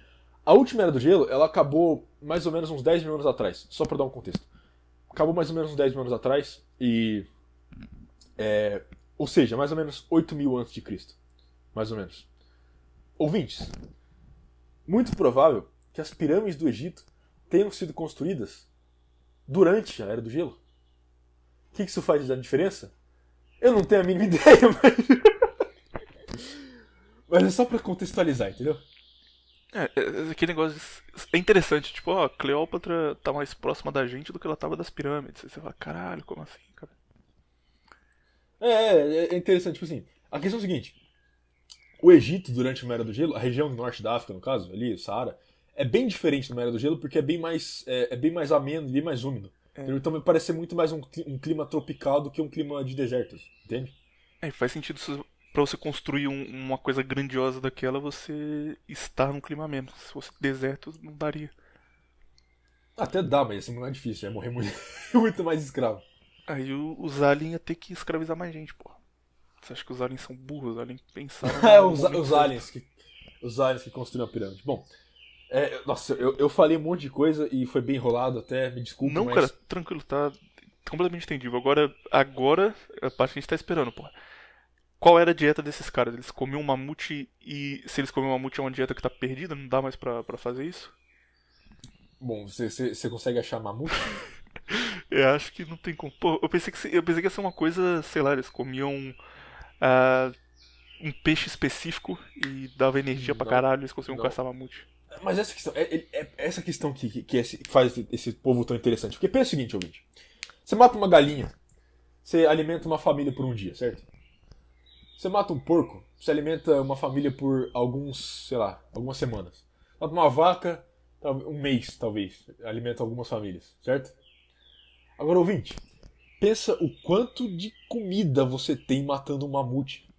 a última Era do Gelo, ela acabou mais ou menos uns 10 mil anos atrás. Só pra dar um contexto. Acabou mais ou menos uns 10 mil anos atrás e... ou seja, mais ou menos 8 mil antes de Cristo. Mais ou menos. Ouvintes, muito provável que as pirâmides do Egito tenham sido construídas durante a Era do Gelo. O que isso faz da diferença? Eu não tenho a mínima ideia, mas é só pra contextualizar, entendeu? Aquele negócio é interessante, tipo, ó, Cleópatra tá mais próxima da gente do que ela tava das pirâmides. Aí você fala, caralho, como assim, cara? É interessante, tipo assim, a questão é a seguinte, o Egito, durante uma Era do Gelo, a região do norte da África, no caso, ali, o Saara, é bem diferente de uma Era do Gelo porque é bem mais ameno, bem mais úmido. Então me parece ser muito mais um clima tropical do que um clima de desertos, entende? Faz sentido pra você construir uma coisa grandiosa daquela, você estar num clima ameno. Se fosse deserto, não daria. Até dá, mas assim não é difícil, ia morrer muito, muito mais escravo. Aí os aliens iam ter que escravizar mais gente, porra. Você acha que os aliens são burros? Os aliens pensaram... Os aliens que construíram a pirâmide. Bom, nossa, eu falei um monte de coisa e foi bem enrolado até, me desculpa, não, mas... cara, tranquilo, tá completamente entendível. Agora a parte que a gente tá esperando, porra. Qual era a dieta desses caras? Eles comiam mamute e se eles comiam mamute é uma dieta que tá perdida? Não dá mais pra fazer isso? Bom, você consegue achar mamute? Eu acho que não tem como. Pô, eu pensei que ia ser uma coisa, sei lá, eles comiam um peixe específico e dava energia pra caralho, eles conseguiam caçar mamute. Mas essa questão, essa questão que faz esse povo tão interessante. Porque pensa o seguinte, ouvinte. Você mata uma galinha, você alimenta uma família por um dia, certo? Você mata um porco, você alimenta uma família por algumas semanas. Mata uma vaca, um mês, talvez, alimenta algumas famílias, certo? Agora, ouvinte, pensa o quanto de comida você tem matando um mamute.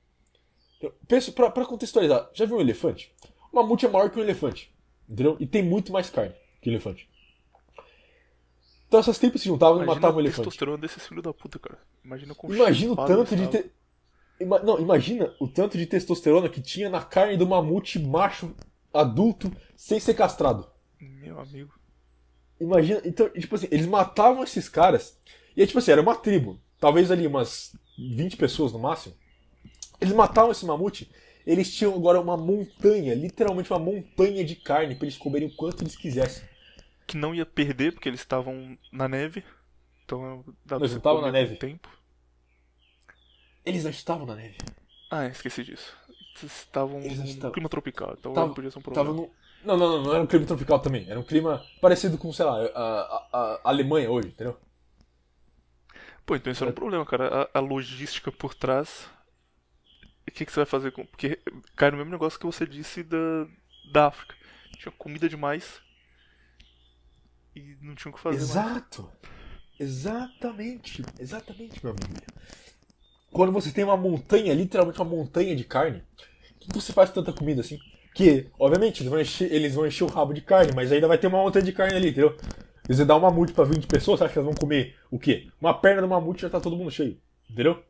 Pensa, pra contextualizar, já viu um elefante? O mamute é maior que um elefante, entendeu? E tem muito mais carne que um elefante. Então essas tribos se juntavam e matavam um elefante. Imagina a testosterona desses filhos da puta, cara. Imagina o tanto de... Imagina o tanto de testosterona que tinha na carne do mamute macho adulto sem ser castrado. Meu amigo. Imagina, então, tipo assim, eles matavam esses caras. E aí, tipo assim, era uma tribo. Talvez ali umas 20 pessoas no máximo. Eles matavam esse mamute. Eles tinham agora uma montanha, literalmente uma montanha de carne pra eles comerem o quanto eles quisessem. Que não ia perder, porque eles estavam na neve. Então dá pra eles estavam na neve. Tempo. Eles não estavam na neve. Esqueci disso. Eles estavam no clima tropical, então podia ser um problema. Não era um clima tropical também. Era um clima parecido com, sei lá, a Alemanha hoje, entendeu? Pô, então isso era um problema, cara. A logística por trás. O que você vai fazer com. Porque cai no mesmo negócio que você disse da África. Tinha comida demais. E não tinha o que fazer. Exato! Mais. Exatamente, meu amigo. Quando você tem uma montanha, literalmente uma montanha de carne, o que você faz com tanta comida assim? Que, obviamente, eles vão encher o rabo de carne, mas ainda vai ter uma montanha de carne ali, entendeu? Se você dá um mamute pra 20 pessoas, você acha que elas vão comer o quê? Uma perna do mamute já tá todo mundo cheio, entendeu?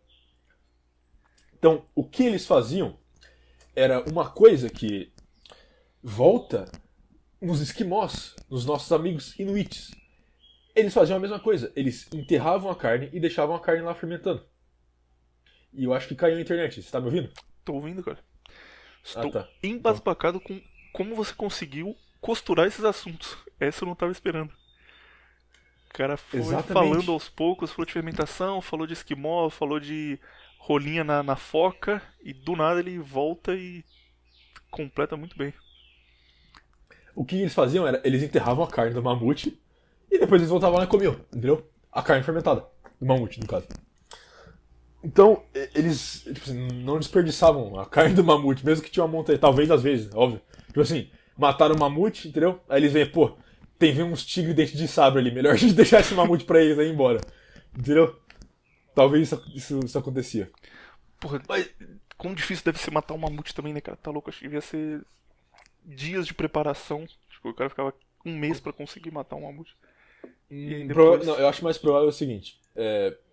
Então, o que eles faziam era uma coisa que volta nos esquimós, nos nossos amigos inuites. Eles faziam a mesma coisa, eles enterravam a carne e deixavam a carne lá fermentando. E eu acho que caiu na internet. Você tá me ouvindo? Tô ouvindo, cara. Estou embasbacado com como você conseguiu costurar esses assuntos. Essa eu não tava esperando. O cara foi falando aos poucos, falou de fermentação, falou de esquimó, falou de rolinha na foca, e do nada ele volta e completa muito bem. O que eles faziam era, eles enterravam a carne do mamute e depois eles voltavam lá e comiam, entendeu? A carne fermentada, do mamute, no caso. Então, eles tipo assim, não desperdiçavam a carne do mamute, mesmo que tinha uma montanha, talvez às vezes, óbvio. Tipo assim, mataram o mamute, entendeu? Aí eles veem, pô, tem uns tigres dente de sabre ali, melhor a gente deixar esse mamute pra eles aí ir embora. Entendeu? Talvez isso acontecia. Porra, mas quão difícil deve ser matar um mamute também, né, cara? Tá louco, acho que devia ser dias de preparação. Tipo, o cara ficava um mês pra conseguir matar um mamute. Depois... Não, eu acho mais provável o seguinte,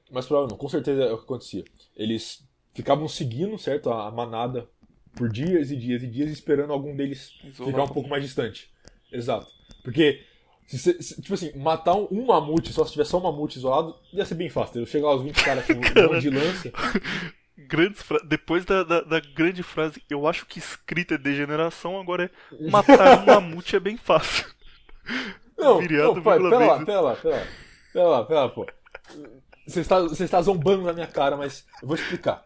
mais provável não, com certeza é o que acontecia. Eles ficavam seguindo, certo, a manada por dias e dias e dias, esperando algum deles ficar um pouco mais distante. Exato. Porque, tipo assim, matar um mamute, só se tiver só um mamute isolado, ia ser bem fácil. Eu chegar aos 20 caras com um monte de lança. Depois da grande frase, eu acho que escrita é degeneração, agora é matar um mamute é bem fácil. Não, Viriato, pai, vírgula vezes. pera lá, pô. Você está zombando na minha cara, mas eu vou explicar.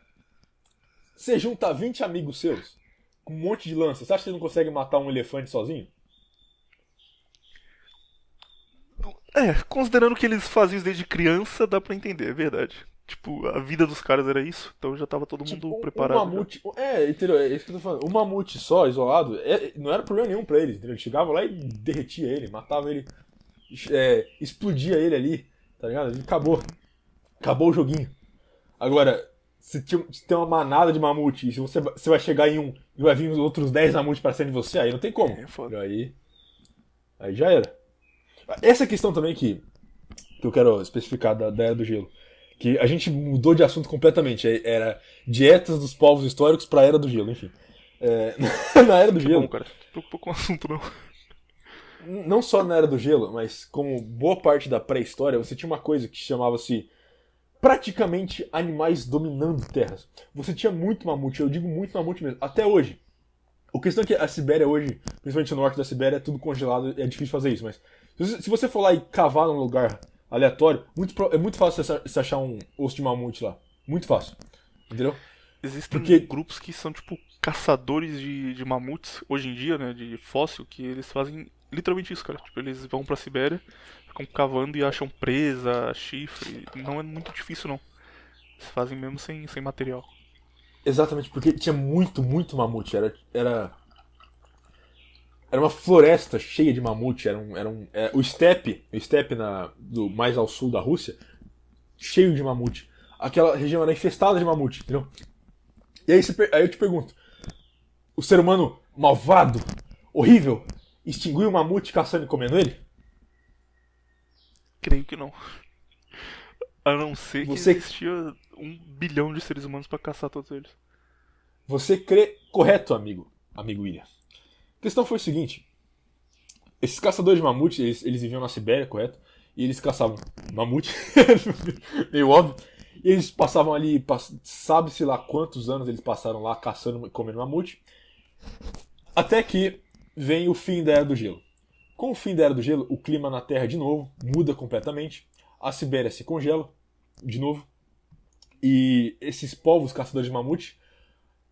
Você junta 20 amigos seus com um monte de lança, você acha que você não consegue matar um elefante sozinho? Considerando que eles faziam isso desde criança, dá pra entender, é verdade. Tipo, a vida dos caras era isso, então já tava todo mundo Tipo, preparado. mamute. Entendeu? É isso que eu tô falando. Um mamute só, isolado, não era problema nenhum pra eles, entendeu? Ele chegava lá e derretia ele, matava ele, explodia ele ali, tá ligado? E acabou. Acabou o joguinho. Agora, se tem uma manada de mamute e se você vai chegar em um e vai vir os outros 10 mamutes pra cima de você, aí não tem como. É foda. Aí já era. Essa questão também que eu quero especificar da Era do Gelo. Que a gente mudou de assunto completamente. Era dietas dos povos históricos pra Era do Gelo, enfim. Na Era do Gelo. Bom, cara, não se preocupa com o assunto, não. Não só na Era do Gelo, mas como boa parte da pré-história, você tinha uma coisa que chamava-se praticamente animais dominando terras. Você tinha muito mamute, eu digo muito mamute mesmo, até hoje. A questão é que a Sibéria hoje, principalmente no norte da Sibéria, é tudo congelado, é difícil fazer isso, mas se você for lá e cavar num lugar aleatório, é muito fácil você achar um osso de mamute lá. Muito fácil. Entendeu? Existem Porque- grupos que são, tipo, caçadores de mamutes, hoje em dia, né, de fóssil, que eles fazem literalmente isso, cara. Tipo, eles vão pra Sibéria, ficam cavando e acham presa, chifre. Não é muito difícil, não. Eles fazem mesmo sem material. Exatamente, porque tinha muito mamute. Era uma floresta cheia de mamute. O steppe do mais ao sul da Rússia, cheio de mamute. Aquela região era infestada de mamute, entendeu? E aí eu te pergunto: o ser humano malvado, horrível, extinguiu o mamute caçando e comendo ele? Creio que não. A não ser que Você- existia 1 bilhão de seres humanos pra caçar todos eles. Você crê correto, amigo William. A questão foi o seguinte: esses caçadores de mamute, eles viviam na Sibéria, correto? E eles caçavam mamute, meio óbvio. E eles passavam ali, sabe-se lá quantos anos eles passaram lá caçando e comendo mamute. Até que vem o fim da Era do Gelo. Com o fim da Era do Gelo, o clima na Terra de novo muda completamente. A Sibéria se congela de novo. E esses povos caçadores de mamute,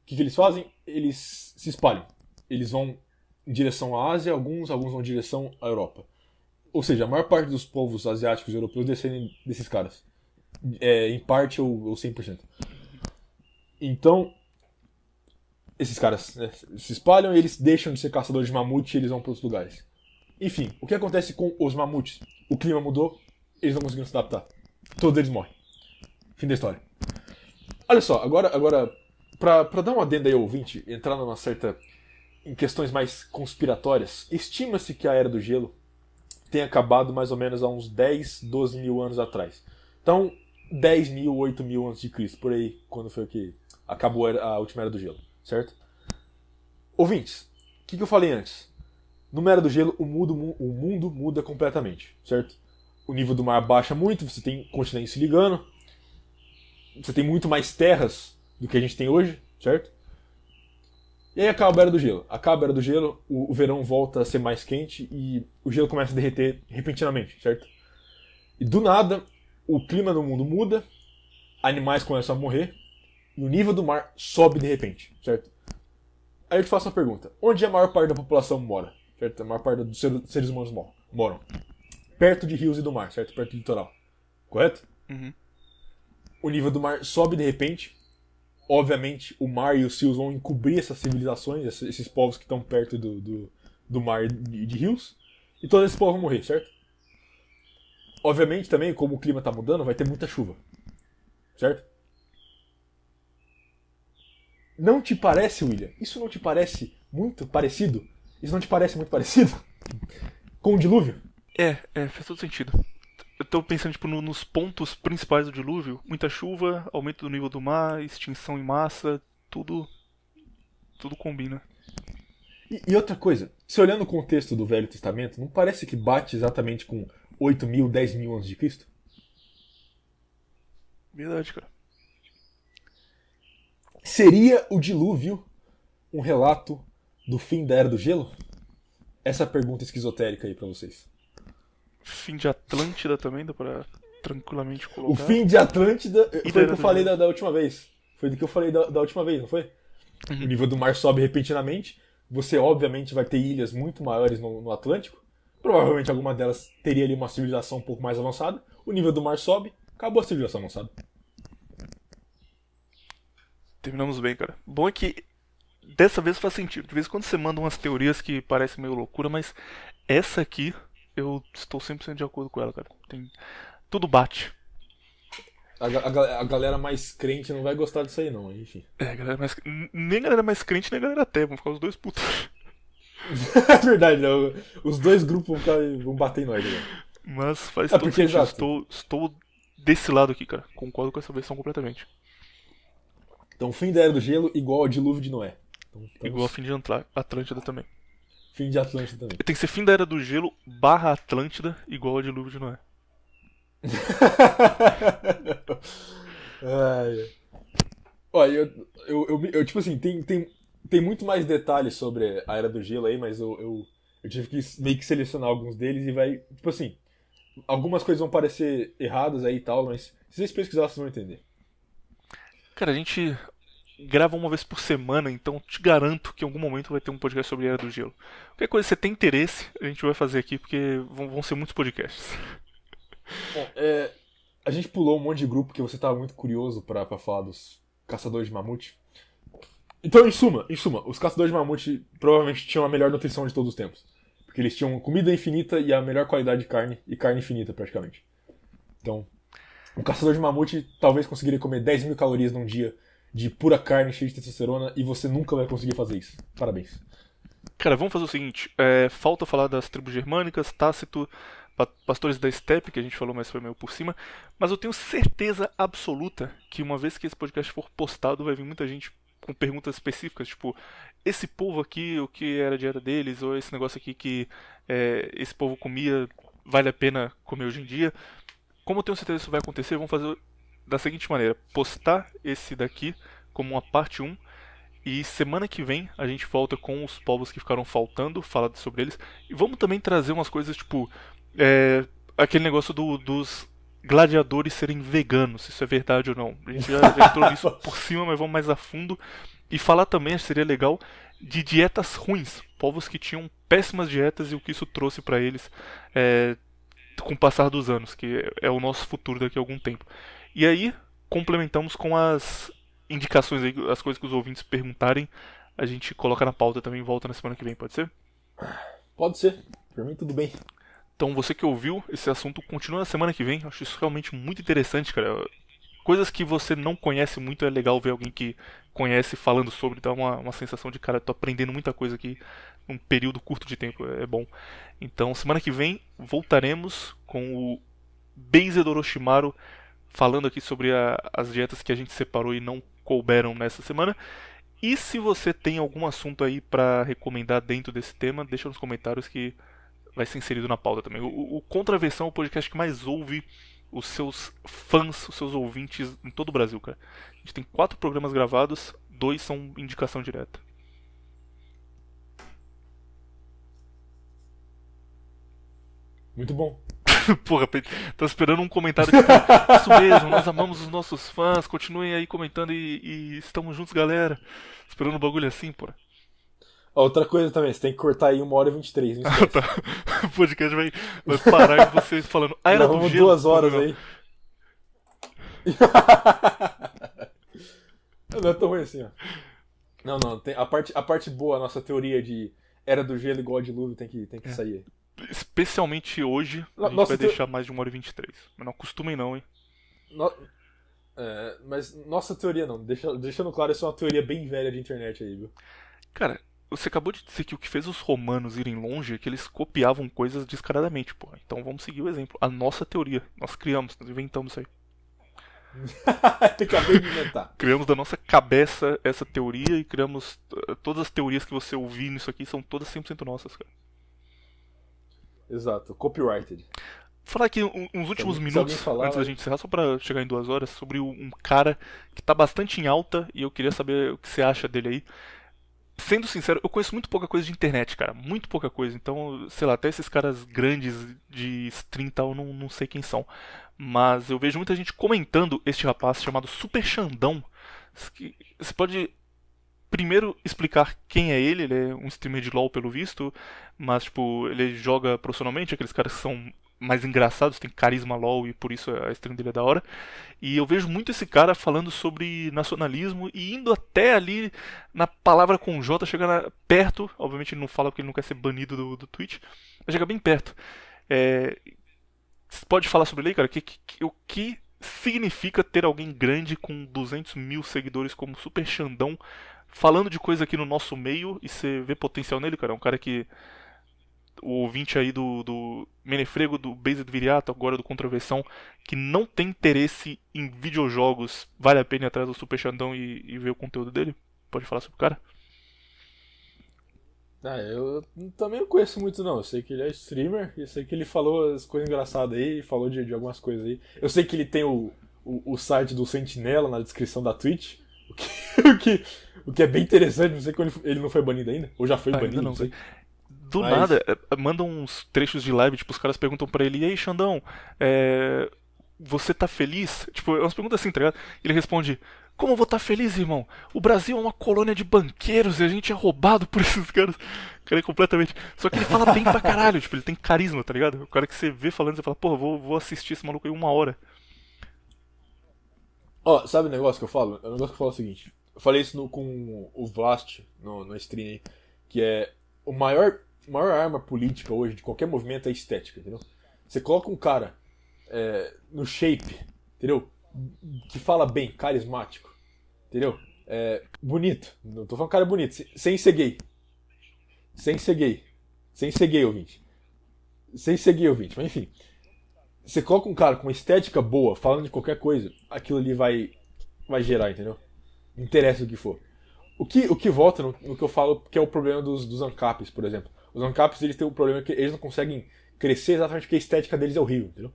o que eles fazem? Eles se espalham. Eles vão em direção à Ásia, alguns vão em direção à Europa. Ou seja, a maior parte dos povos asiáticos e europeus descendem desses caras. Em parte ou 100%. Então, esses caras, né, se espalham e eles deixam de ser caçadores de mamute e eles vão para outros lugares. Enfim, o que acontece com os mamutes? O clima mudou, eles não conseguiram se adaptar. Todos eles morrem. Fim da história. Olha só, agora pra dar um adendo aí ao ouvinte, entrar em questões mais conspiratórias, estima-se que a Era do Gelo tenha acabado mais ou menos há uns 10, 12 mil anos atrás. Então, 10 mil, 8 mil antes de Cristo, por aí, quando foi que acabou a última Era do Gelo, certo? Ouvintes, o que eu falei antes? Numa Era do Gelo, o mundo muda completamente, certo? O nível do mar baixa muito, você tem continentes se ligando, você tem muito mais terras do que a gente tem hoje, certo? E aí acaba a Era do Gelo. Acaba a Era do Gelo, o verão volta a ser mais quente e o gelo começa a derreter repentinamente, certo? E do nada, o clima do mundo muda, animais começam a morrer e o nível do mar sobe de repente, certo? Aí eu te faço uma pergunta: onde a maior parte da população mora? Certo? A maior parte dos seres humanos moram. Perto de rios e do mar, certo? Perto do litoral. Correto? Uhum. O nível do mar sobe de repente. Obviamente, o mar e os rios vão encobrir essas civilizações, esses povos que estão perto do mar e de rios. E todos esses povos vão morrer, certo? Obviamente, também, como o clima está mudando, vai ter muita chuva. Certo? Não te parece, William? Isso não te parece muito parecido? Isso não te parece muito parecido com o dilúvio? Faz todo sentido. Eu tô pensando, tipo, nos pontos principais do dilúvio. Muita chuva, aumento do nível do mar, extinção em massa, tudo combina. E outra coisa, se olhando o contexto do Velho Testamento, não parece que bate exatamente com 8 mil, 10 mil anos de Cristo? Verdade, cara. Seria o dilúvio um relato do fim da Era do Gelo? Essa é a pergunta esquizotérica aí pra vocês. Fim de Atlântida também, dá pra tranquilamente O colocar. fim de Atlântida E foi da o que eu Era do falei Gelo. da última vez. Foi do que eu falei da última vez, não foi? O nível do mar sobe repentinamente. Você, obviamente, vai ter ilhas muito maiores no Atlântico. Provavelmente alguma delas teria ali uma civilização um pouco mais avançada. O nível do mar sobe, acabou a civilização avançada. Terminamos bem, cara. Bom é que dessa vez faz sentido. De vez em quando você manda umas teorias que parecem meio loucura, mas essa aqui eu estou 100% de acordo com ela, cara. Tudo bate. A galera mais crente não vai gostar disso aí, não, enfim. É, galera mais... Nem galera mais crente, nem galera até. Vão ficar os dois putos. É verdade, não. Os dois grupos vão bater em nós, né? Mas faz É, todo porque, sentido. exato. Estou desse lado aqui, cara. Concordo com essa versão completamente. Então, fim da Era do Gelo igual ao dilúvio de Noé. Então, Igual a fim de Atlântida também. fim de Atlântida também. Tem que ser fim da Era do Gelo / Atlântida igual ao dilúvio de Noé. Ai. Olha, eu tipo assim, tem muito mais detalhes sobre a Era do Gelo aí, mas eu tive que meio que selecionar alguns deles e vai. Tipo assim, algumas coisas vão parecer erradas aí e tal, mas se vocês pesquisarem, vocês vão entender. Cara, a gente grava uma vez por semana, então te garanto que em algum momento vai ter um podcast sobre a Era do Gelo. Qualquer coisa que você tem interesse, a gente vai fazer aqui, porque vão ser muitos podcasts. Bom, a gente pulou um monte de grupo que você tava muito curioso pra falar dos caçadores de mamute. Então, em suma, os caçadores de mamute provavelmente tinham a melhor nutrição de todos os tempos. Porque eles tinham comida infinita e a melhor qualidade de carne, e carne infinita praticamente. Então, um caçador de mamute talvez conseguiria comer 10 mil calorias num dia de pura carne cheia de testosterona e você nunca vai conseguir fazer isso. Parabéns. Cara, vamos fazer o seguinte: falta falar das tribos germânicas, Tácito, pastores da Steppe, que a gente falou, mas foi meio por cima. Mas eu tenho certeza absoluta que uma vez que esse podcast for postado, vai vir muita gente com perguntas específicas, tipo, esse povo aqui, o que era a dieta deles, ou esse negócio aqui que esse povo comia, vale a pena comer hoje em dia. Como eu tenho certeza que isso vai acontecer, vamos fazer da seguinte maneira: postar esse daqui como uma parte 1. E semana que vem a gente volta com os povos que ficaram faltando, falar sobre eles. E vamos também trazer umas coisas tipo aquele negócio dos gladiadores serem veganos, se isso é verdade ou não. A gente já entrou nisso por cima, mas vamos mais a fundo. E falar também, acho que seria legal, de dietas ruins. Povos que tinham péssimas dietas e o que isso trouxe pra eles com o passar dos anos, que é o nosso futuro daqui a algum tempo. E aí, complementamos com as indicações aí, as coisas que os ouvintes perguntarem, a gente coloca na pauta também e volta na semana que vem, pode ser? Pode ser. Por mim, tudo bem. Então, você que ouviu esse assunto, continua na semana que vem. Acho isso realmente muito interessante, cara. Coisas que você não conhece muito, é legal ver alguém que conhece falando sobre. Dá uma sensação de, cara, tô aprendendo muita coisa aqui num período curto de tempo. É bom. Então, semana que vem, voltaremos com o Beized Orochimaru falando aqui sobre as dietas que a gente separou e não couberam nessa semana. E se você tem algum assunto aí pra recomendar dentro desse tema, deixa nos comentários que vai ser inserido na pauta também. O Contraversão é o podcast que mais ouve os seus fãs, os seus ouvintes em todo o Brasil, cara. A gente tem 4 programas gravados, 2 são indicação direta. Muito bom. Porra, tô esperando um comentário tipo, isso mesmo, nós amamos os nossos fãs, continuem aí comentando e estamos juntos, galera. Esperando um bagulho assim, porra. Outra coisa também, você tem que cortar aí 1h23, não Ah, esquece. tá. O podcast vai parar com vocês falando. Ah, era do Gravamos gelo. 2 horas Não. aí. Não é tão ruim assim, ó. Não, tem a parte boa, a nossa teoria de Era do Gelo igual a dilúvio tem que sair aí. Especialmente hoje, a gente Nossa, vai deixar mais de 1h23. Mas não acostumem não, hein. No- mas nossa teoria não, deixando claro, isso é uma teoria bem velha de internet aí, viu? Cara, você acabou de dizer que o que fez os romanos irem longe é que eles copiavam coisas descaradamente, pô. Então vamos seguir o exemplo. A nossa teoria. Nós criamos, nós inventamos isso aí. Acabei de inventar. Criamos da nossa cabeça essa teoria e criamos todas as teorias que você ouvir nisso aqui são todas 100% nossas, cara. Exato, copyrighted. falar aqui uns últimos Se alguém minutos falar, antes da gente encerrar, só pra chegar em 2 horas, sobre um cara que tá bastante em alta e eu queria saber o que você acha dele aí. Sendo sincero, eu conheço muito pouca coisa de internet, cara. Muito pouca coisa. Então, sei lá, até esses caras grandes de stream e tal, eu não sei quem são. Mas eu vejo muita gente comentando este rapaz chamado Super Xandão. Você pode primeiro explicar quem é ele? Ele é um streamer de LoL pelo visto, mas tipo, ele joga profissionalmente, aqueles caras que são mais engraçados, tem carisma LoL e por isso a stream dele é da hora. E eu vejo muito esse cara falando sobre nacionalismo e indo até ali na palavra com J, chegando perto. Obviamente ele não fala porque ele não quer ser banido do Twitch, mas chega bem perto. Você pode falar sobre ele, cara? O que significa ter alguém grande com 200 mil seguidores como Super Xandão falando de coisa aqui no nosso meio e você vê potencial nele, cara? É um cara que o ouvinte aí do Menefrego, do Based Viriato, agora do Contraversão, que não tem interesse em videojogos, vale a pena ir atrás do Super Xandão e ver o conteúdo dele? Pode falar sobre o cara? Eu também não conheço muito não, eu sei que ele é streamer, eu sei que ele falou as coisas engraçadas aí, falou de algumas coisas aí. Eu sei que ele tem o site do Sentinela na descrição da Twitch, o que é bem interessante, não sei quando ele não foi banido ainda, ou já foi banido, ainda não sei. Do nada, mandam uns trechos de live, tipo, os caras perguntam pra ele, e aí, Xandão, você tá feliz? Tipo, é umas perguntas assim, tá ligado? Ele responde, como eu vou estar feliz, irmão? O Brasil é uma colônia de banqueiros e a gente é roubado por esses caras. O cara é completamente... Só que ele fala bem pra caralho, tipo, ele tem carisma, tá ligado? O cara que você vê falando, você fala, porra, vou assistir esse maluco aí 1 hora. Ó, sabe o negócio que eu falo? O negócio que eu falo é o seguinte, eu falei isso com o Vlast no stream aí, que é a maior arma política hoje de qualquer movimento é a estética, entendeu? Você coloca um cara no shape, entendeu? Que fala bem, carismático, entendeu? Bonito, não tô falando cara bonito, sem ser gay. Sem ser gay, ouvinte. Mas enfim, você coloca um cara com uma estética boa, falando de qualquer coisa, aquilo ali vai gerar, entendeu? Não interessa o que for. O que volta no que eu falo, que é o problema dos ANCAPs, por exemplo. Os ANCAPs, eles têm um problema que eles não conseguem crescer exatamente porque a estética deles é horrível, entendeu?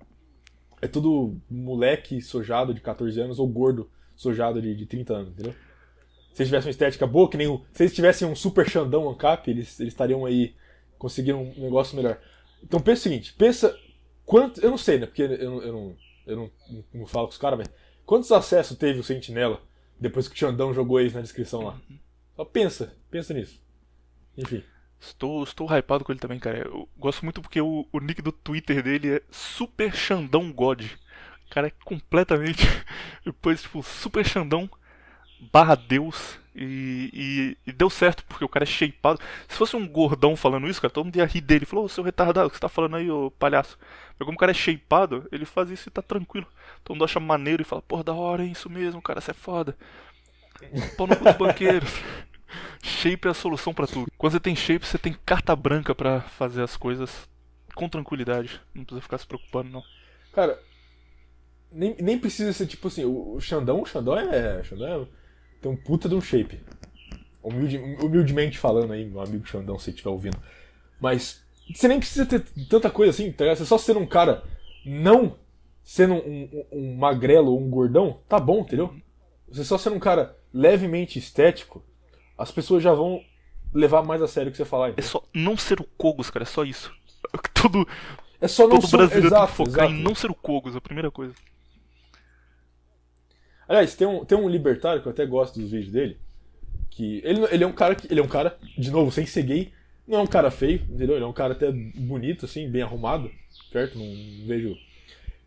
É tudo moleque sojado de 14 anos ou gordo sojado de 30 anos, entendeu? Se eles tivessem uma estética boa, se eles tivessem um Super Xandão ANCAP, eles estariam aí conseguindo um negócio melhor. Então pensa o seguinte, quanto... Eu não sei, né? Porque eu não falo com os caras, mas quantos acessos teve o Sentinela depois que o Xandão jogou eles na descrição lá? Só pensa nisso. Enfim. Estou hypado com ele também, cara. Eu gosto muito porque o nick do Twitter dele é Super Xandão God. O cara é completamente... Depois, tipo, Super Xandão / Deus. E deu certo, porque o cara é shapeado. Se fosse um gordão falando isso, cara, todo mundo ia rir dele. Falou, ô, seu retardado, o que você tá falando aí, ô palhaço? Mas como o cara é shapeado, ele faz isso e tá tranquilo. Todo mundo acha maneiro e fala, porra, da hora, é isso mesmo, cara, você é foda. Pau no cu dos banqueiros. Shape é a solução pra tudo. Quando você tem shape, você tem carta branca pra fazer as coisas com tranquilidade. Não precisa ficar se preocupando, não. Cara, nem precisa ser tipo assim, o Xandão tem um puta de um shape. Humildemente falando aí, meu amigo Xandão, se estiver ouvindo. Mas você nem precisa ter tanta coisa assim, tá ligado? Você só sendo um cara, não sendo um magrelo ou um gordão, tá bom, entendeu? Você só sendo um cara levemente estético, as pessoas já vão levar mais a sério o que você falar. Entendeu? É só não ser o Kogos, cara, é só isso. É só não todo brasileiro exato, tem que focar exato. em não ser o Kogos, a primeira coisa. Aliás, tem um libertário que eu até gosto dos vídeos dele, que ele é um cara, de novo, sem ser gay, não é um cara feio, entendeu? Ele é um cara até bonito, assim, bem arrumado, certo? Não vejo...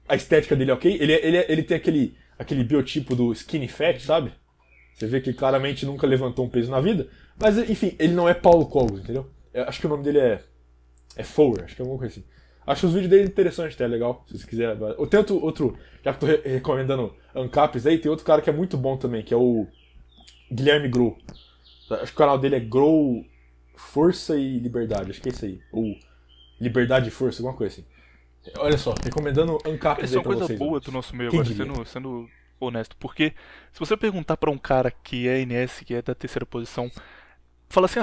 A estética dele é ok. Ele tem aquele biotipo do skinny fat, sabe? Você vê que claramente nunca levantou um peso na vida. Mas, enfim, ele não é Paulo Cogos, entendeu? Acho que o nome dele é Fower, acho que é alguma coisa assim. Acho os vídeos dele interessantes, até, legal, se você quiser. Ou tem outro, já que tô recomendando Ancaps aí, tem outro cara que é muito bom também, que é o Guilherme Grow. Acho que o canal dele é Grow Força e Liberdade, acho que é isso aí. Ou Liberdade e Força, alguma coisa assim. Olha só, recomendando Ancaps Essa é aí pra uma coisa vocês. boa do nosso meio Quem agora, diria? sendo honesto. Porque se você perguntar pra um cara que é NS, que é da terceira posição, fala assim,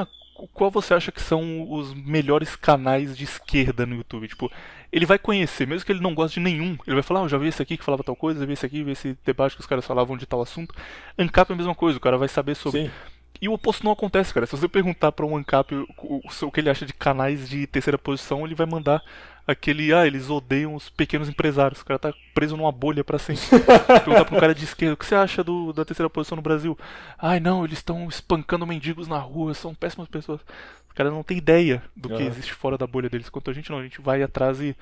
qual você acha que são os melhores canais de esquerda no YouTube? Tipo, ele vai conhecer, mesmo que ele não goste de nenhum, ele vai falar, eu já vi esse aqui que falava tal coisa, já vi esse aqui, vi esse debate que os caras falavam de tal assunto. ANCAP é a mesma coisa, o cara vai saber sobre. Sim. E o oposto não acontece, cara. Se você perguntar pra um ANCAP o que ele acha de canais de terceira posição, ele vai mandar aquele, eles odeiam os pequenos empresários. O cara tá preso numa bolha pra sempre. Perguntar pra um cara de esquerda, o que você acha da terceira posição no Brasil? Ai, não, eles estão espancando mendigos na rua, são péssimas pessoas. Os caras não têm ideia do que existe fora da bolha deles. Quanto a gente não, a gente vai atrás e,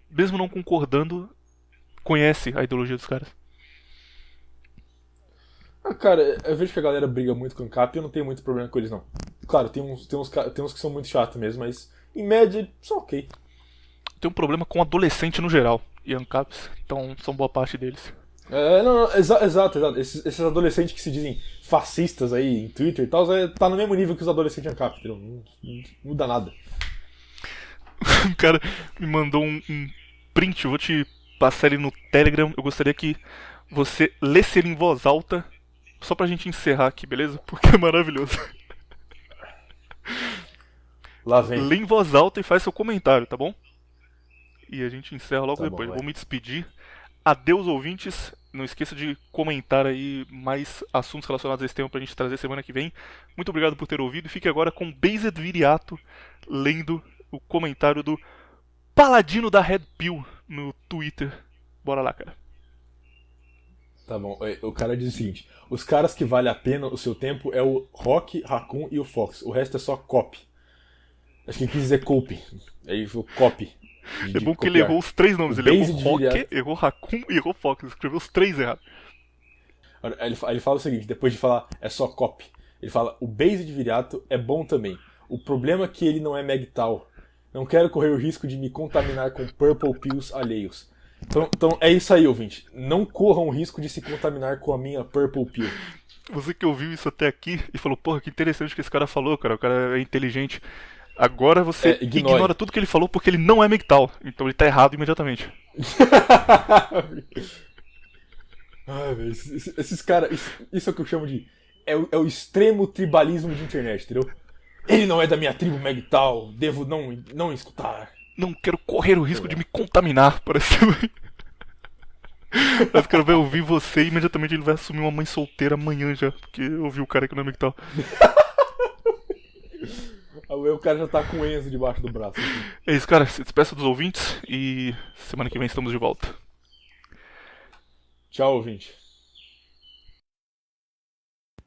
mesmo não concordando, conhece a ideologia dos caras. Cara, eu vejo que a galera briga muito com o ANCAP e eu não tenho muito problema com eles, não. Claro, tem uns que são muito chatos mesmo, mas em média, são ok. Tem um problema com adolescente no geral. E ANCAPs, então, são boa parte deles. Não, exato. Esses adolescentes que se dizem fascistas aí em Twitter e tal, tá no mesmo nível que os adolescentes ANCAP, entendeu? Não muda nada. O cara me mandou um print, eu vou te passar ele no Telegram. Eu gostaria que você lesse ele em voz alta, só pra gente encerrar aqui, beleza? Porque é maravilhoso. Lá vem. Lê em voz alta e faz seu comentário, tá bom? E a gente encerra logo Tá depois. bom, Vou me despedir. Adeus, ouvintes. Não esqueça de comentar aí mais assuntos relacionados a esse tema pra gente trazer semana que vem. Muito obrigado por ter ouvido. E fique agora com Based Viriato lendo o comentário do Paladino da Red Pill no Twitter. Bora lá, cara. Tá bom. O cara diz o seguinte: os caras que vale a pena o seu tempo é o Rock, Raccoon e o Fox. O resto é só copy. Acho que ele quis dizer copy. Aí foi copy. É bom que ele errou os três nomes. Ele errou Rock, Viriato. errou Raccoon e errou Fox. Ele escreveu os três errados. Ele fala o seguinte, depois de falar é só copy, ele fala, o base de Viriato é bom também. O problema é que ele não é Megtal. Não quero correr o risco de me contaminar com Purple Pills alheios. Então é isso aí, ouvinte. Não corram o risco de se contaminar com a minha Purple Pill. Você que ouviu isso até aqui e falou, porra, que interessante que esse cara falou, cara. O cara é inteligente. Agora você ignora tudo que ele falou porque ele não é Megtal. Então ele tá errado imediatamente. Ai, velho, esses caras. Isso é o que eu chamo de. É o extremo tribalismo de internet, entendeu? Ele não é da minha tribo Megtal, devo não escutar. Não quero correr o risco de me contaminar, parece. Mas o cara vai ouvir você e imediatamente ele vai assumir uma mãe solteira amanhã já, porque ouviu o cara que não é Megtal. O cara já tá com o Enzo debaixo do braço. Assim. É isso, cara. Se despeça dos ouvintes e semana que vem estamos de volta. Tchau, ouvinte.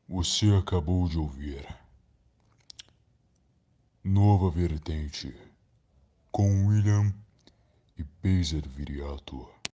Você acabou de ouvir Nova Vertente com William e Based Viriato.